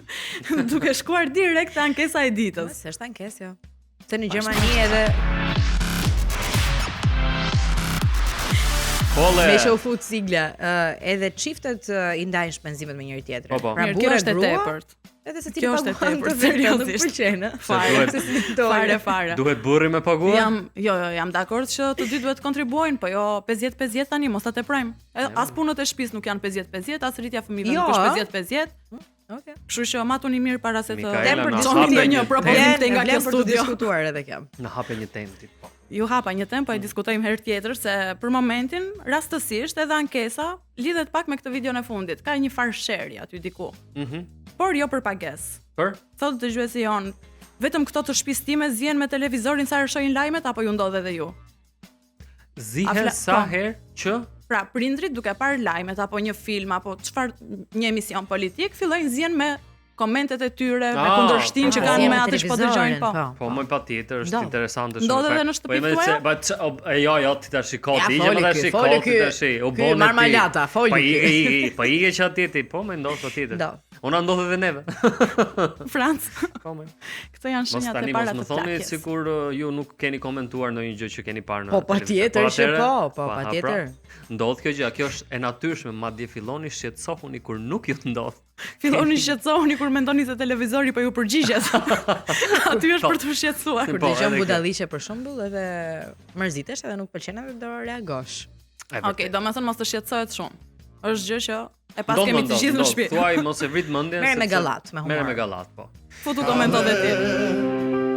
Duke shkuar direkt te ankesa e ditës. S'është ankesë, jo. Se në Gjermani edhe me show food sigla, edhe çiftet i ndajnë shpenzimet me njëri tjetrin. Pra kjo është e tepërt. Edhe secili paguan të seriozisht. Fare. Duhet burri me paguar? Jam dakord që të dy duhet kontribuojnë, po jo 50-50 tani, mos ta teprojmë. As punët e shtëpisë nuk janë 50-50, as rritja fëmijëve nuk është 50-50. Okej. Kështu që matuni mirë para se të hapë një propozim te nga kjo studio. Për të diskutuar edhe kjo. Na hape një temë ti po. Ju hapa një temë, po e diskutojmë herë tjetër se për momentin rastësisht edhe ankesa lidhet pak me këtë videon e fundit. Ka një farë sherje aty diku. Por jo për pagesë. Për? Thotë dëgjuesi jon, vetëm këto të shtëpisë time zien me televizorin sa shohin lajmet apo ju ndodh edhe ju? Zihen sa herë që Pra, prindrit duke parë lajmet apo një film apo një emision politik fillojnë zihen me komentet e tyre, me kundërshtin që kanë me atë që po dëgjojnë, po. Po, më patjetër, është interesante shumë. Ndodhet edhe në shtëpi tuaja? Jo, ti tash shiko, ti je më tash shiko, ti tash. U bën marmalata, foli. Po i që atje, po më ndodh patjetër. Ona ndodhet edhe neve. Franc. Po më. Këto janë shenjat e para të plakjes. Mos më thoni sikur ju nuk keni komentuar ndonjë gjë që keni parë në televizion. Po patjetër që po, patjetër. Ndodh kjo gjë, kjo është e natyrshme, madje filloni shqetësohuni kur nuk ju ndodh. Filloni shqetësohuni kur mendoni se televizori po ju përgjigjet. Aty është për të shqetësuar. Kur dëgjon budalliqe për shembull edhe mërzitesh edhe nuk pëlqen edhe do reagosh. Okej, domethënë mos të shqetësohet shumë. Është gjë që e pas kemi të gjithë në shtëpi. Thuaj mos e vrit mendjen. Merr me gallat, me humor. Merr me gallat, po. Futu komentot e ti.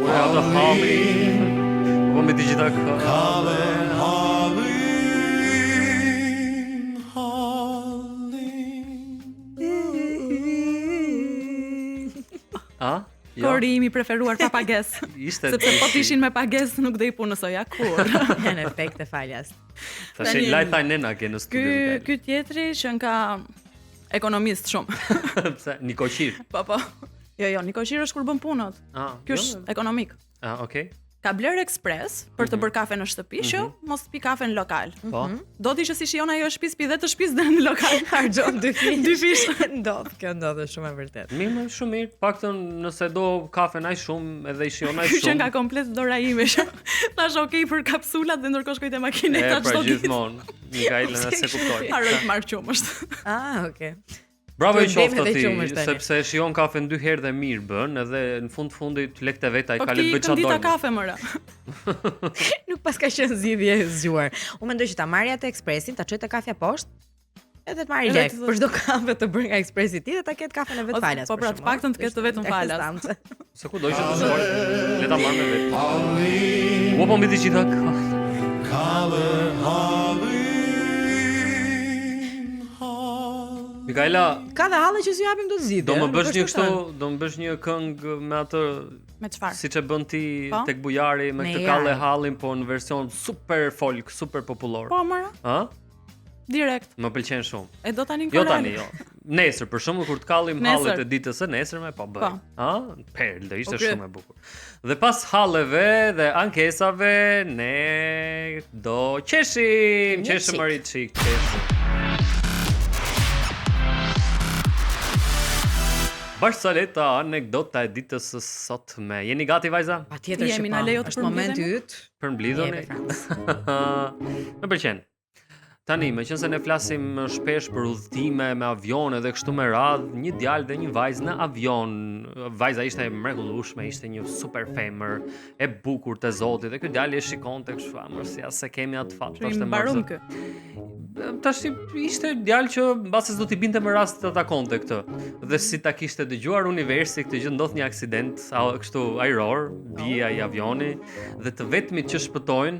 Ua do hami. Po me digital Kori i preferuar pa pagesë. Sepse po të ishin me pagesë nuk do i punësoja kur. Janë efekte faljas. Tash lajta nena ke në studio. Ky tjetri që ka ekonomist shumë. Pse Nikoqir? Po. Jo, Nikoqir është kur bën punët. Ky është ekonomik. Okay. Ka bler Express për të bërë kafe në shtëpi që mos pi kafe në lokal. Po. Do të ishte si shijon ajo shtëpi pi dhe të shtëpis dhe në lokal harxhon dy fish. Kjo ndodh shumë e vërtet. Mirë, shumë mirë. Paktën nëse do kafe aq shumë edhe i shijon aq shumë. Që nga komplet dora ime. Thash okay për kapsulat dhe ndërkohë shkoj te makineta çdo ditë. Gjithmonë. Mikael na se kuptoi. Haroj të marr qumësht. Okay. Bravo i qoftë ti, sepse shijon kafen 2 herë dhe mirë bën, edhe në fundit lekët e veta i ka lënë bëj çfarë do. Po ti kafe mëra. Nuk pas ka qenë zgjidhje e zgjuar. Unë mendoj që ta marrja te Expressin, ta çoj te kafja poshtë, edhe të marrë lek për çdo kafe të bërë nga Expressi ti dhe ta ketë kafen e vet falas. Po pra të paktën të ketë vetëm falas. Se ku do që të shkoj, le ta marr me vet. U po mbi digital. Mikaela, ka dhe halle që si japim do të zgjidhje. Do më bësh një këngë me atë me çfarë? Siç e bën ti tek Bujari me këtë kalle hallin, po në version super folk, super popullor. Po mëra. Direkt. Më pëlqen shumë. E do tani Jo tani, jo. Nesër për shembull kur të kallim hallet e ditës së nesërme, po bëj. Perl, do ishte shumë e bukur. Dhe pas halleve dhe ankesave ne do qeshim marit çik, qeshim. Barsaleta, anekdota e ditës së sotme. Jeni gati vajza? Patjetër që po. Është momenti yt. Për mblidhuni. Më pëlqen. Tani, meqense ne flasim shpesh për udhëtime me avione dhe kështu me radhë, një djalë dhe një vajzë në avion. Vajza ishte e mrekullueshme, ishte një super femër, e bukur te Zoti dhe ky djalë e shikonte kështu, mos ja se kemi atë fat, thoshte mbarum kë. Tash ishte djalë që mbase s'do t'i binte më rast të takonte këtë. Dhe si ta kishte dëgjuar universi këtë gjë, ndodh një aksident kështu ajror, bija i avioni dhe të vetmit që shpëtojnë,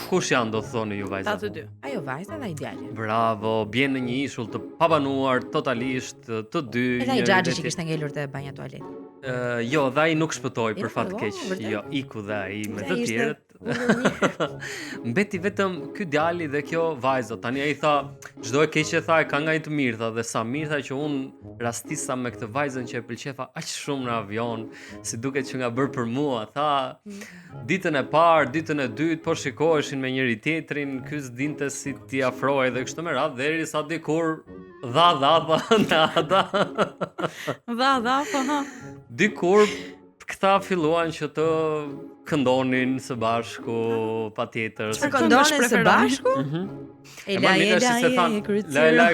kush janë do thoni ju vajza? Ta të dy. Ajo vajza dhe ai djali. Bravo, bjen në një ishull të pabanuar totalisht të dy. Edhe ai xhaxhi që kishte ngelur te banja tualet. Jo, dhe ai nuk shpëtoi për fat keq. Jo, iku dhe ai me të tjerët. Mbeti vetëm ky djali dhe kjo vajza. Tani ai tha, çdo e keq e tha e ka nga i të mirë tha, dhe sa mirë tha që un rastisa me këtë vajzën që e pëlqeva aq shumë në avion, si duket që nga bër për mua. Tha, ditën e parë, ditën e dytë po shikoheshin me njëri tjetrin, ky s'dinte si t'i afrohej dhe kështu me radhë, derisa dikur dha në ata. Dha, po. Dikur këta filluan që të këndonin së bashku, patjetër. Çfarë këndonin së bashku? La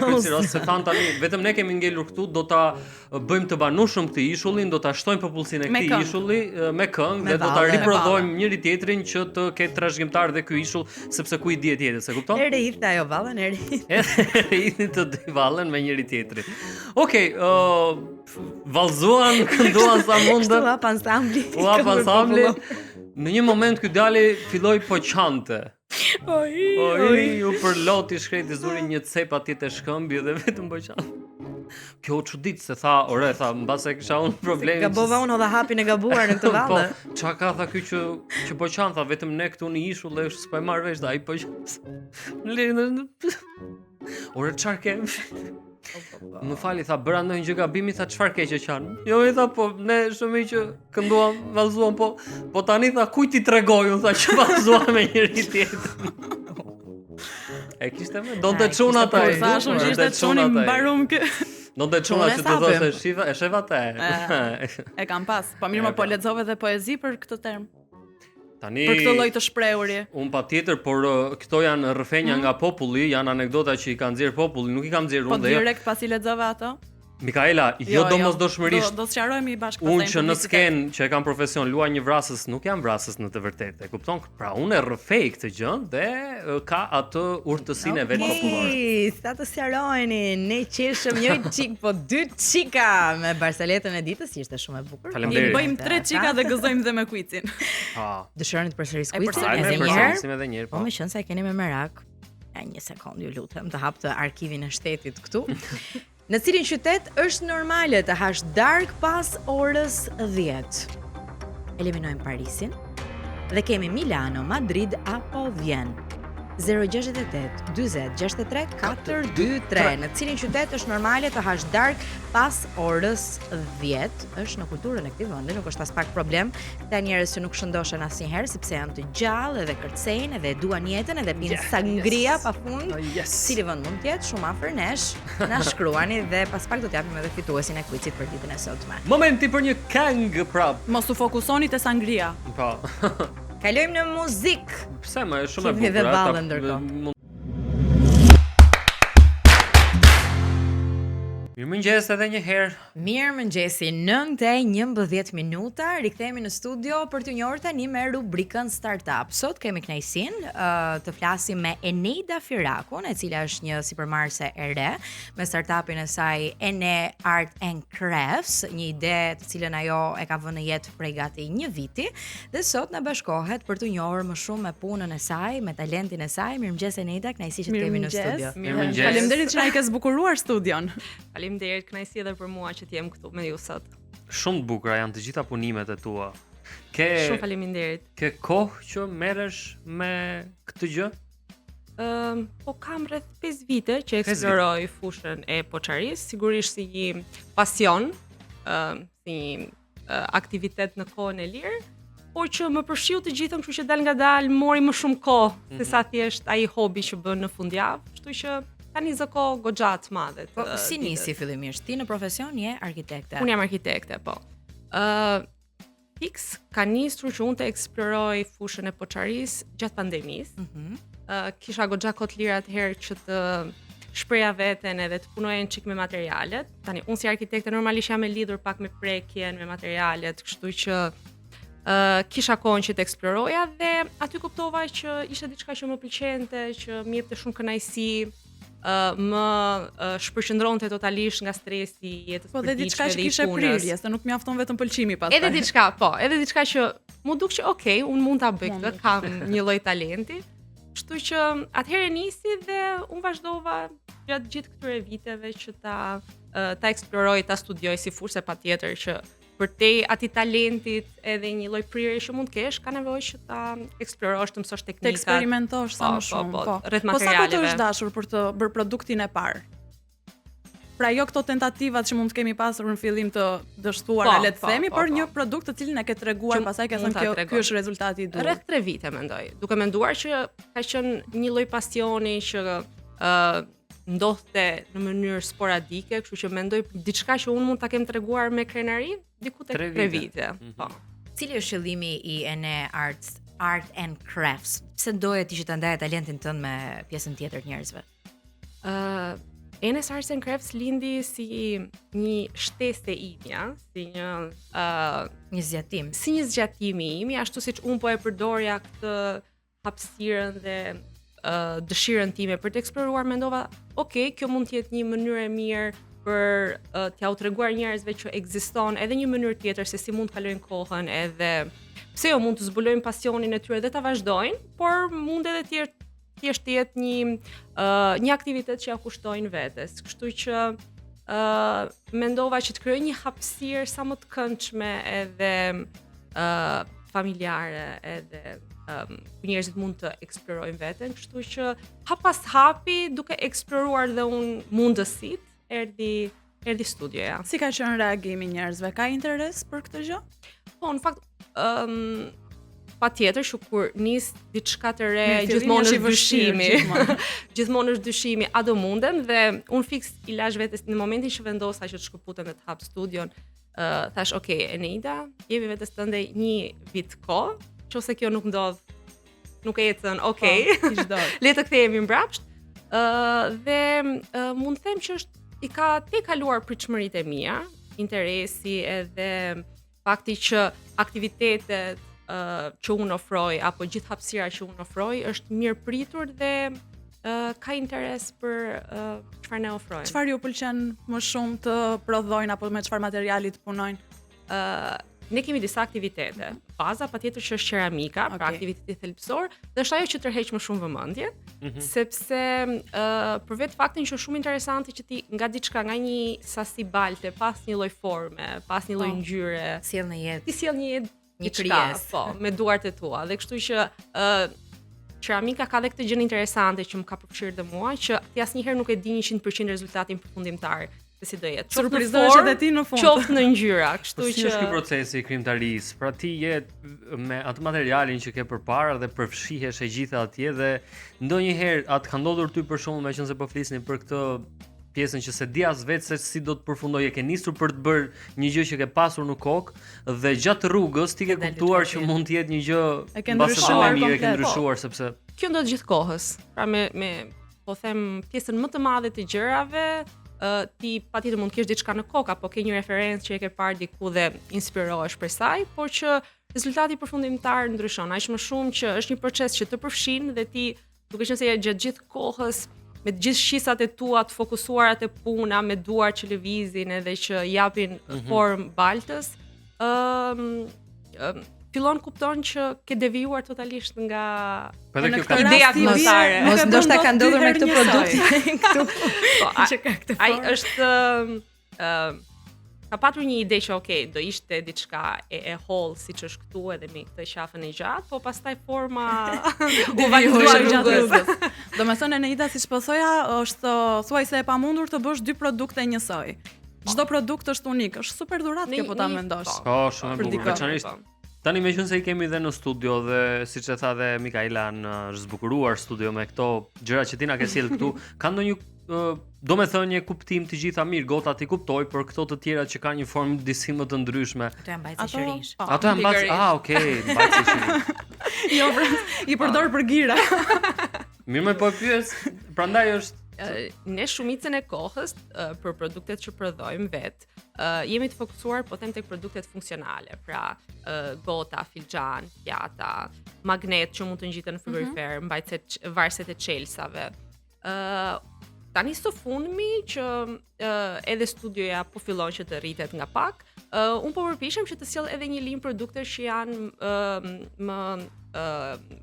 kryciros se than tani, vetëm ne kemi ngelur këtu, do ta bëjmë të banueshëm këtë ishullin, do ta shtojmë popullsinë e këtij ishulli me këngë dhe do ta riprodhojmë njëri tjetrin që të ketë trashëgimtar dhe ky ishull, sepse ku i dihet tjetër, se kupton? Ere hidhte ajo vallën, hidhin të dy vallën me njëri tjetrin. Okej, vallzuan, kënduan sa mundën. U hap ansambli. Në një moment ky djali filloi po qante. Oj, u përloti shkreti zuri një cep atje te shkëmbë dhe vetëm po qante. Kjo çudit se tha, ore, tha, mbase kisha unë probleme. Gabova unë edhe hapin e gabuar në këtë valle. Po, çka ka tha ky që po qan tha vetëm ne këtu në ishull dhe është s'po e marr vesh, ai po. Ore çfarë ke? Më fali, tha, bëra ndonjë gjë gabimi, tha, çfarë ke që qan? Jo, i tha, po, ne shumë që kënduam, vallëzuam, po tani tha, kujt i tregoj, unë tha, që vallëzuam me njëri tjetrin. E kishte më, do të çuna ata. Po thashun që ishte çuni mbarum kë. Do të çuna që të thoshte shiva, e sheva te. E kam pas. Po mirë, më po lexove dhe poezi për këtë term. Tani Për këtë lloj të shprehuri. Un patjetër, por këto janë rrëfenja nga populli, janë anekdota që i kanë nxjerr populli, nuk i kam nxjerr unë Po dhe jo. direkt pasi lexova ato. Mikaela, jo domosdoshmërisht. Do sqarojmë bashkë pastaj. Unë që në skenë që e kam profesion luaj një vrasës, nuk jam vrasës në të vërtetë. E kupton? Pra unë e rrëfej këtë gjë dhe ka atë urtësinë e vet popullore. Sa të sqarojeni, ne qeshëm një çik, po 2 çika me barsaletën e ditës, ishte shumë e bukur. Ne Faleminderit. bëjmë 3 çika dhe gëzojmë dhe me kuicin. Ha. Dëshironi të përsërisni E kuicin përsërisim edhe një Përsërisim herë. edhe një herë. Po më qenë se e keni me merak. Ja, një sekond, ju lutem, të hap të arkivin e shtetit këtu. Në cilin qytet është normale të hash darkë pas orës 10? Eliminojmë Parisin dhe kemi Milano, Madrid apo Vjen. 068 40 63 423. Në cilin qytet është normale të hash dark pas orës 10? Është në kulturën e këtij vendi, nuk është as pak problem. Këta njerëz që nuk shëndoshen asnjëherë sepse janë të gjallë edhe kërcejnë edhe duan jetën edhe pinë sangria pafund. Cili vend mund të jetë shumë afër nesh? Na shkruani dhe pas pak do t'japim edhe fituesin e quizit për ditën e sotme. Momenti për një këngë prap. Mos u fokusoni te sangria. Po. Kalojmë në muzikë. Pse më është shumë e Kemi bukur. dhe ballën ndërkohë. Mirëmëngjes edhe një herë. Mirëmëngjesi, 9:11 minuta, rikthehemi në studio për t'ju njohur tani me rubrikën Startup. Sot kemi kënaqësinë të flasim me Eneida Firakun, e cila është një sipërmarrëse e re me startupin e saj Ene Art and Crafts, një ide të cilën ajo e ka vënë në jetë prej gati një viti, dhe sot na bashkohet për t'u njohur më shumë me punën e saj, me talentin e saj. Mirëmëngjes Eneida, kënaqësi që të kemi në studio. Mirëmëngjes. Faleminderit që na ke zbukuruar studion. Faleminderit, kënaqësi edhe për mua që t'jem këtu me ju sot. Shumë të bukura janë të gjitha punimet e tua. Shumë faleminderit. Ke kohë që merresh me këtë gjë? Po kam rreth 5 vite që eksploroj fushën e poçarisë, sigurisht si një pasion, si një aktivitet në kohën e lirë, por që më përshiu të gjithën, kështu që dal ngadalë mori më shumë kohë se sa thjesht ai hobi që bën në fundjavë, kështu që tani zë kohë goxha të madhe. Po si nisi fillimisht? Ti në profesion je arkitekte. Unë jam arkitekte, po. Fix ka nisur që unë të eksploroj fushën e poçarisë gjatë pandemisë. Kisha goxha kohë të lira atëherë që të shpreja veten edhe të punoja një çik me materialet. Tani unë si arkitekte normalisht jam e lidhur pak me prekjen, me materialet, kështu që kisha kohën që të eksploroja dhe aty kuptova që ishte diçka që më pëlqente, që më jepte shumë kënaqësi, më shpërqendronte totalisht nga stresi i jetës Po dhe diçka përditshme që dhe i kishe punës. prirje, se nuk mjafton vetëm pëlqimi pastaj. Edhe diçka, po, edhe diçka që mu duk që okay, unë mund ta bëj këtë, kam një lloj talenti. Kështu që atëherë nisi dhe unë vazhdova gjatë gjithë këtyre viteve që ta eksploroj, ta studioj si fushë, patjetër që për te ati talentit edhe një lloj prirje që mund kesh, ka nevojë që ta eksplorosh, të mësosh teknikat, të eksperimentosh sa më shumë. rreth Po sa kohë të materialeve. është dashur për të bërë produktin e parë? Pra jo këto tentativat që mund të kemi pasur në fillim të dështuara, le të themi, por një produkt të cilin e ke treguar, pastaj ke thënë ky është rezultati i duhur. Rreth 3 vite mendoj, duke menduar që ka qenë një lloj pasioni që ndodhte në mënyrë sporadike, kështu që mendoj diçka që unë mund ta kem treguar me krenari diku tek 3 vite. Po. Cili është qëllimi i Ene Art and Crafts? Pse doje ti që ta ndaje talentin tënd me pjesën tjetër të njerëzve? Ene Art and Crafts lindi si një shtesë imja, si një zgjatim. Si një zgjatim i imi, ashtu siç unë po e përdorja këtë hapësirën dhe dëshirën time për të eksploruar, mendova, okay, kjo mund të jetë një mënyrë e mirë për t'ja u treguar njerëzve që ekziston edhe një mënyrë tjetër se si mund të kalojnë kohën, edhe pse jo mund të zbulojnë pasionin e tyre dhe ta vazhdojnë, por mund edhe thjesht të jetë një aktivitet që ja kushtojnë vetes. Kështu që mendova që të krijoj një hapësirë sa më të këndshme edhe familjare edhe ku njerëzit mund të eksplorojnë veten, kështu që hap pas hapi duke eksploruar dhe unë mundësit, erdhi studioja. Si ka qenë reagimi njerëzve? Ka interes për këtë gjë? Po, në fakt, patjetër që kur nis diçka të re, gjithmonë është dyshimi. Gjithmonë është dyshimi, a do mundem, dhe unë fiks i lash vetes në momentin që vendosa që të shkëputem dhe të hap studion, thash, okay, Eneida, jepi vetes tënde një vit kohë, nëse kjo nuk ndodh, nuk e ecën, okay. Le të kthehemi mbrapsht. Dhe mund të them që i ka te kaluar pritshmëritë e mia, interesi edhe fakti që aktivitetet që unë ofroj apo gjithë hapësira që unë ofroj është mirë pritur dhe ka interes për çfarë ne ofrojmë. Çfarë ju pëlqen më shumë të prodhojnë apo me çfarë materiali të punojnë? Ne kemi disa aktivitete. Baza patjetër që është keramika, pra aktiviteti thelbësor, dhe është ajo që tërheq më shumë vëmendje, sepse për vetë faktin që është shumë interesante që ti nga diçka, nga një sasi balte, pas një lloj forme, pas një lloj ngjyre, sjell në jetë. Ti sjell një jetë, një krijesë, po, me duart e tua. Dhe kështu që keramika ka dhe këtë gjë interesante që më ka përfshirë dhe mua, që ti asnjëherë nuk e di 100% rezultatin përfundimtar se si do jetë. Surprizohesh edhe ti në fund. Qoftë në ngjyra, kështu që. Si është ky procesi i krijimtarisë? Pra ti je me atë materialin që ke përpara dhe përfshihesh e gjitha atje, dhe ndonjëherë atë ka ndodhur ty për shembull, meqense po flisni për këtë pjesën që se di as vetë se si do të përfundoj, e ke nisur për të bërë një gjë që ke pasur në kokë dhe gjatë rrugës ti ke kuptuar që mund të jetë një gjë mbase më mirë, e ke ndryshuar sepse kjo ndodh gjithë kohës. Pra me po them pjesën më të madhe të gjërave, ti patjetër mund të kesh diçka në kokë apo ke një referencë që e ke parë diku dhe inspirohesh për saj, por që rezultati përfundimtar ndryshon. Aq më shumë që është një proces që të përfshin dhe ti duke qenë se gjatë gjithë kohës me të gjithë shisat e tua të fokusuara te puna, me duar që lëvizin edhe që japin formë baltës, fillon kupton që ke devijuar totalisht nga ideja fillestare. Mos ndoshta ka ndodhur me këtë produkt këtu. Që ka këtë formë. Ai është ka patur një ide që okay, do ishte diçka e holl siç është këtu edhe me këtë qafën e gjatë, po pastaj forma u variua gjatë rrugës. Domethënë Eneida, siç po thoja, është thuajse e pamundur të bësh dy produkte njësoj. Çdo produkt është unik, është super dhuratë kjo po ta mendosh. Po, shumë e bukur, veçanërisht. Tani meqense i kemi dhe në studio dhe siç e tha dhe Mikaela, është zbukuruar studio me këto gjëra që ti na ke sjell këtu, ka ndonjë do me thënë një kuptim të gjitha mirë, gota ti kuptoj, për këto të tjera që kanë një formë disi më të ndryshme. Ato janë mbajtësi qirish. Ato janë mbajtësi, okay, mbajtësi qirish. Jo, i përdor për gira. Mirë, më po pyes, prandaj është ne shumicën e kohës për produktet që prodhojmë vet, jemi të fokusuar po them tek produktet funksionale, pra gota, filxhan, pjata, magnet që mund të ngjiten në frigorifer, varset e çelsave. Tani së fundmi që edhe studioja po fillon që të rritet nga pak, unë po përpiqem që të sjell edhe një linjë produkte që janë më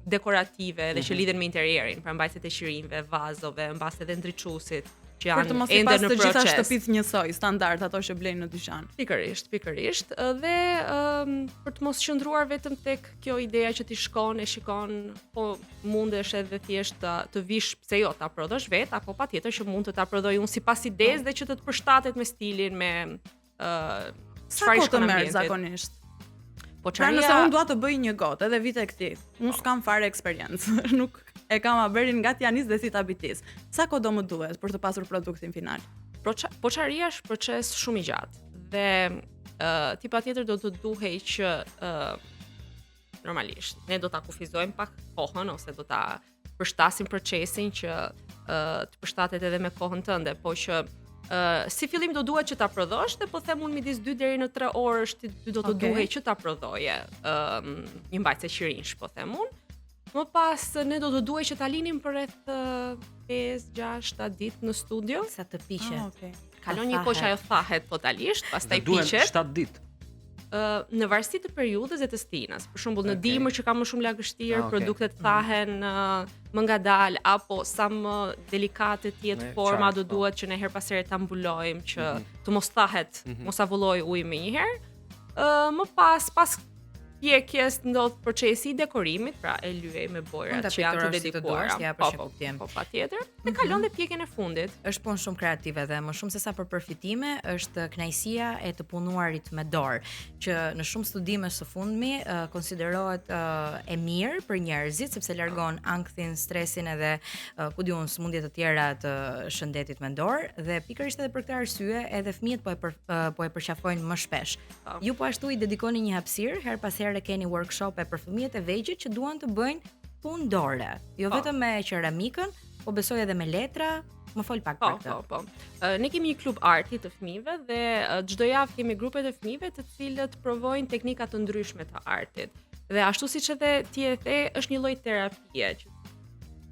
dekorative dhe që lidhen me interierin, pra mbajtjet e qirinjve, vazove, mbas edhe ndriçuesit që janë ende në proces. Për të mos i pas të gjitha shtëpitë njësoj, standard ato që blejnë në dyqan. Pikërisht, dhe për të mos qëndruar vetëm tek kjo ideja që ti shkon e shikon, po mundesh edhe thjesht të vish, pse jo, ta prodhosh vet, apo patjetër që mund të ta prodhoj unë sipas idesë dhe që të përshtatet me stilin, me çfarë ishte merr zakonisht. Po pra nëse unë dua të bëj një gotë edhe vite këtij, unë s'kam fare eksperiencë, nuk e kam aberin nga Tianis dhe si tabitis. Sa kohë do më duhet për të pasur produktin final? Poçaria është proces shumë i gjatë dhe ti patjetër do të duhej që normalisht ne do ta kufizojmë pak kohën ose do ta përshtasim procesin që të përshtatet edhe me kohën tënde, po që si fillim do duhet që ta prodhosh dhe po them unë midis 2 deri në 3 orësh ti do të duhej që ta prodhoje një mbajtse qirinj, po them unë. Më pas ne do të duhej që ta linim për rreth 5, 6, 7 ditë në studio sa të piqet. Kalon një kohë që ajo thahet totalisht, pastaj piqet. Duhen 7 ditë. Në varësi të periudhës e të stinës. Për shembull në dimër që ka më shumë lagështirë, produktet thahen më ngadalë apo sa më delikate të jetë forma, do duhet që ne her pas here ta mbulojmë që të mos thahet, mos avulloj ujë më një herë. Më pas pjekjes ndodh procesi I dekorimit, pra e lyej me bojrat që janë të dedikuara. Po patjetër. Dhe kalon dhe pjekjen e fundit. Është punë shumë kreative dhe më shumë se sa për përfitime, është kënaqësia e të punuarit me dorë, që në shumë studime së fundmi konsiderohet e mirë për njerëzit sepse largon ankthin, stresin edhe ku diun sëmundje të tjera të shëndetit mendor dhe pikërisht edhe për këtë arsye edhe fëmijët po e përqafojnë më shpesh. Ju po ashtu I dedikoni një hapësirë her pas here keni workshope për fëmijët e vegjël që duan të bëjnë punë dore, jo vetëm me qeramikën, po besoj edhe me letra. Më fol pak për këtë. Po. Ne kemi një klub arti të fëmijëve dhe çdo javë kemi grupe të fëmijëve të cilët provojnë teknika të ndryshme të artit. Dhe ashtu siç edhe ti e the, është një lloj terapie.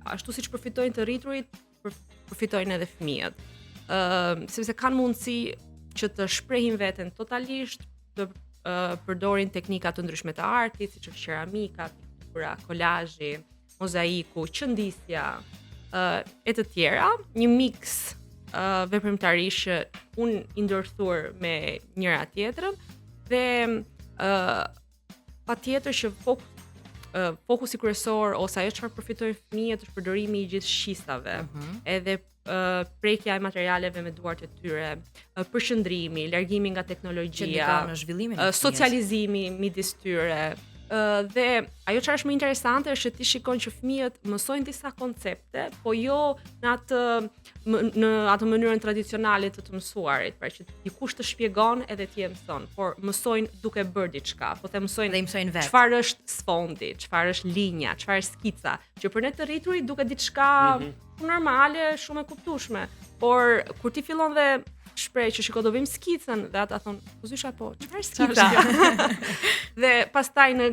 Ashtu siç përfitojnë të rriturit, përfitojnë edhe fëmijët. Sepse kanë mundësi që të shprehin veten totalisht, të përdorin teknika të ndryshme të artit, siç është keramika, piktura, kolazhi, mozaiku, qëndisja, e të tjera, një mix veprimtarish që unë I ndërthur me njëra tjetrën dhe patjetër që fokusi kryesor ose ajo çfarë përfitojnë fëmijët është përdorimi I gjithë shqisave, edhe prekja e materialeve me duart e tyre, përshëndrimi, largimi nga teknologjia, në zhvillimin e socializimi midis tyre. Dhe ajo çfarë është më interesante është që ti shikon që fëmijët mësojnë disa koncepte, po jo në atë mënyrën tradicionale të mësuarit, pra që dikush të shpjegon edhe ti e mëson, por mësojnë duke bërë diçka, po të mësojnë vetë. Çfarë është sfondi, çfarë është linja, çfarë është skica, që për ne të rriturit duket diçka normale, shumë e kuptueshme, por kur ti fillon dhe shpreh që shiko do bëjmë skicën dhe ata thon, po zysha po, çfarë skica? Dhe pastaj në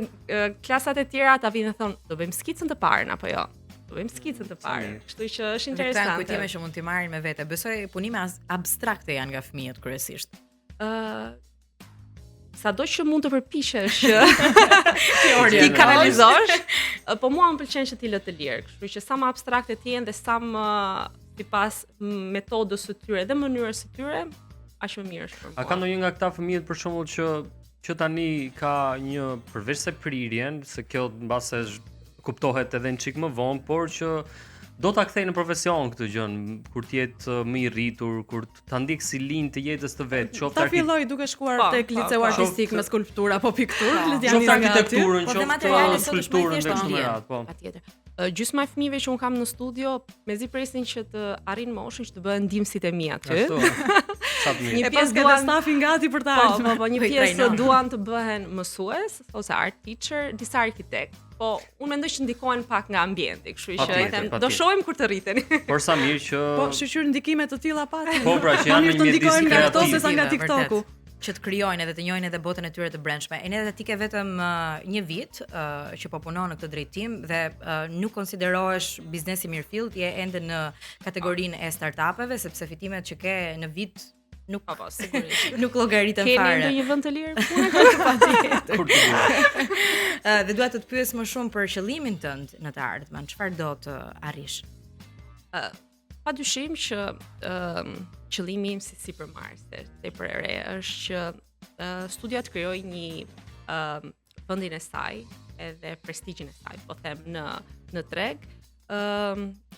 klasat e tjera ata vinë dhe thon, do bëjmë skicën të parën apo jo? Do bëjmë skicën të parën. Kështu që është interesante. Këto kujtime që mund t'i marrin me vete. Besoj punime abstrakte janë nga fëmijët kryesisht. Sado që mund të përpishesh ti kanalizosh, po mua më pëlqen që ti lë të lirë. Kështu që sa më abstrakte të jenë dhe sa më sipas metodës së tyre dhe mënyrës së tyre, aq më mirë është për mua. A ka ndonjë nga këta fëmijët për shembull që tani ka një përveç se prirjen, se kjo mbase kuptohet edhe një çik më vonë, por që do ta kthej në profesion këtë gjën, kur të jetë më I rritur, kur ta ndjek si linjë të jetës të vet, qoftë ta filloj duke shkuar tek liceu artistik me skulptura apo pikturë, qoftë arkitekturën, qoftë skulpturën dhe kështu me radhë, po. Patjetër. Gjysma e fëmijëve që un kam në studio, mezi presin që të arrin moshën që të bëhen ndihmësit e mi aty. Sa të mirë. Një pjesë ka stafi gati për të ardhmen. Po, një pjesë duan të bëhen mësues ose art teacher, disa arkitekt. Po, unë mendoj që ndikojnë pak nga ambienti, kështu që them, do shohim kur të rriteni. Por sa mirë që po shoqyr ndikime të tilla pati. Po pra që janë një mjedis I nga ato se sa nga TikToku. Që të krijojnë edhe të njohin edhe botën e tyre të brendshme. E edhe ti ke vetëm një vit që po punon në këtë drejtim dhe nuk konsiderohesh biznesi mirëfill, je ende në kategorinë e startupeve sepse fitimet që ke në vit nuk sigurisht. Nuk llogaritën fare. Keni ndonjë vend të lirë punë patjetër. Dhe dua të pyes më shumë për qëllimin tënd në të ardhmen. Çfarë do të arrish? Padyshim që qëllimi im si për Mars tepër e re është që studia të krijojë një vendin e saj edhe prestigjin e saj, po them në treg.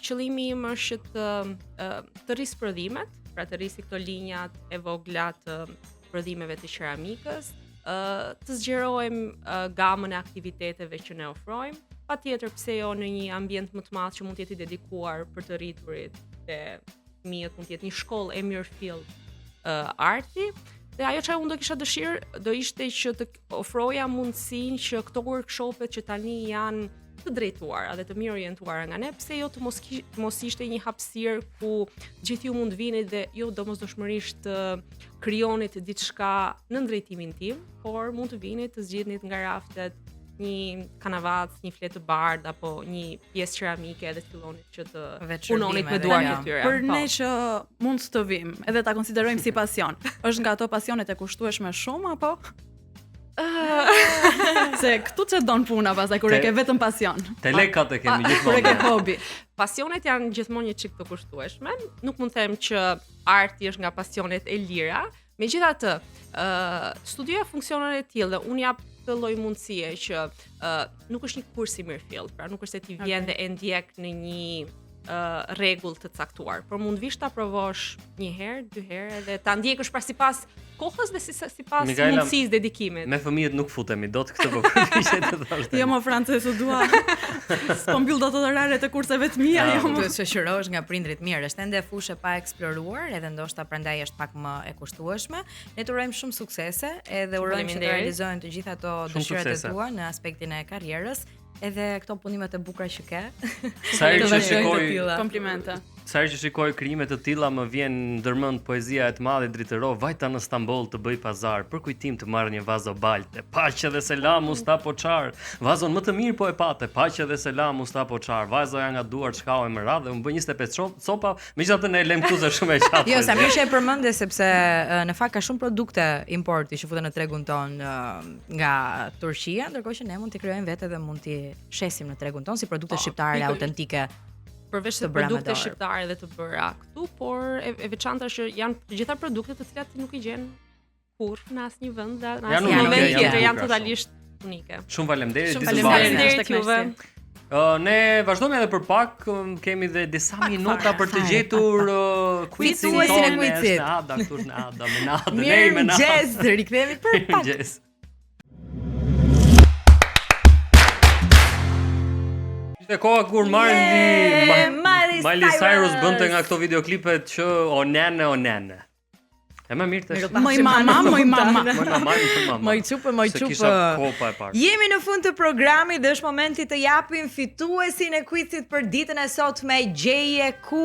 Qëllimi im është të rris prodhimet, pra të rrisi këto linjat e vogla të prodhimeve të qeramikës, të zgjerojmë gamën e aktiviteteve që ne ofrojmë, patjetër pse jo në një ambient më të madh që mund të jetë I dedikuar për të rriturit dhe fëmijët mund të jetë një shkollë e mirëfill arti. Dhe ajo që unë do kisha dëshirë do ishte që të ofroja mundësinë që këto workshopet që tani janë të drejtuara dhe të mirë orientuara nga ne, pse jo të mos ishte një hapësirë ku gjithë ju mund vini dhe jo domosdoshmërisht të krijonit diçka në drejtimin tim, por mund të vini të zgjidhnit nga raftet një kanavac, një fletë të bardh apo një pjesë keramike edhe të fillonit që të punonit me duart e tyre. Për ne që mund të vim, edhe ta konsiderojmë si pasion. Është nga ato pasionet e kushtueshme shumë apo? Se këtu që don puna pastaj kur e ke vetëm pasion. Te lekat e kemi Kur e ke gjithmonë. hobi. Pasionet janë gjithmonë një çik të kushtueshme. Nuk mund të them që arti është nga pasionet e lira. Megjithatë, studioja funksionon e tillë dhe unë jap këtë lloj mundësie që nuk është një kurs i mirëfill, pra nuk është se ti vjen dhe e ndjek në një rregull të caktuar, por mund vish ta provosh një herë, dy herë edhe ta ndjekësh pra sipas kohës dhe sipas Mikaela, mundësisë dedikimit. Me fëmijët nuk futemi dot këtë po përpiqet të thosh. Jo më Frances u dua. S'po mbyll dot oraret e kurseve të mia, jo më. Duhet të shoqërohesh nga prindrit mirë, është ende fushë pa eksploruar, edhe ndoshta prandaj është pak më e kushtueshme. Ne të urojmë shumë suksese, edhe urojmë që të realizojnë të gjitha ato dëshirat e tua në aspektin e karrierës, edhe këto punimet e bukura që ke. Sa herë që shikoj Komplimente. Sa herë që shikoj krime të tilla më vjen ndërmend poezia e të madhe Dritërov, vajta në Stamboll të bëj pazar, për kujtim të marrë një vazo balte. Paqe dhe selam Mustafa Çar. Vazon më të mirë po e pate. Paqe dhe selam Mustafa Çar. Vazoja nga duart shkau e më radh dhe më bë 25 copa, megjithatë ne e lëm këtu se shumë e qatë. Jo, sa mirë që e përmendë sepse në fakt ka shumë produkte importi që futen në tregun ton nga Turqia, ndërkohë që ne mund t'i krijojmë vetë dhe mund t'i shesim në tregun ton si produkte shqiptare autentike. Përveç se produkte shqiptare dhe të bëra këtu, por e veçanta është që janë të gjitha produkte të cilat ti nuk i gjen kurrë në asnjë vend, në asnjë vend tjetër, janë totalisht unike. Shumë faleminderit. Faleminderit juve. Ne vazhdojmë edhe për pak, kemi dhe disa minuta për të gjetur quizin tonë. Ada, këtu është Ada, me Ada, ne me Ada. Mirëmëngjes, rikthehemi për pak. Mirëmëngjes. Ishte koha kur Miley Cyrus bënte nga këto videoklipet që o nene. E më mirë të Moj mama. Moj çupë. Se kisha kopa e parë. Jemi në fund të programit dhe është momenti të japim fituesin e quizit për ditën e sotme. Gjeje ku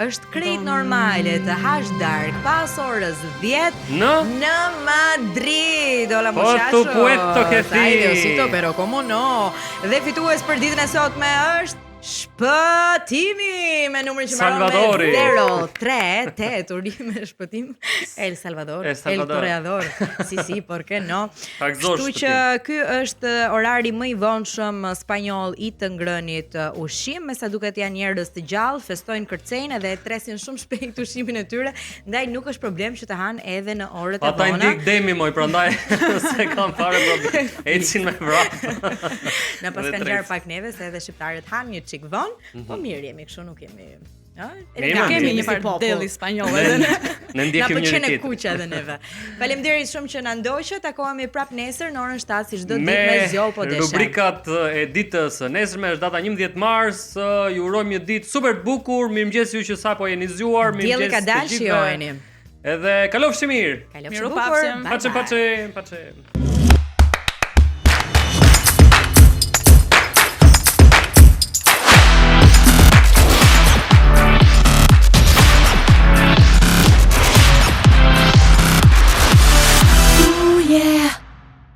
është krejt normale të hash dark pas orës 10 në Madrid. Hola muchachos. Puesto que sí. Ay Diosito, pero como no. Dhe fitues për ditën e sotme është Shpëtimi me numrin që mbaron me 038 urime shpëtim El Salvador, El Toreador. Si, por qué no? Kështu që ky është orari më i vonshëm spanjoll i të ngrënit ushqim, me sa duket janë njerëz të gjallë, festojnë kërcejnë dhe tresin shumë shpejt ushqimin e tyre, ndaj nuk është problem që të hanë edhe në orët e vona. Ata ndik demi moj, prandaj se kam fare problem. Ecin me vrap. Na pas kanë ngjar pak neve se edhe shqiptarët hanë një çik vonë, po mirë jemi kështu, nuk jemi. Kemi një part spanjoll edhe ne. Ne ndjekim njëri tjetrin. Kuqe edhe neve. Faleminderit shumë që na ndoqët. Takohemi prap nesër në orën 7 si çdo ditë me zgjoll po desha. Me rubrikat e ditës së nesërme është data 11 mars. Ju urojmë një ditë super të bukur. Mirëmëngjes ju që sapo jeni zgjuar. Mirëmëngjes të gjithëve. Edhe kalofshi mirë. Kalofshi bukur. Paçe.